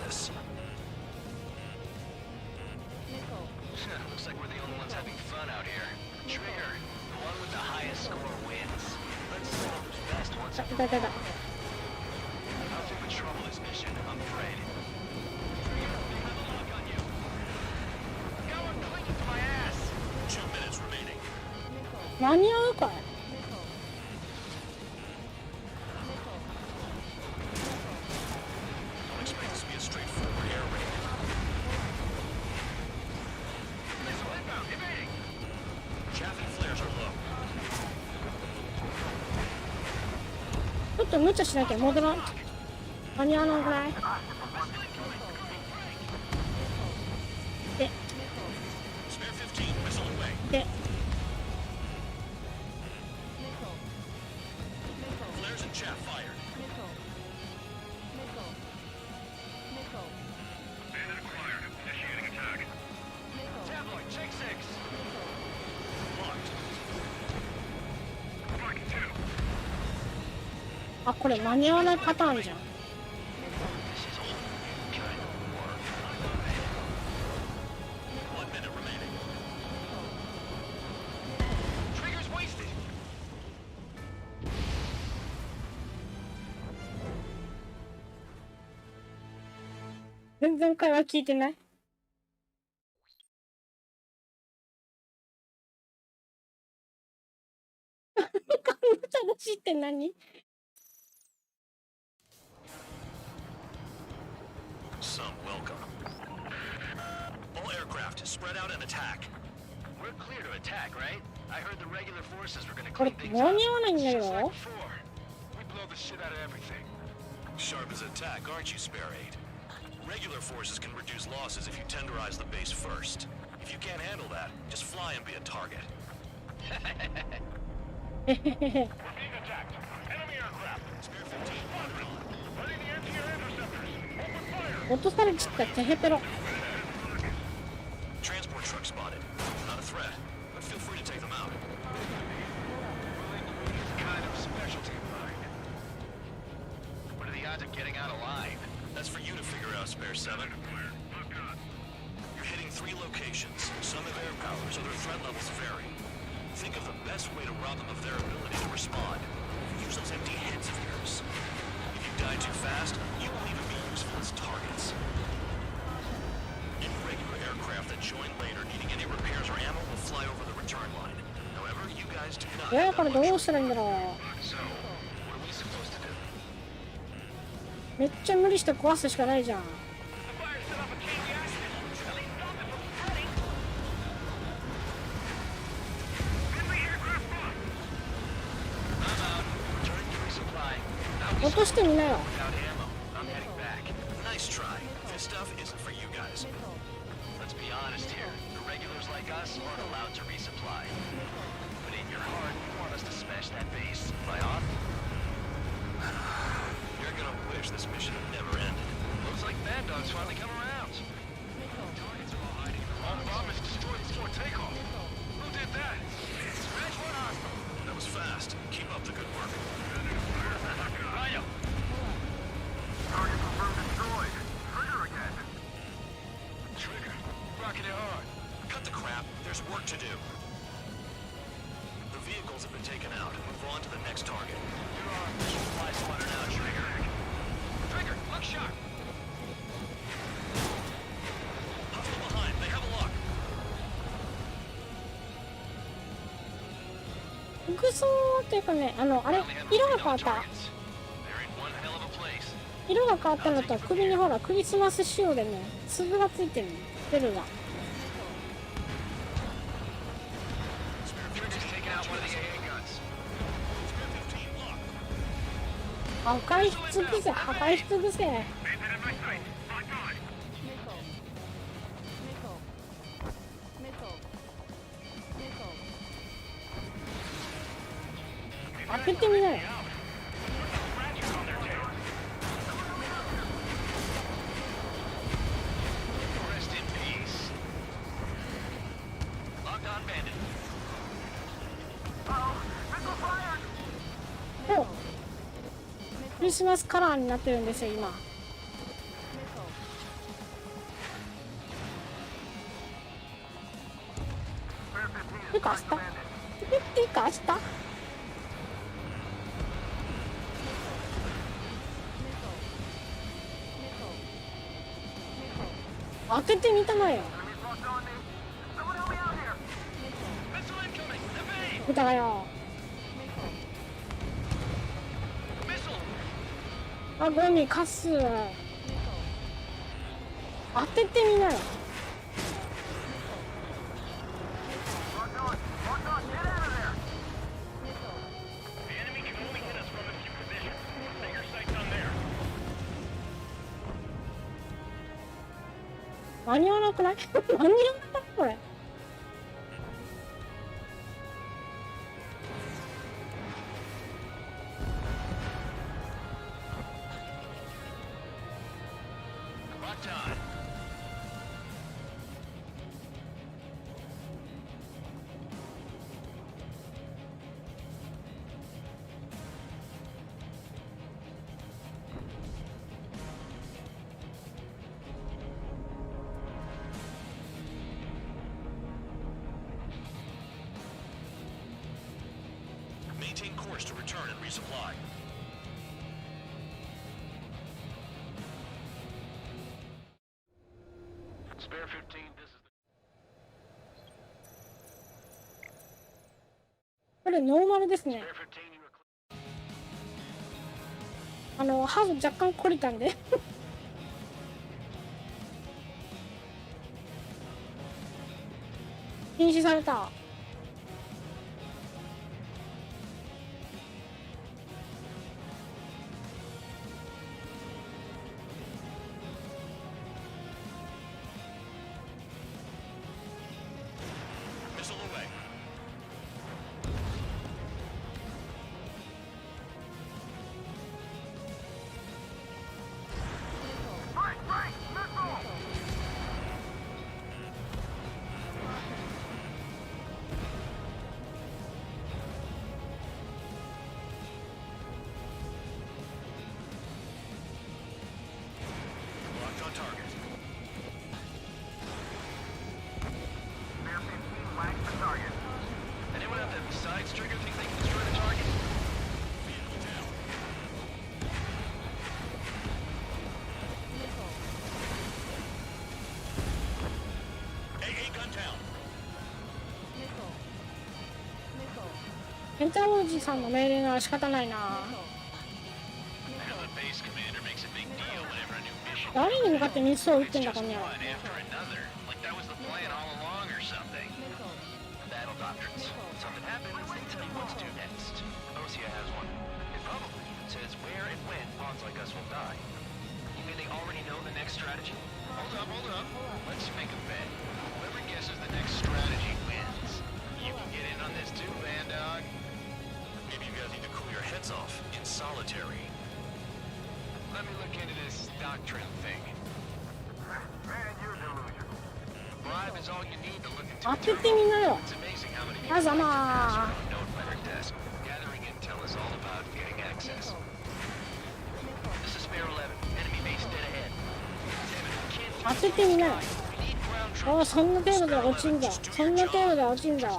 だだだ。間に合うかい？ちょっと無茶しなきゃ戻らん。間に合わないぐらい。で Spare 15, missile away. で Flares and chaff fired. Bandit acquired. Initiating attack. Tabloid, check 6. Locked. Mark 2. あ、これ間に合わないパターンじゃん。全然会話聞いてない。楽しいって何？ Some welcome. All aircraft spread out and attack. We're clear to attack, right? I heard the regular forces were gonna これ clean things 間 up. に合わないんだけど。 We blow the shit out of everything. Sharp as attack, aren't you, Spare 8? Regular forces can reduce losses if you tenderize the base first. If you can't handle that, just fly and be a target. We're being attacked. Enemy aircraft. Spare 15, order on. Ready the anti-air interceptors. Open fire. 落とされちったテヘペロ。 Transport truck spotted. Not a threat, but feel free to take them out. Kind of specialty of mine. What are the odds of getting out alive? That's for you to figure out, Spare 7. You're hitting 3 locations. Some have air power, so their threat levels vary. Think of the best way to rob them of their ability to respond. Use those empty heads of yours. If you die too fast, you won't even be useful as targets. Irregular aircraft that join later needing any repairs or ammo will fly over the return line. However, you guys do not have これ that どう luxury. したらいいんだろ So, what are we supposed to do? う。めっちゃ無理して壊すしかないじゃん。 The fire set off a chain reaction. At least stop it from spreading. Enemy aircraft spot. I'm out. Returning to resupply. 落としてみなよ。 Without ammo. I'm heading back. Nice try. This stuff isn't for you guys. Let's be honest here. Irregulars like us aren't allowed to resupply. But in your heart, you want us to smash that base. Am I off? You're gonna wish this mission had never ended. Looks like Bad Dog's finally come around. Targets are all hiding. All bomb is destroyed before takeoff. Who did that? Smash one hostile. That was fast. Keep up the good work. Rhino! Target confirmed destroyed. Trigger again. Trigger. Rocking it hard. Cut the crap. There's work to do. The vehicles have been taken out. Move on to the next target. You're on supply spotter now, Trigger. Trigger, look sharp! Hostile behind. They have a lock. 服装っていうかね、あれ、色が変わった。 They're in one hell of a place. 色が変わったのと、首にほら、クリスマス仕様でね、粒がついてるの。ベルが。 Trigger's taking out one of the AA guns. Spare 15 lock. 破壊し尽くせ、破壊し尽くせ。 Bandit in my sight. Locked on. 開けてみなよ。 Scratches on their tail. Rest in peace. Locked on Bandit. Missile fired! おクリスマスカラーになってるんですよ、今。てか、明日てか、明日開けてみたまえよ。 Enemies locked on me. Someone help me out here! Missile incoming! Evade! 見たかよ。 Missile! あ、ゴミ、カス。当ててみなよ。 Locked on! Locked on! Get out of there! The enemy can only hit us from a few positions. Set your sights on there. 間に合わなくない？間に合わないこれ。Maintain course to return and resupply. Spare 15, this is これノーマルですね。ハード若干懲りたんで禁止された。エンターおじさんの命令なら仕方ないな。誰に向かってミスを打ってんだこんなの。off in solitary. Let me look into this doctrine thing. Man, you're delusional. Bribe is all you need to look into. It's amazing how many people like to pass around a note by their desk. Gathering intel is all about getting access. This is Spare 11. Enemy base dead ahead. 当ててみない。ああ、そんな程度で落ちんだ。そんな程度で落ちんだ。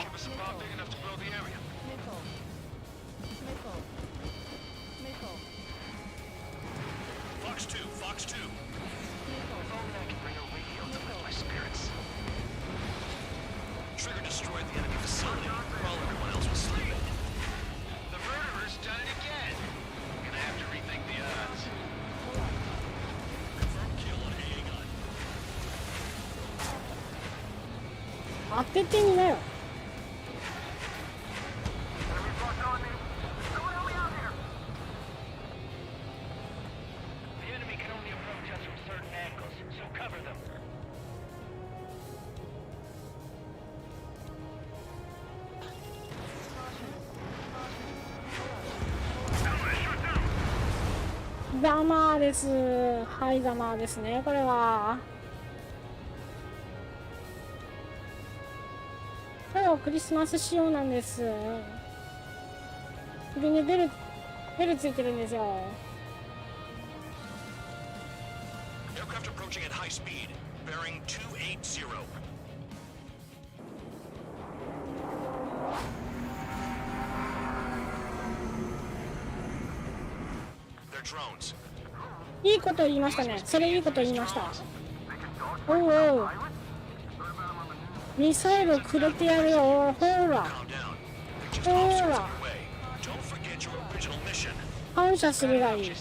当ててみなよ。ザマーです。はい、ザマーですね、これは。クリスマス仕様なんです。首にベルついてるんですよ。Aircraft approaching at high speed, bearing 280. They're drones. いいこと言いましたね。それいいこと言いました。おうおう。ミサイルくれてやるよ。ほら。ほら。感謝するがいい。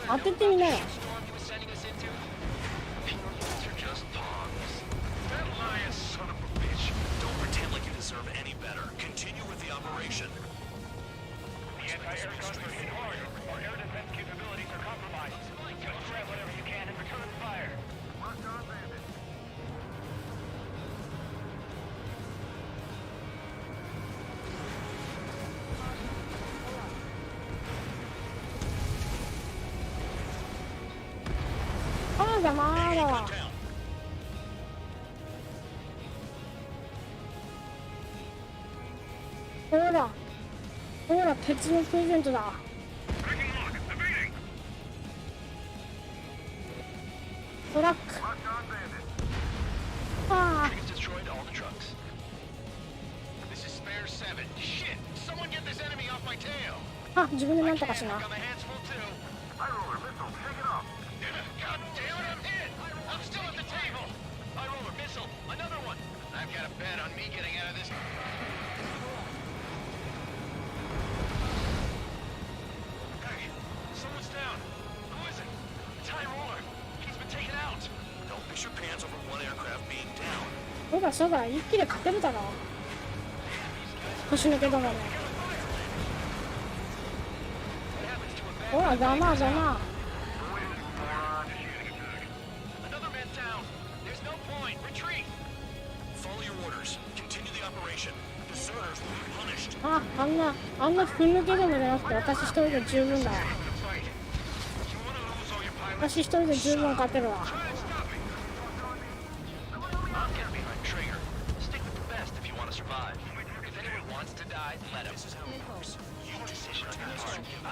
当ててみなよ。だまだわ。ほらほら、鉄のプレゼントだ。トラック。ああ。Destroyed all the trucks. This is spare 7. Shit! Someone get this enemy off my tail. あ、自分でなんとかしな。God damn it, I'm hit! I'm still at the table! High roller missile, another one! I've got a bet on me getting out of this. Hey, someone's down. Who is it? It's High Roller. He's been taken out. Don't piss your pants over one aircraft being down. そうだそうだ、一気で勝てるだろ。腰抜けどもね。ほら、ざまざま。Another man down. There's no point. Retreat. Follow your orders. Continue the operation. Deserters will be punished. あ、あんなふん抜けどもじゃなくて、私一人で十分だわ。私一人で十分勝てるわ。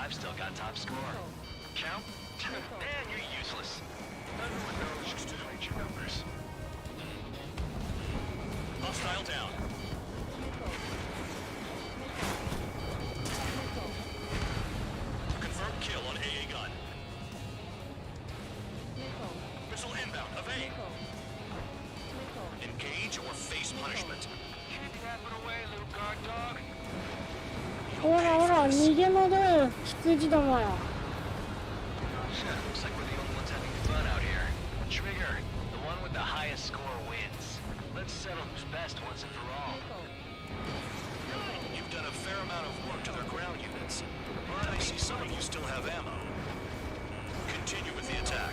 I've still got top score. Count? Man, you're useless. Everyone knows just to hate your numbers. Hostile down. Confirmed kill on AA gun. Missile inbound. Evade. Engage or face punishment. Keep yapping away, little guard dog. ほらほら、逃げ戻る羊どもよ。Shit, looks like we're the only ones having fun out here. Trigger, the one with the highest score wins. Let's settle who's best once and for all. You've done a fair amount of work to their ground units, but I see some of you still have ammo. Continue with the attack.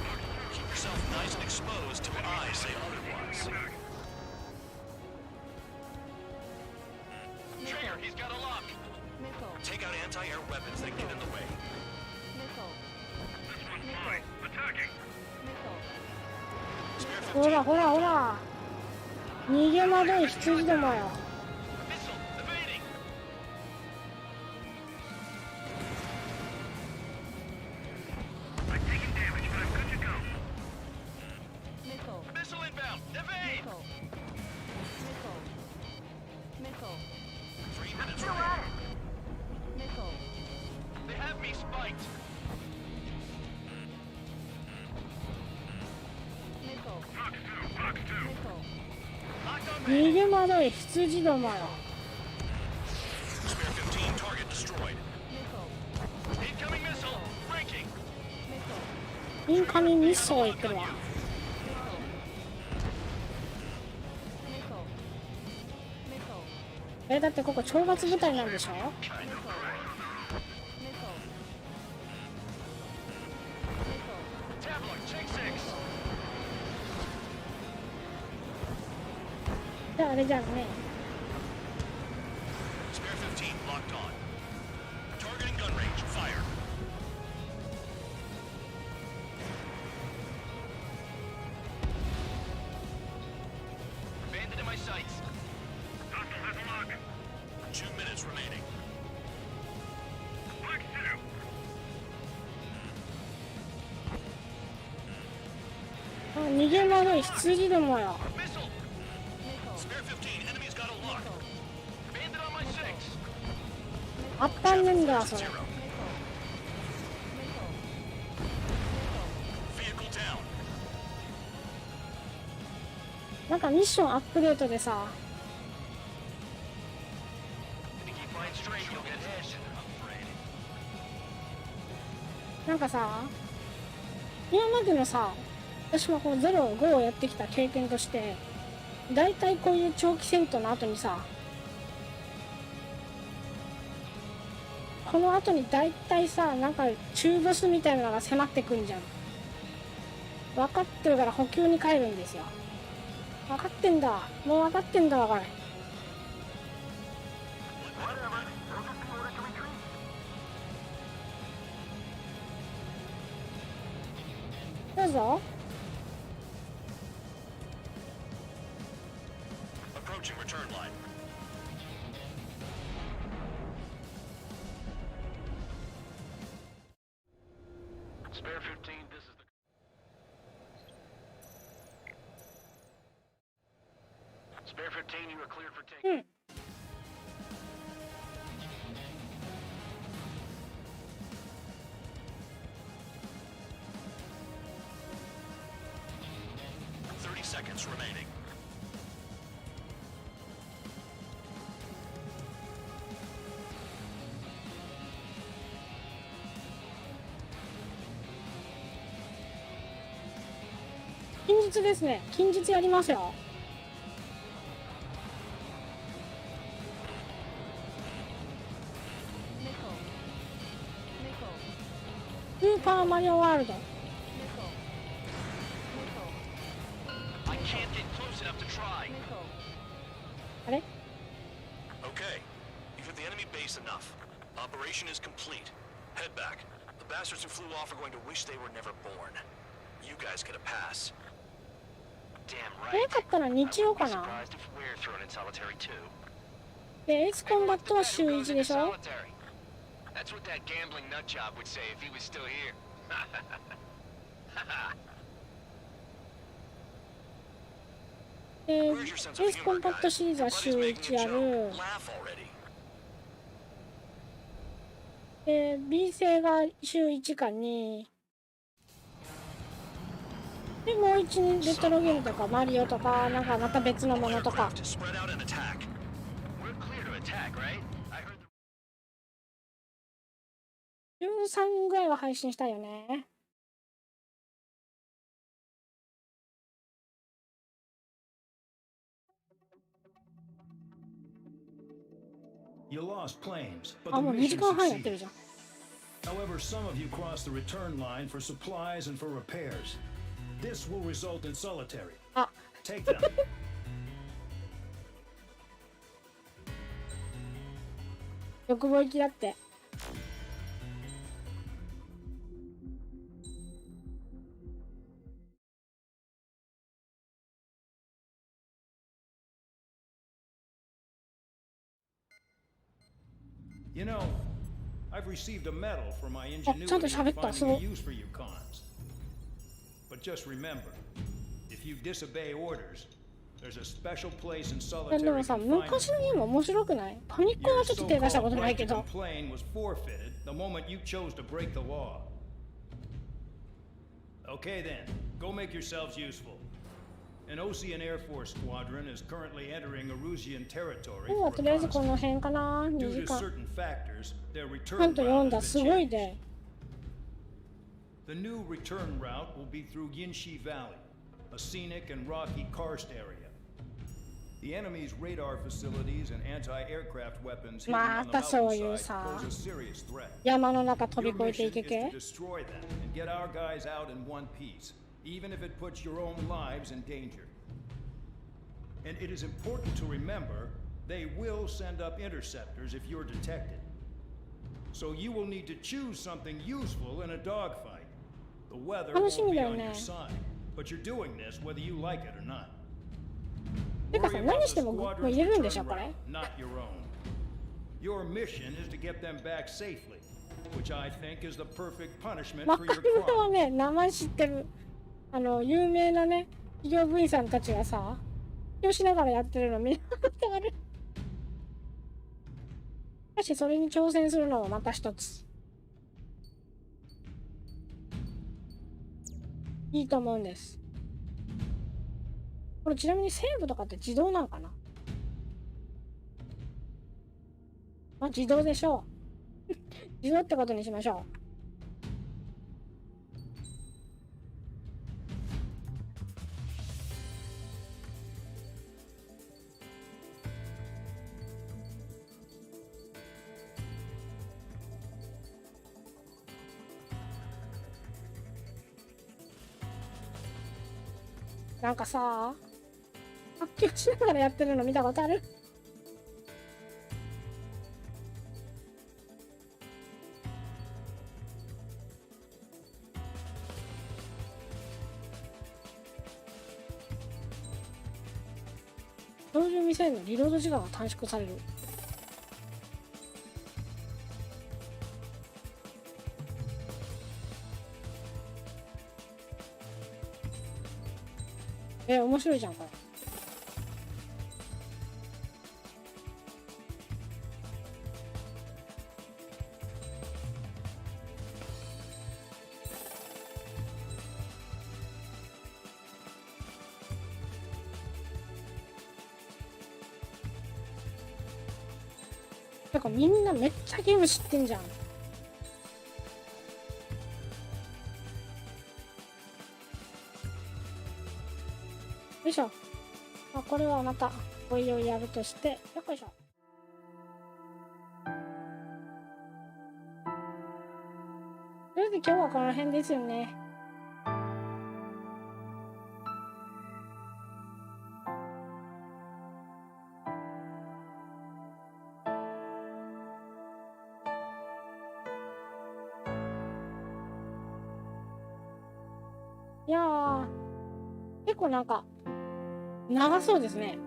Keep yourself nice and exposed till I say otherwise. Trigger, he's got a lock. Take out anti-air weapons that get in the way. Attacking. ほらほらほら、逃げ惑い羊どもよ。Missile inbound. Evade. 3 minutes remaining. They have me spiked. 逃げ惑い羊どもよ。 Spare 15 target destroyed. Incoming missile. Breaking. インカミミッソー言ってるわ。だってここ懲罰部隊なんでしょ。じゃああれじゃんね。 Spare 15 locked on. Targeting gun range. Fire. Bandit in my sights. 2 minutes remaining. あ、逃げ惑い羊どもよ。 Spare 15. Enemy's got a lock. Bandit on my 6. あったんねんだそれ。 Vehicle down. なんかミッションアップデートでさ、 If you keep flying straight, you'll get hit. なんかさ、今までのさ、私もこう0、5をやってきた経験として、だいたいこういう長期戦闘の後にさ、この後にだいたいさ、なんか中ボスみたいなのが迫ってくんじゃん。分かってるから補給に帰るんですよ。分かってんだ。もう分かってんだわ、これ。どうぞ。Spare 15, this is the... Spare 15, you are cleared for takeoff. 30 seconds remaining. .近日ですね。近日やりますよ。スーパーマリオワールド。あれ Okay, you've hit the enemy base enough. Operation is complete. Head back. The bastards who flew off are going to wish they were never born. You guys get a pass. Damn よ right. かったら日曜かな。 Surprised if we're thrown in solitary too. で、エースコンバットは週1でしょ。 That's what that gambling nut job would say if he was still here. で、エースコンバットシリーズは週1やる。で、B 製が週1か2。で、もう1にレトロゲームとかマリオとか、なんかまた別のものとか。13ぐらいは配信したいよね。You lost planes, but あ、 the もう2 mission 時間半やってる succeeded. じゃん。 However, some of you crossed the return line for supplies and for repairs. This will result in solitary. あ、 Take them. 欲望行きだって。You know, I've received a medal for my あ、ちゃんと ingenuity 喋 in った。す finding ご a い。 use for you cons. But just remember, if you disobey orders, there's a special place in で solitary もさ、 confinement. 昔のゲーム面白くない？パニックは Your ちょっと手出したこ so-called とない right け to ど。 complain was forfeited the moment you chose to break the law. Okay then, go make yourselves useful. An Ocean Air Force squadron is currently entering Erusian territory 今日は for とりあえず reconnaissance. この辺かな。2 Due 時 to 間。 certain factors, their ちゃ return んと読ん route だ。 has す been ごい changed. で。The new return route will be through Yinshi Valley, a scenic and rocky karst area. The enemy's radar facilities and anti-aircraft weapons hidden ま on the たそういう mountainside さ、 pose a serious threat. 山の中飛び Your 越えてい mission け is 系 to destroy them and get our guys out in one piece, even if it puts your own lives in danger. And it is important to remember, they will send up interceptors if you're detected. So you will need to choose something useful in a dogfight. The weather 楽し won't み be だよ on ね。 your side, but you're doing this whether you like it or not. てかさ、 Worry 何 about し the てももう squadron's 入れるんでしょ、 return これ。 route, not your own. Your mission is to get them back safely, which I think is the perfect punishment マ for カ your ルは crime. ね、名前知ってる。有名なね、企業部員さんたちがさ、発表しながらやってるの見たことある。しかし、それに挑戦するのもまた一つ。いいと思うんです。これちなみにセーブとかって自動なのかな？まあ自動でしょう。自動ってことにしましょう。なんかさ、発表しながらやってるの見たことある？標準ミサイルのリロード時間が短縮される。面白いじゃん、これ。なんかみんなめっちゃゲーム知ってんじゃん。よいしょ。これはまたおいおいやるとして、よいしょ。とりあえず今日はこの辺ですよね。いやー、結構なんか長そうですね。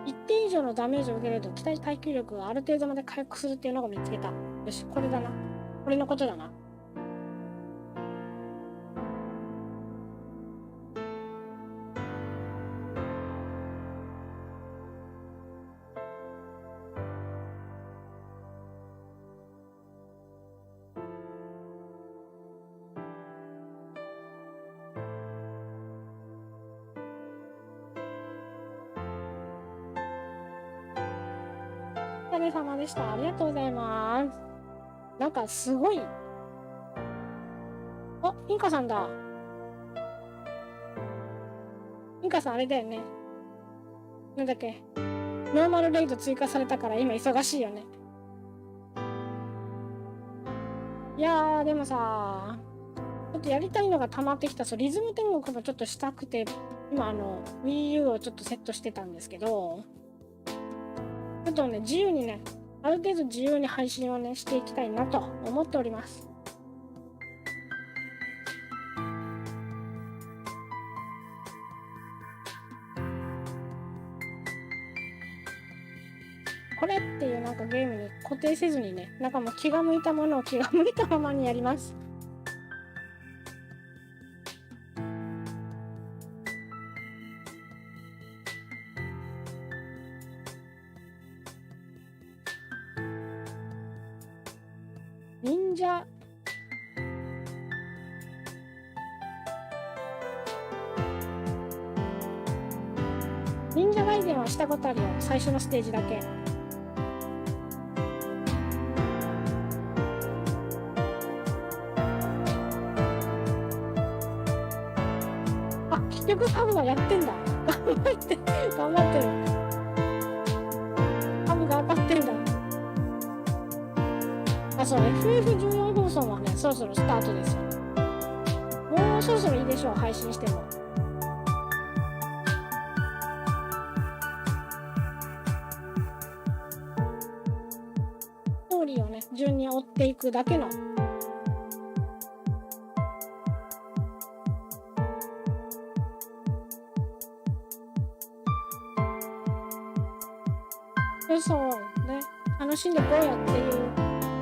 一定以上のダメージを受けると機体耐久力がある程度まで回復するっていうのを見つけた。よし、これだな。これのことだな。お疲れ様でした。ありがとうございます。なんかすごい。あ、インカさんだ。インカさんあれだよね。なんだっけ。ノーマルレイド追加されたから今忙しいよね。いやー、でもさ、ちょっとやりたいのが溜まってきた。そう、リズム天国もちょっとしたくて、今Wii U をちょっとセットしてたんですけど、ちょっとね、自由にね、ある程度自由に配信をね、していきたいなと思っております。これっていうなんかゲームに固定せずにね、なんかもう気が向いたものを気が向いたままにやります。忍者ガイデンはしたことあるよ。最初のステージだけ。あ、結局ハブはやってんだ。頑張ってる。ハブ頑張ってんだ。あ、そう、FF14 放送はね、そろそろスタートですよ。もうそろそろいいでしょう、配信しても。ストーリーをね、順に追っていくだけの。そうね、楽しんでこうやっていう。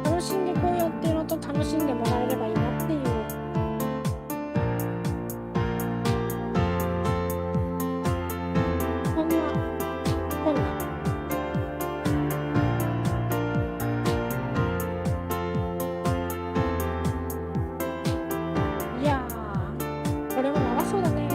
楽しんでこうやっていうのと楽しんでもらえればいいなっていう。こんな。いやー、これも長そうだね。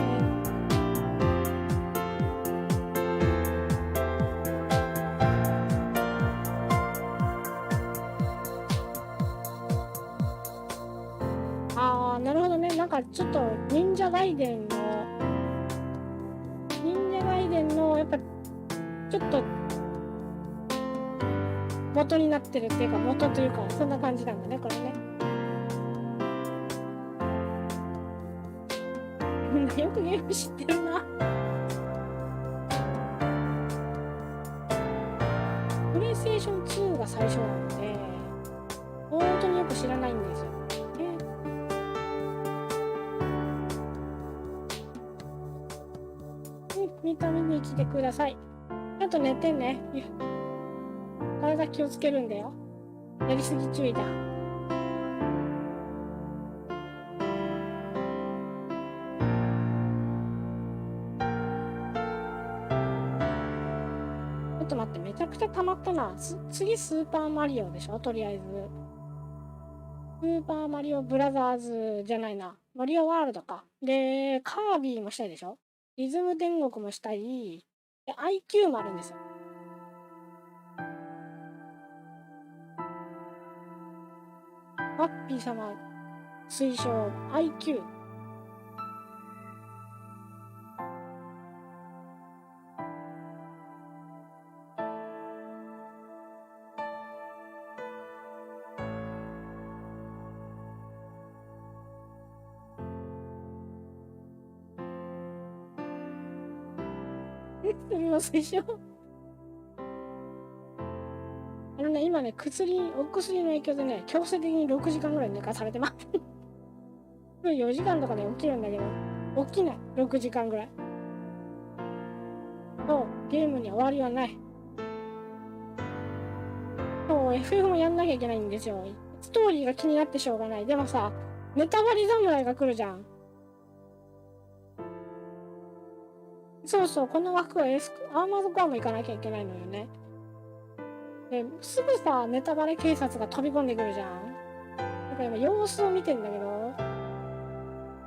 なるほどね。なんかちょっと忍者ガイデンのやっぱちょっと元になってるっていうか、元というかそんな感じなんだね、これね。みんなよくゲーム知ってるな。プレイステーション2が最初なので本当によく知らないんですよ。見た目に来てください。ちょっと寝てね。体気をつけるんだよ。やりすぎ注意だ。ょっと待って、めちゃくちゃ溜まったな。次スーパーマリオでしょ、とりあえず。スーパーマリオブラザーズじゃないな。マリオワールドか。で、カービィもしたいでしょ。リズム天国もしたい。で、IQ もあるんですよ。ハッピー様推奨 IQ。それは推奨。今ね、お薬の影響でね、強制的に6時間ぐらい寝かされてます。4時間とかで起きるんだけど、起きない。6時間ぐらい。そう、ゲームに終わりはない。そう、FF もやんなきゃいけないんですよ。ストーリーが気になってしょうがない。でもさ、ネタバレ侍が来るじゃん。そうそう、この枠はアーマードコアも行かなきゃいけないのよね。ですぐさ、ネタバレ警察が飛び込んでくるじゃん。だから今様子を見てんだけど、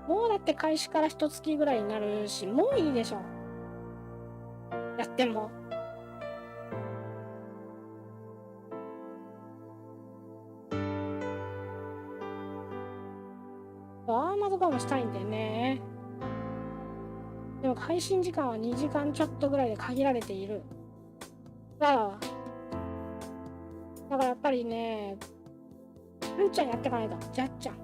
もうだって開始から1月ぐらいになるし、もういいでしょ。やっても。アーマードコアもしたいんだよね。でも配信時間は2時間ちょっとぐらいで限られている。だからやっぱりね、うんちゃんやっていかないと。じゃっちゃん。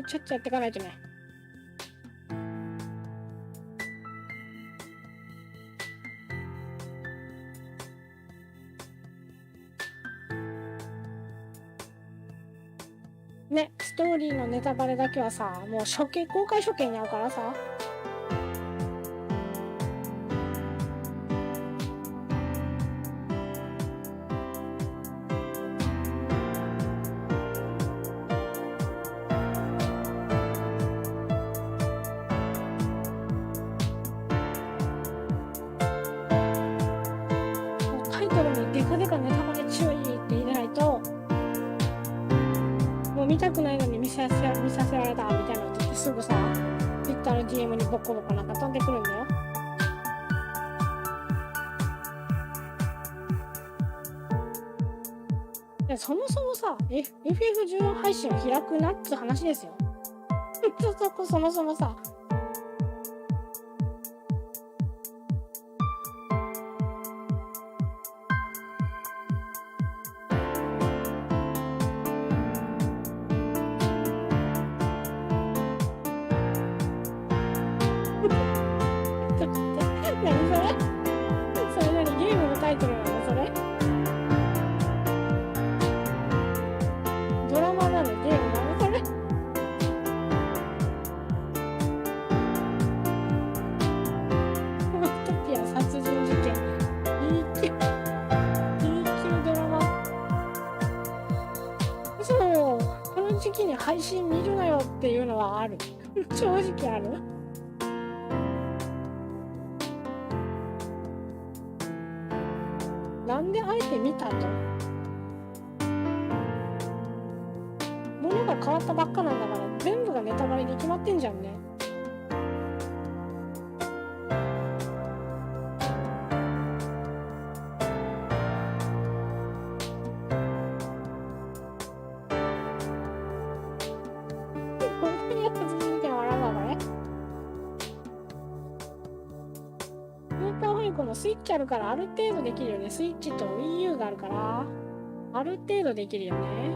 ちょっとやっていかないとね。ね、ストーリーのネタバレだけはさ、もう公開処刑に合うからさ。タイトルにデカデカネタバレ注意って入れないと、見たくないのに見させられたみたいなのって言ってすぐさ、Twitter の DM にボコボコなんか飛んでくるんだよ。そもそもさ、FF14 配信を開くなって話ですよ。そもそもさ。配信見るなよっていうのはある。正直ある。なんであえて見たと。物が変わったばっかなんだから全部がネタバレに決まってんじゃんね。スイッチあるからある程度できるよね。スイッチと Wii U があるからある程度できるよね。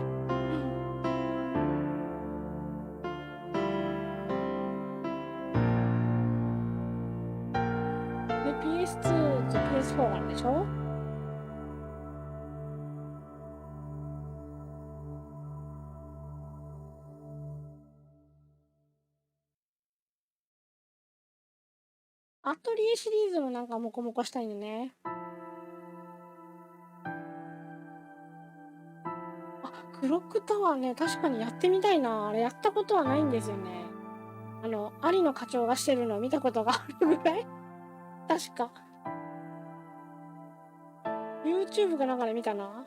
で PS2 と PS4 があるでしょ。アトリエシリーズもなんかモコモコしたいのね。クロックタワーね、確かにやってみたいな。あれやったことはないんですよね。有野課長がしてるのを見たことがあるぐらい確か。YouTube かなんかで見たな。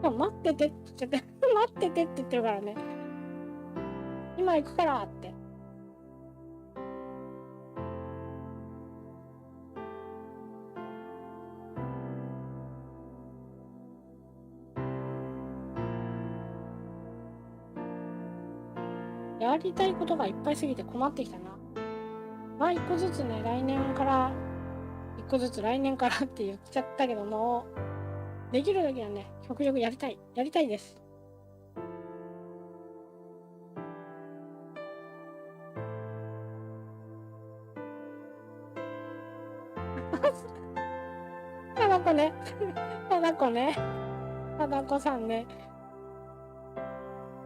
待っててって言ってて、待っててって言ってるからね。今行くからって。やりたいことがいっぱいすぎて困ってきたな。まあ一個ずつね、来年からって言っちゃったけども、できるだけはね、極力やりたいです。ただこさんね。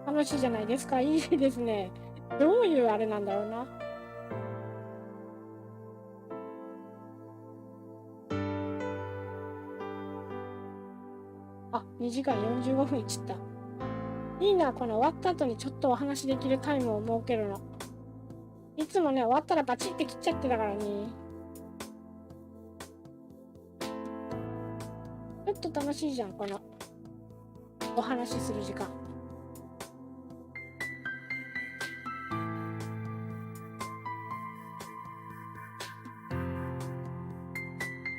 楽しいじゃないですか。いいですね。どういうあれなんだろうな。2時間45分いっちった。いいな、この終わった後にちょっとお話できるタイムを設けるの。いつもね、終わったらバチって切っちゃってたからね。ちょっと楽しいじゃん、このお話しする時間。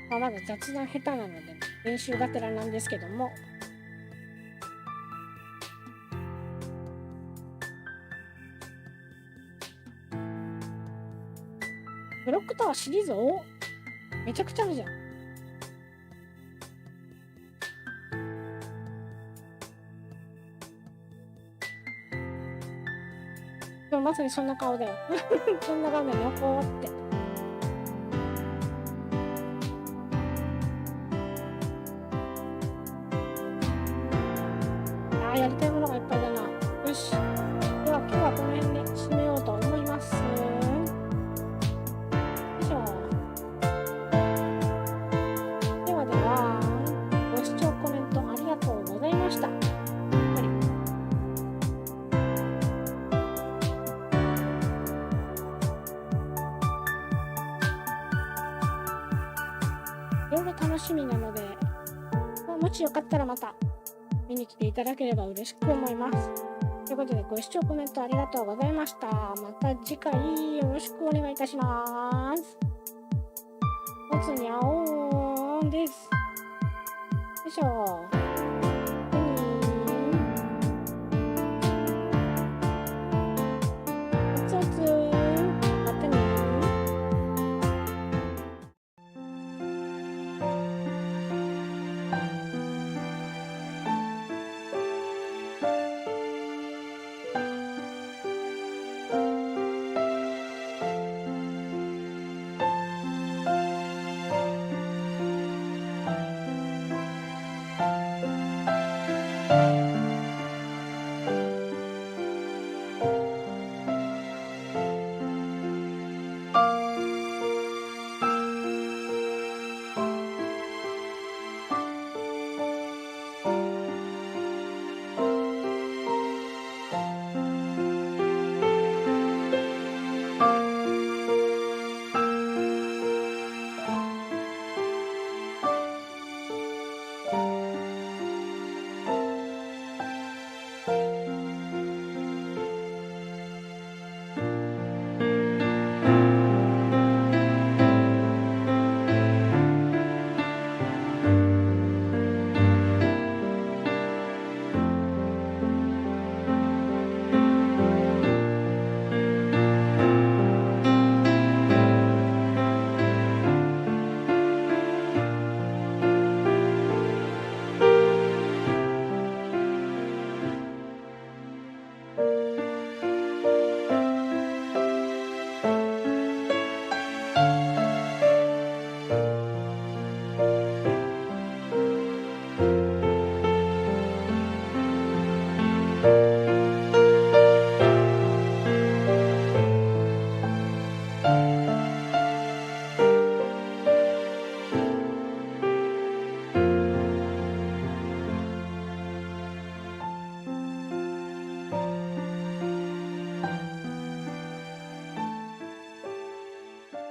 まだ雑談下手なので練習がてらなんですけども、ブロックタワーシリーズめちゃくちゃあるじゃん。でもまさにそんな顔だよそんな顔だよ、こうって。やりたいものがいっぱいだな。よし。では今日はこの辺で締めようと思います。よいしょ。ではでは、ご視聴コメントありがとうございました。いろいろ楽しみなので、もしよかったらまた見に来ていただければ嬉しく思います。ということで、ご視聴コメントありがとうございました。また次回よろしくお願いいたします。おつにゃおーんです。よいしょ。